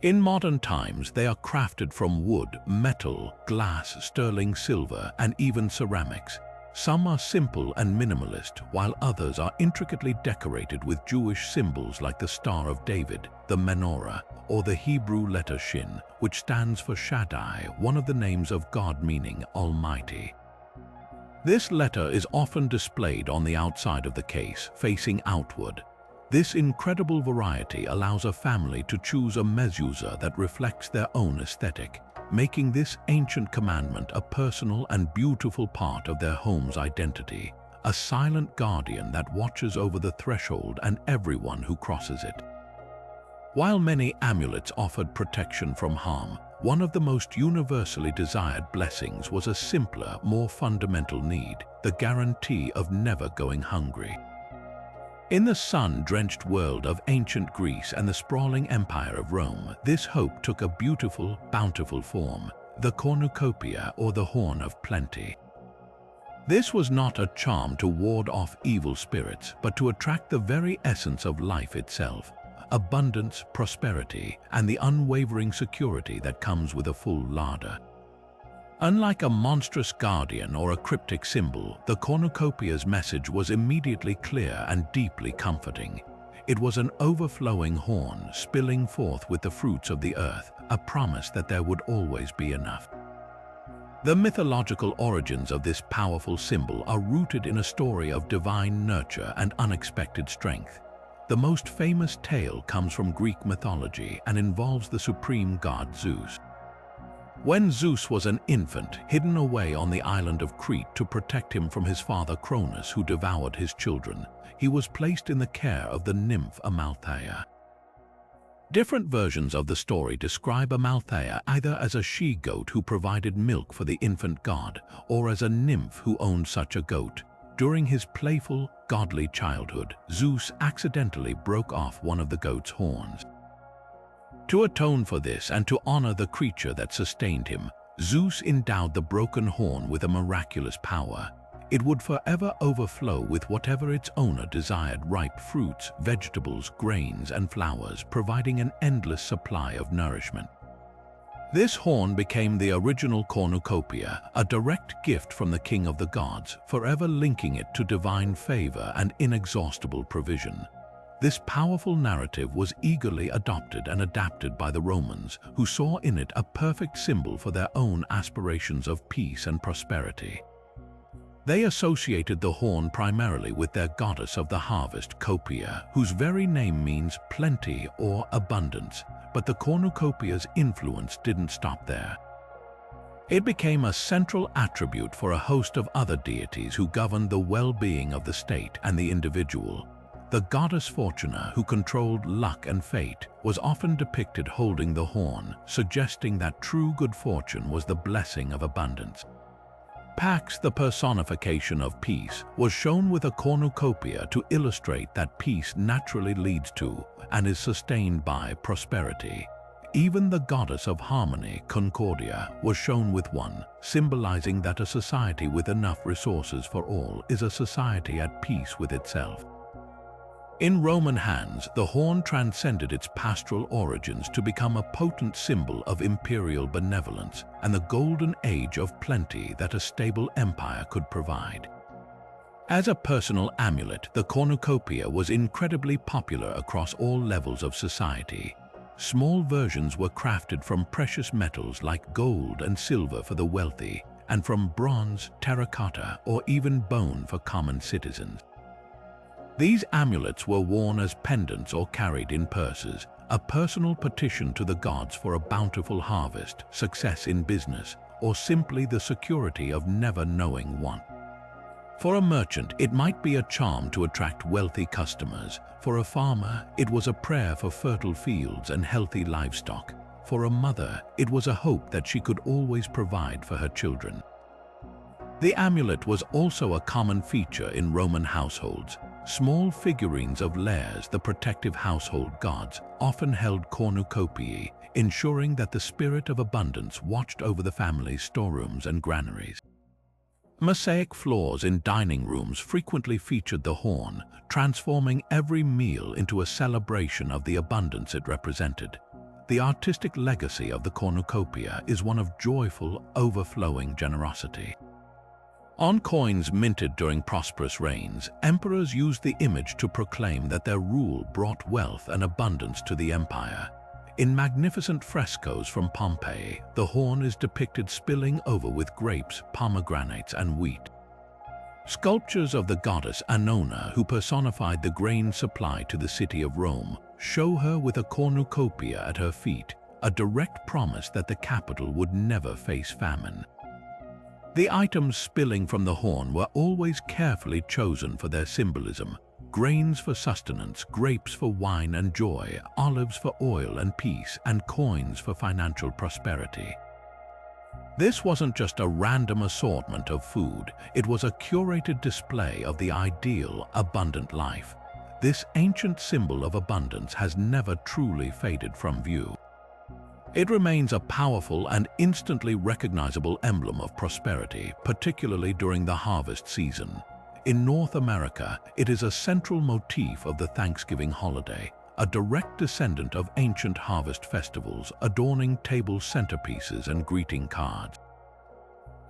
In modern times, they are crafted from wood, metal, glass, sterling silver, and even ceramics. Some are simple and minimalist, while others are intricately decorated with Jewish symbols like the Star of David, the menorah, or the Hebrew letter Shin, which stands for Shaddai, one of the names of God meaning Almighty. This letter is often displayed on the outside of the case, facing outward. This incredible variety allows a family to choose a mezuzah that reflects their own aesthetic, making this ancient commandment a personal and beautiful part of their home's identity, a silent guardian that watches over the threshold and everyone who crosses it. While many amulets offered protection from harm, one of the most universally desired blessings was a simpler, more fundamental need, the guarantee of never going hungry. In the sun-drenched world of ancient Greece and the sprawling empire of Rome, this hope took a beautiful, bountiful form, the cornucopia or the horn of plenty. This was not a charm to ward off evil spirits, but to attract the very essence of life itself, abundance, prosperity, and the unwavering security that comes with a full larder. Unlike a monstrous guardian or a cryptic symbol, the cornucopia's message was immediately clear and deeply comforting. It was an overflowing horn spilling forth with the fruits of the earth, a promise that there would always be enough. The mythological origins of this powerful symbol are rooted in a story of divine nurture and unexpected strength. The most famous tale comes from Greek mythology and involves the supreme god Zeus. When Zeus was an infant, hidden away on the island of Crete to protect him from his father Cronus, who devoured his children, he was placed in the care of the nymph Amaltheia. Different versions of the story describe Amaltheia either as a she-goat who provided milk for the infant god, or as a nymph who owned such a goat. During his playful, godly childhood, Zeus accidentally broke off one of the goat's horns. To atone for this and to honor the creature that sustained him, Zeus endowed the broken horn with a miraculous power. It would forever overflow with whatever its owner desired: ripe fruits, vegetables, grains, and flowers, providing an endless supply of nourishment. This horn became the original cornucopia, a direct gift from the king of the gods, forever linking it to divine favor and inexhaustible provision. This powerful narrative was eagerly adopted and adapted by the Romans, who saw in it a perfect symbol for their own aspirations of peace and prosperity. They associated the horn primarily with their goddess of the harvest, Copia, whose very name means plenty or abundance, but the cornucopia's influence didn't stop there. It became a central attribute for a host of other deities who governed the well-being of the state and the individual. The goddess Fortuna, who controlled luck and fate, was often depicted holding the horn, suggesting that true good fortune was the blessing of abundance. Pax, the personification of peace, was shown with a cornucopia to illustrate that peace naturally leads to and is sustained by prosperity. Even the goddess of harmony, Concordia, was shown with one, symbolizing that a society with enough resources for all is a society at peace with itself. In Roman hands, the horn transcended its pastoral origins to become a potent symbol of imperial benevolence and the golden age of plenty that a stable empire could provide. As a personal amulet, the cornucopia was incredibly popular across all levels of society. Small versions were crafted from precious metals like gold and silver for the wealthy, and from bronze, terracotta, or even bone for common citizens. These amulets were worn as pendants or carried in purses, a personal petition to the gods for a bountiful harvest, success in business, or simply the security of never knowing want. For a merchant, it might be a charm to attract wealthy customers. For a farmer, it was a prayer for fertile fields and healthy livestock. For a mother, it was a hope that she could always provide for her children. The amulet was also a common feature in Roman households. Small figurines of Lares, the protective household gods, often held cornucopiae, ensuring that the spirit of abundance watched over the family's storerooms and granaries. Mosaic floors in dining rooms frequently featured the horn, transforming every meal into a celebration of the abundance it represented. The artistic legacy of the cornucopia is one of joyful, overflowing generosity. On coins minted during prosperous reigns, emperors used the image to proclaim that their rule brought wealth and abundance to the empire. In magnificent frescoes from Pompeii, the horn is depicted spilling over with grapes, pomegranates, and wheat. Sculptures of the goddess Annona, who personified the grain supply to the city of Rome, show her with a cornucopia at her feet, a direct promise that the capital would never face famine. The items spilling from the horn were always carefully chosen for their symbolism: grains for sustenance, grapes for wine and joy, olives for oil and peace, and coins for financial prosperity. This wasn't just a random assortment of food, it was a curated display of the ideal, abundant life. This ancient symbol of abundance has never truly faded from view. It remains a powerful and instantly recognizable emblem of prosperity, particularly during the harvest season. In North America, it is a central motif of the Thanksgiving holiday, a direct descendant of ancient harvest festivals, adorning table centerpieces and greeting cards.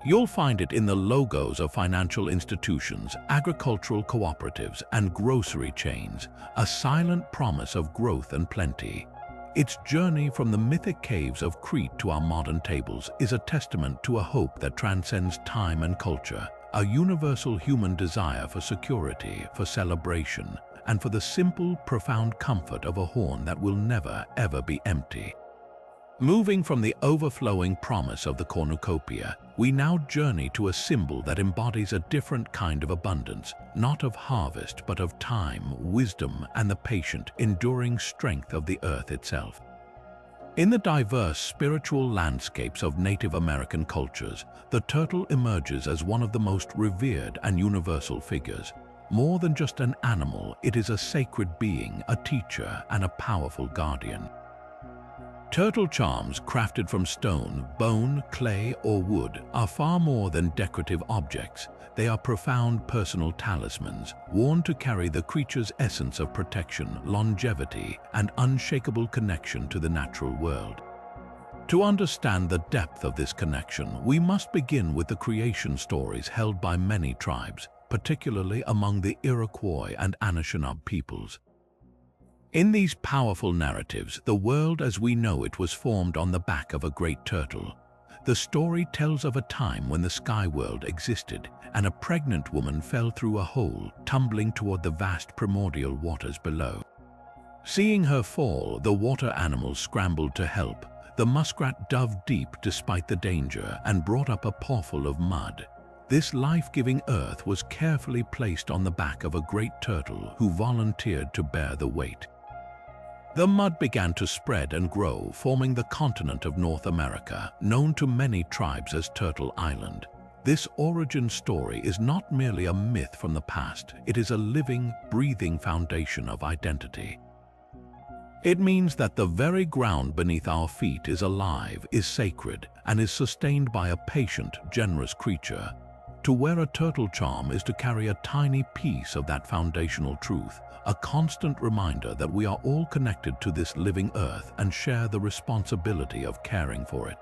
You'll find it in the logos of financial institutions, agricultural cooperatives, and grocery chains, a silent promise of growth and plenty. Its journey from the mythic caves of Crete to our modern tables is a testament to a hope that transcends time and culture, a universal human desire for security, for celebration, and for the simple, profound comfort of a horn that will never, ever be empty. Moving from the overflowing promise of the cornucopia, we now journey to a symbol that embodies a different kind of abundance, not of harvest, but of time, wisdom, and the patient, enduring strength of the earth itself. In the diverse spiritual landscapes of Native American cultures, the turtle emerges as one of the most revered and universal figures. More than just an animal, it is a sacred being, a teacher, and a powerful guardian. Turtle charms crafted from stone, bone, clay, or wood are far more than decorative objects. They are profound personal talismans, worn to carry the creature's essence of protection, longevity, and unshakable connection to the natural world. To understand the depth of this connection, we must begin with the creation stories held by many tribes, particularly among the Iroquois and Anishinaabe peoples. In these powerful narratives, the world as we know it was formed on the back of a great turtle. The story tells of a time when the sky world existed, and a pregnant woman fell through a hole, tumbling toward the vast primordial waters below. Seeing her fall, the water animals scrambled to help. The muskrat dove deep despite the danger and brought up a pawful of mud. This life-giving earth was carefully placed on the back of a great turtle who volunteered to bear the weight. The mud began to spread and grow, forming the continent of North America, known to many tribes as Turtle Island. This origin story is not merely a myth from the past, it is a living, breathing foundation of identity. It means that the very ground beneath our feet is alive, is sacred, and is sustained by a patient, generous creature. To wear a turtle charm is to carry a tiny piece of that foundational truth, a constant reminder that we are all connected to this living earth and share the responsibility of caring for it.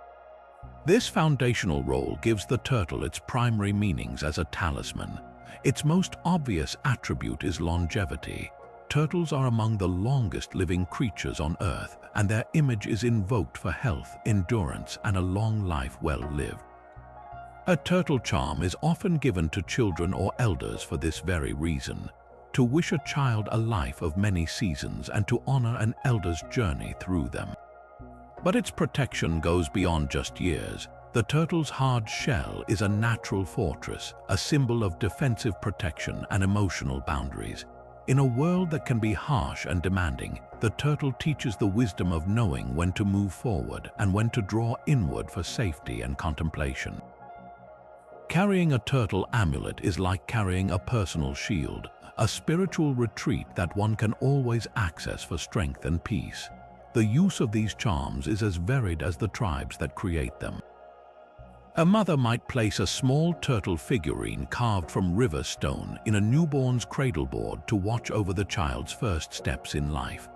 This foundational role gives the turtle its primary meanings as a talisman. Its most obvious attribute is longevity. Turtles are among the longest living creatures on Earth, and their image is invoked for health, endurance, and a long life well lived. A turtle charm is often given to children or elders for this very reason, to wish a child a life of many seasons and to honor an elder's journey through them. But its protection goes beyond just years. The turtle's hard shell is a natural fortress, a symbol of defensive protection and emotional boundaries. In a world that can be harsh and demanding, the turtle teaches the wisdom of knowing when to move forward and when to draw inward for safety and contemplation. Carrying a turtle amulet is like carrying a personal shield, a spiritual retreat that one can always access for strength and peace. The use of these charms is as varied as the tribes that create them. A mother might place a small turtle figurine carved from river stone in a newborn's cradle board to watch over the child's first steps in life.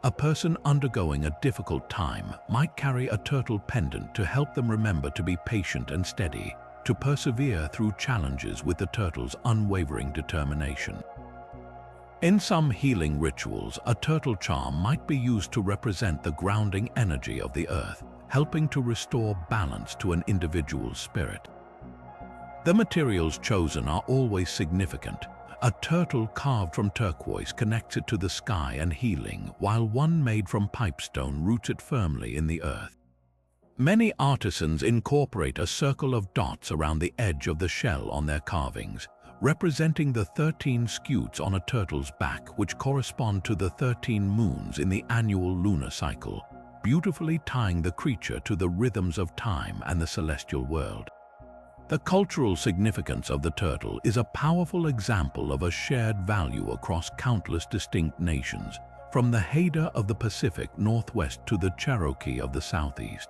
A person undergoing a difficult time might carry a turtle pendant to help them remember to be patient and steady, to persevere through challenges with the turtle's unwavering determination. In some healing rituals, a turtle charm might be used to represent the grounding energy of the earth, helping to restore balance to an individual's spirit. The materials chosen are always significant. A turtle carved from turquoise connects it to the sky and healing, while one made from pipestone roots it firmly in the earth. Many artisans incorporate a circle of dots around the edge of the shell on their carvings, representing the 13 scutes on a turtle's back, which correspond to the 13 moons in the annual lunar cycle, beautifully tying the creature to the rhythms of time and the celestial world. The cultural significance of the turtle is a powerful example of a shared value across countless distinct nations, from the Haida of the Pacific Northwest to the Cherokee of the Southeast.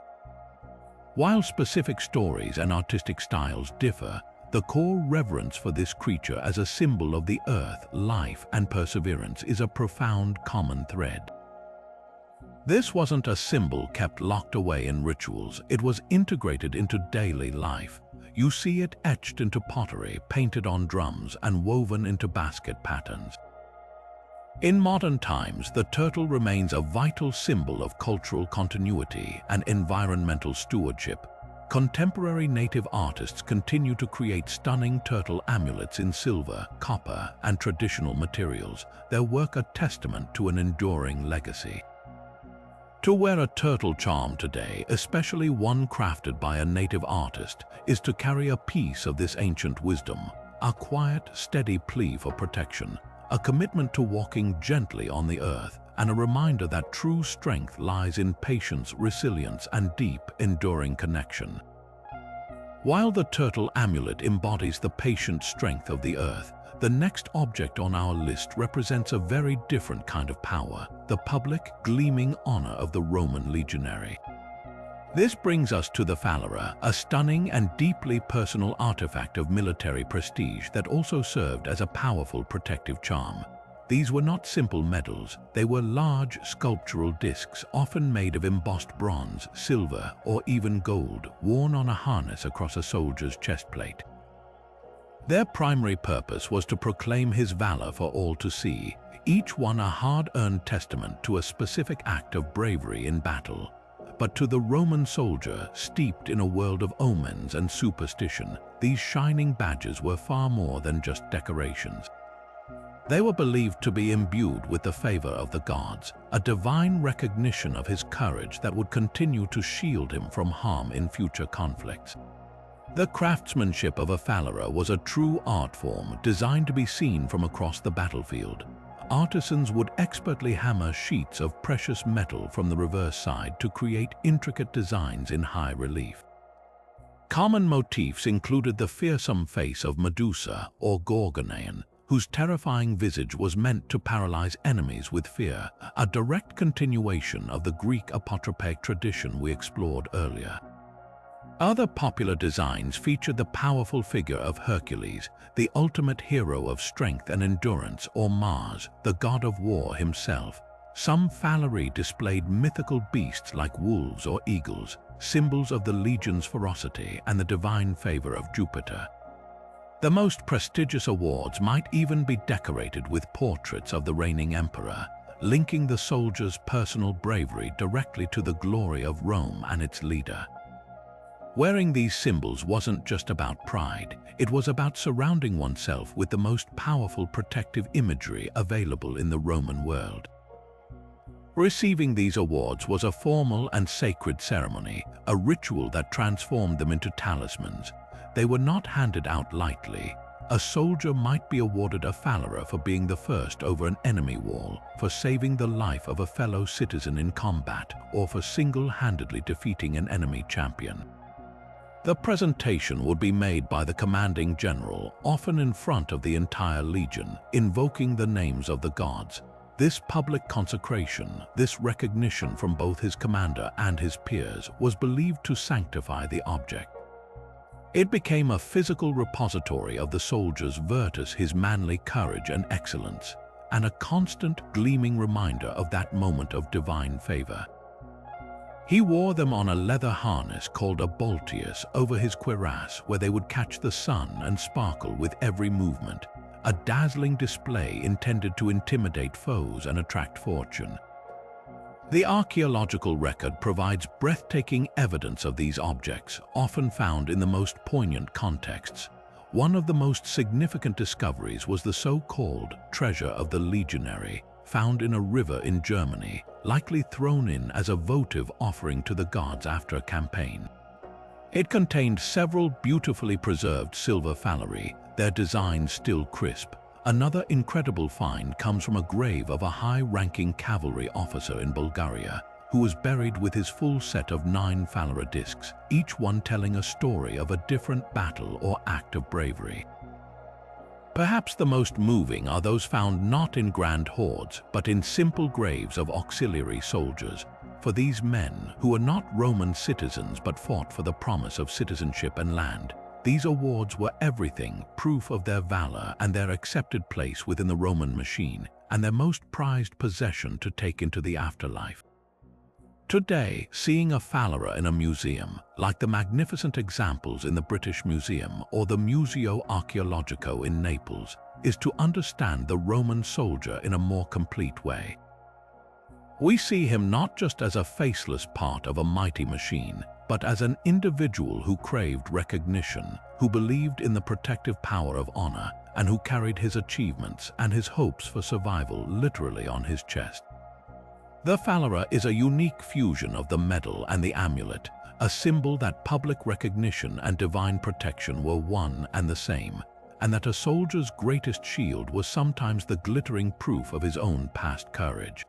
While specific stories and artistic styles differ, the core reverence for this creature as a symbol of the earth, life, and perseverance is a profound common thread. This wasn't a symbol kept locked away in rituals, it was integrated into daily life. You see it etched into pottery, painted on drums, and woven into basket patterns. In modern times, the turtle remains a vital symbol of cultural continuity and environmental stewardship. Contemporary native artists continue to create stunning turtle amulets in silver, copper, and traditional materials, their work a testament to an enduring legacy. To wear a turtle charm today, especially one crafted by a native artist, is to carry a piece of this ancient wisdom, a quiet, steady plea for protection, a commitment to walking gently on the earth, and a reminder that true strength lies in patience, resilience, and deep, enduring connection. While the turtle amulet embodies the patient strength of the earth, the next object on our list represents a very different kind of power, the public, gleaming honor of the Roman legionary. This brings us to the phalaria, a stunning and deeply personal artifact of military prestige that also served as a powerful protective charm. These were not simple medals, they were large sculptural discs, often made of embossed bronze, silver, or even gold, worn on a harness across a soldier's chestplate. Their primary purpose was to proclaim his valor for all to see, each one a hard-earned testament to a specific act of bravery in battle. But to the Roman soldier, steeped in a world of omens and superstition, these shining badges were far more than just decorations. They were believed to be imbued with the favor of the gods, a divine recognition of his courage that would continue to shield him from harm in future conflicts. The craftsmanship of a phalaria was a true art form designed to be seen from across the battlefield. Artisans would expertly hammer sheets of precious metal from the reverse side to create intricate designs in high relief. Common motifs included the fearsome face of Medusa or Gorgoneion, whose terrifying visage was meant to paralyze enemies with fear, a direct continuation of the Greek apotropaic tradition we explored earlier. Other popular designs featured the powerful figure of Hercules, the ultimate hero of strength and endurance, or Mars, the god of war himself. Some phalaria displayed mythical beasts like wolves or eagles, symbols of the legion's ferocity and the divine favor of Jupiter. The most prestigious awards might even be decorated with portraits of the reigning emperor, linking the soldier's personal bravery directly to the glory of Rome and its leader. Wearing these symbols wasn't just about pride, it was about surrounding oneself with the most powerful protective imagery available in the Roman world. Receiving these awards was a formal and sacred ceremony, a ritual that transformed them into talismans. They were not handed out lightly. A soldier might be awarded a phalaria for being the first over an enemy wall, for saving the life of a fellow citizen in combat, or for single-handedly defeating an enemy champion. The presentation would be made by the commanding general, often in front of the entire legion, invoking the names of the gods. This public consecration, this recognition from both his commander and his peers, was believed to sanctify the object. It became a physical repository of the soldier's virtus, his manly courage and excellence, and a constant, gleaming reminder of that moment of divine favor. He wore them on a leather harness called a boltius over his cuirass, where they would catch the sun and sparkle with every movement, a dazzling display intended to intimidate foes and attract fortune. The archaeological record provides breathtaking evidence of these objects, often found in the most poignant contexts. One of the most significant discoveries was the so-called treasure of the legionary, found in a river in Germany, likely thrown in as a votive offering to the gods after a campaign. It contained several beautifully preserved silver phalaria, their designs still crisp. Another incredible find comes from a grave of a high-ranking cavalry officer in Bulgaria, who was buried with his full set of 9 phalaria discs, each one telling a story of a different battle or act of bravery. Perhaps the most moving are those found not in grand hoards, but in simple graves of auxiliary soldiers. For these men, who were not Roman citizens but fought for the promise of citizenship and land, these awards were everything, proof of their valor and their accepted place within the Roman machine, and their most prized possession to take into the afterlife. Today, seeing a phalaria in a museum, like the magnificent examples in the British Museum or the Museo Archeologico in Naples, is to understand the Roman soldier in a more complete way. We see him not just as a faceless part of a mighty machine, but as an individual who craved recognition, who believed in the protective power of honor, and who carried his achievements and his hopes for survival literally on his chest. The phallera is a unique fusion of the medal and the amulet, a symbol that public recognition and divine protection were one and the same, and that a soldier's greatest shield was sometimes the glittering proof of his own past courage.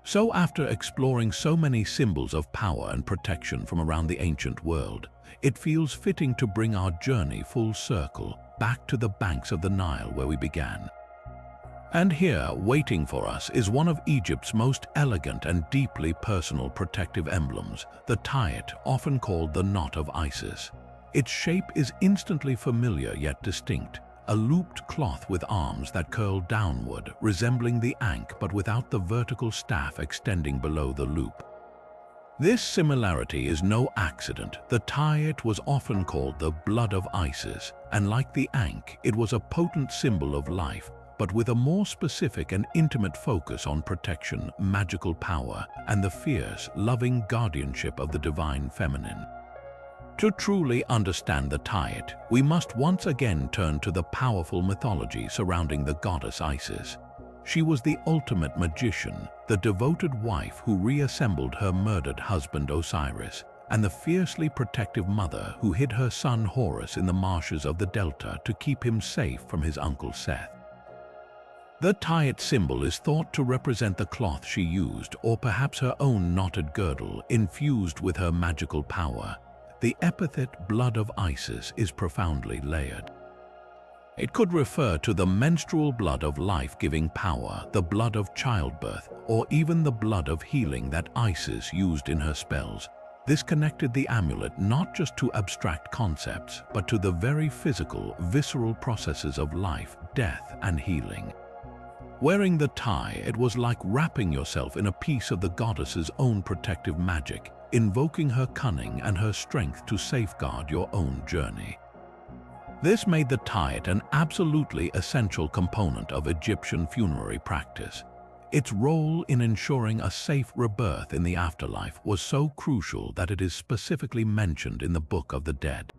So after exploring so many symbols of power and protection from around the ancient world, it feels fitting to bring our journey full circle back to the banks of the Nile where we began. And here, waiting for us, is one of Egypt's most elegant and deeply personal protective emblems, the tayyat, often called the knot of Isis. Its shape is instantly familiar yet distinct, a looped cloth with arms that curl downward, resembling the Ankh but without the vertical staff extending below the loop. This similarity is no accident. The tayyat was often called the blood of Isis, and like the Ankh, it was a potent symbol of life, but with a more specific and intimate focus on protection, magical power, and the fierce, loving guardianship of the divine feminine. To truly understand the tayyat, we must once again turn to the powerful mythology surrounding the goddess Isis. She was the ultimate magician, the devoted wife who reassembled her murdered husband Osiris, and the fiercely protective mother who hid her son Horus in the marshes of the Delta to keep him safe from his uncle Seth. The tayyat symbol is thought to represent the cloth she used, or perhaps her own knotted girdle infused with her magical power. The epithet blood of Isis is profoundly layered. It could refer to the menstrual blood of life-giving power, the blood of childbirth, or even the blood of healing that Isis used in her spells. This connected the amulet not just to abstract concepts, but to the very physical, visceral processes of life, death, and healing. Wearing the tie, it was like wrapping yourself in a piece of the goddess's own protective magic, invoking her cunning and her strength to safeguard your own journey. This made the tayyat an absolutely essential component of Egyptian funerary practice. Its role in ensuring a safe rebirth in the afterlife was so crucial that it is specifically mentioned in the Book of the Dead.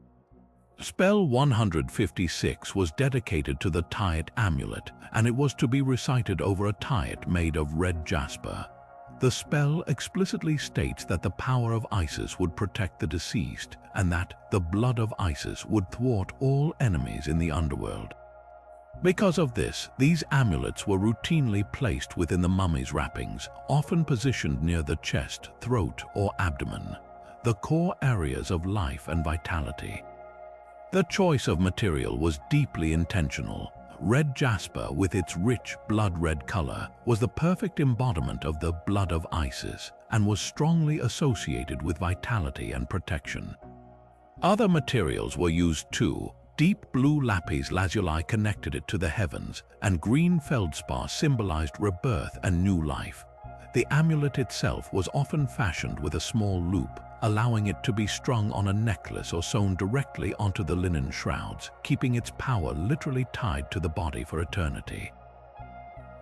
Spell 156 was dedicated to the tayyat amulet, and it was to be recited over a tayyat made of red jasper. The spell explicitly states that the power of Isis would protect the deceased, and that the blood of Isis would thwart all enemies in the underworld. Because of this, these amulets were routinely placed within the mummy's wrappings, often positioned near the chest, throat, or abdomen, the core areas of life and vitality. The choice of material was deeply intentional. Red jasper, with its rich blood-red color, was the perfect embodiment of the blood of Isis and was strongly associated with vitality and protection. Other materials were used too. Deep blue lapis lazuli connected it to the heavens, and green feldspar symbolized rebirth and new life. The amulet itself was often fashioned with a small loop, allowing it to be strung on a necklace or sewn directly onto the linen shrouds, keeping its power literally tied to the body for eternity.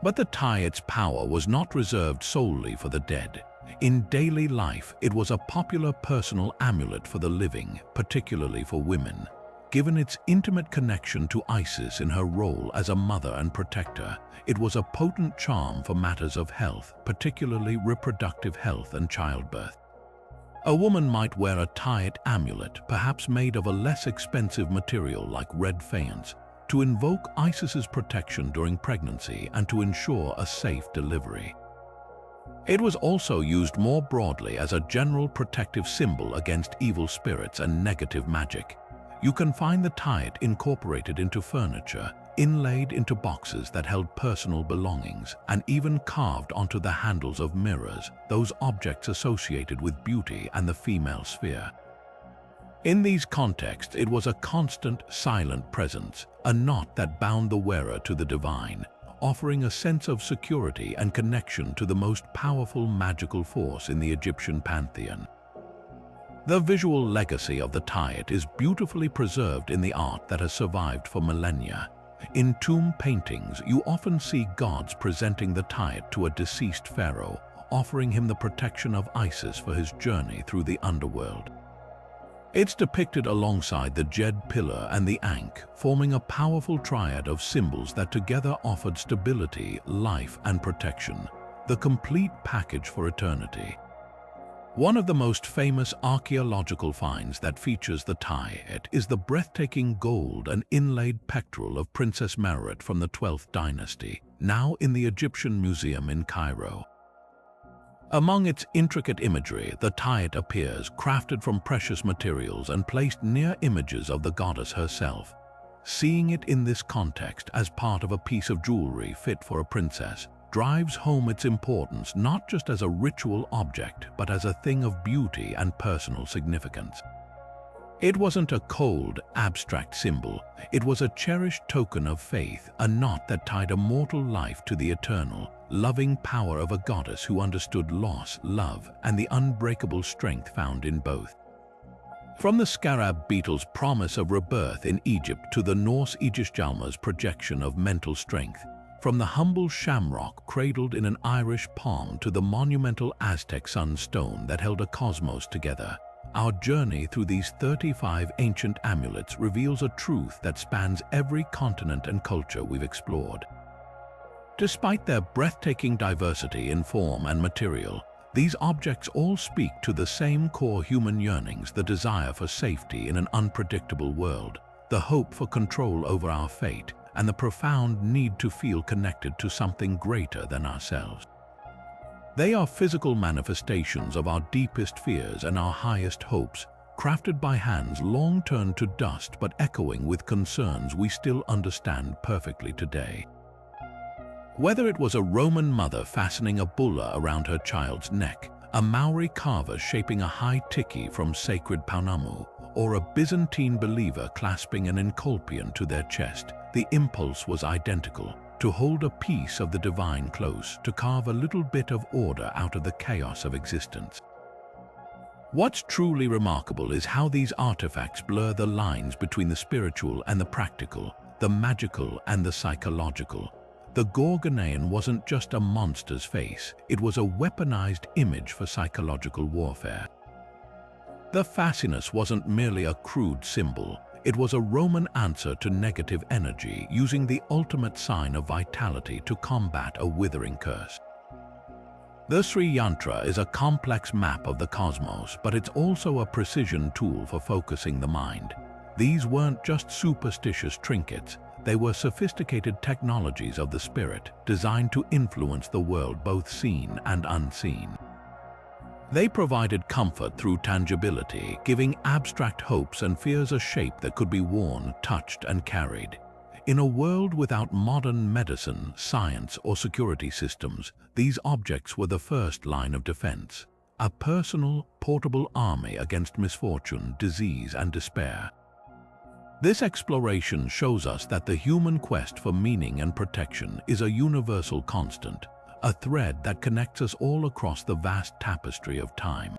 But the tayyat's power was not reserved solely for the dead. In daily life, it was a popular personal amulet for the living, particularly for women. Given its intimate connection to Isis in her role as a mother and protector, it was a potent charm for matters of health, particularly reproductive health and childbirth. A woman might wear a tayyat amulet, perhaps made of a less expensive material like red faience, to invoke Isis's protection during pregnancy and to ensure a safe delivery. It was also used more broadly as a general protective symbol against evil spirits and negative magic. You can find the tayyat incorporated into furniture, inlaid into boxes that held personal belongings, and even carved onto the handles of mirrors, those objects associated with beauty and the female sphere. In these contexts, it was a constant, silent presence, a knot that bound the wearer to the divine, offering a sense of security and connection to the most powerful magical force in the Egyptian pantheon. The visual legacy of the tayyat is beautifully preserved in the art that has survived for millennia. In tomb paintings, you often see gods presenting the Tayat to a deceased pharaoh, offering him the protection of Isis for his journey through the underworld. It's depicted alongside the Jed pillar and the Ankh, forming a powerful triad of symbols that together offered stability, life, and protection, the complete package for eternity. One of the most famous archaeological finds that features the Tayat is the breathtaking gold and inlaid pectoral of Princess Merrit from the 12th dynasty, now in the Egyptian Museum in Cairo. Among its intricate imagery, the Tayat appears crafted from precious materials and placed near images of the goddess herself. Seeing it in this context as part of a piece of jewelry fit for a princess drives home its importance not just as a ritual object, but as a thing of beauty and personal significance. It wasn't a cold, abstract symbol. It was a cherished token of faith, a knot that tied a mortal life to the eternal, loving power of a goddess who understood loss, love, and the unbreakable strength found in both. From the Scarab Beetle's promise of rebirth in Egypt to the Norse Mjölnir's projection of mental strength, from the humble shamrock cradled in an Irish palm to the monumental Aztec sunstone that held a cosmos together, our journey through these 35 ancient amulets reveals a truth that spans every continent and culture we've explored. Despite their breathtaking diversity in form and material, these objects all speak to the same core human yearnings: the desire for safety in an unpredictable world, the hope for control over our fate, and the profound need to feel connected to something greater than ourselves. They are physical manifestations of our deepest fears and our highest hopes, crafted by hands long turned to dust but echoing with concerns we still understand perfectly today. Whether it was a Roman mother fastening a bulla around her child's neck, a Maori carver shaping a high tiki from sacred Paunamu, or a Byzantine believer clasping an Enkolpion to their chest, the impulse was identical: to hold a piece of the divine close, to carve a little bit of order out of the chaos of existence. What's truly remarkable is how these artifacts blur the lines between the spiritual and the practical, the magical and the psychological. The Gorgoneion wasn't just a monster's face, it was a weaponized image for psychological warfare. The fascinus wasn't merely a crude symbol, it was a Roman answer to negative energy, using the ultimate sign of vitality to combat a withering curse. The Sri Yantra is a complex map of the cosmos, but it's also a precision tool for focusing the mind. These weren't just superstitious trinkets, they were sophisticated technologies of the spirit, designed to influence the world both seen and unseen. They provided comfort through tangibility, giving abstract hopes and fears a shape that could be worn, touched, and carried. In a world without modern medicine, science, or security systems, these objects were the first line of defense, a personal, portable army against misfortune, disease, and despair. This exploration shows us that the human quest for meaning and protection is a universal constant, a thread that connects us all across the vast tapestry of time.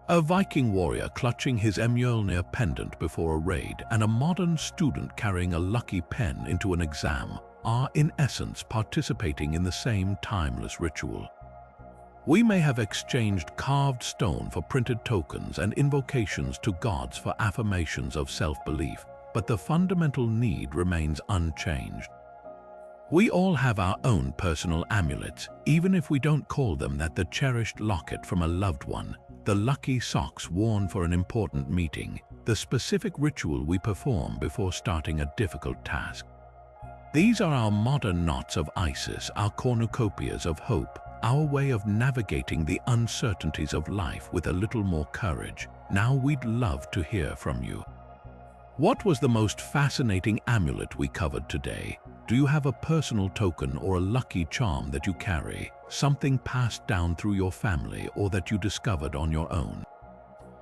A Viking warrior clutching his Mjölnir pendant before a raid, and a modern student carrying a lucky pen into an exam are, in essence, participating in the same timeless ritual. We may have exchanged carved stone for printed tokens and invocations to gods for affirmations of self-belief, but the fundamental need remains unchanged. We all have our own personal amulets, even if we don't call them that: the cherished locket from a loved one, the lucky socks worn for an important meeting, the specific ritual we perform before starting a difficult task. These are our modern knots of Isis, our cornucopias of hope, our way of navigating the uncertainties of life with a little more courage. Now we'd love to hear from you. What was the most fascinating amulet we covered today? Do you have a personal token or a lucky charm that you carry, something passed down through your family or that you discovered on your own?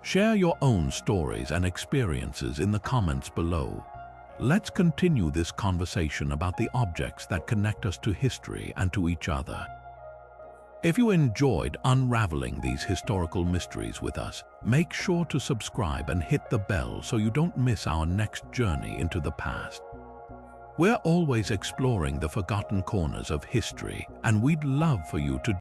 Share your own stories and experiences in the comments below. Let's continue this conversation about the objects that connect us to history and to each other. If you enjoyed unraveling these historical mysteries with us, make sure to subscribe and hit the bell so you don't miss our next journey into the past. We're always exploring the forgotten corners of history, and we'd love for you to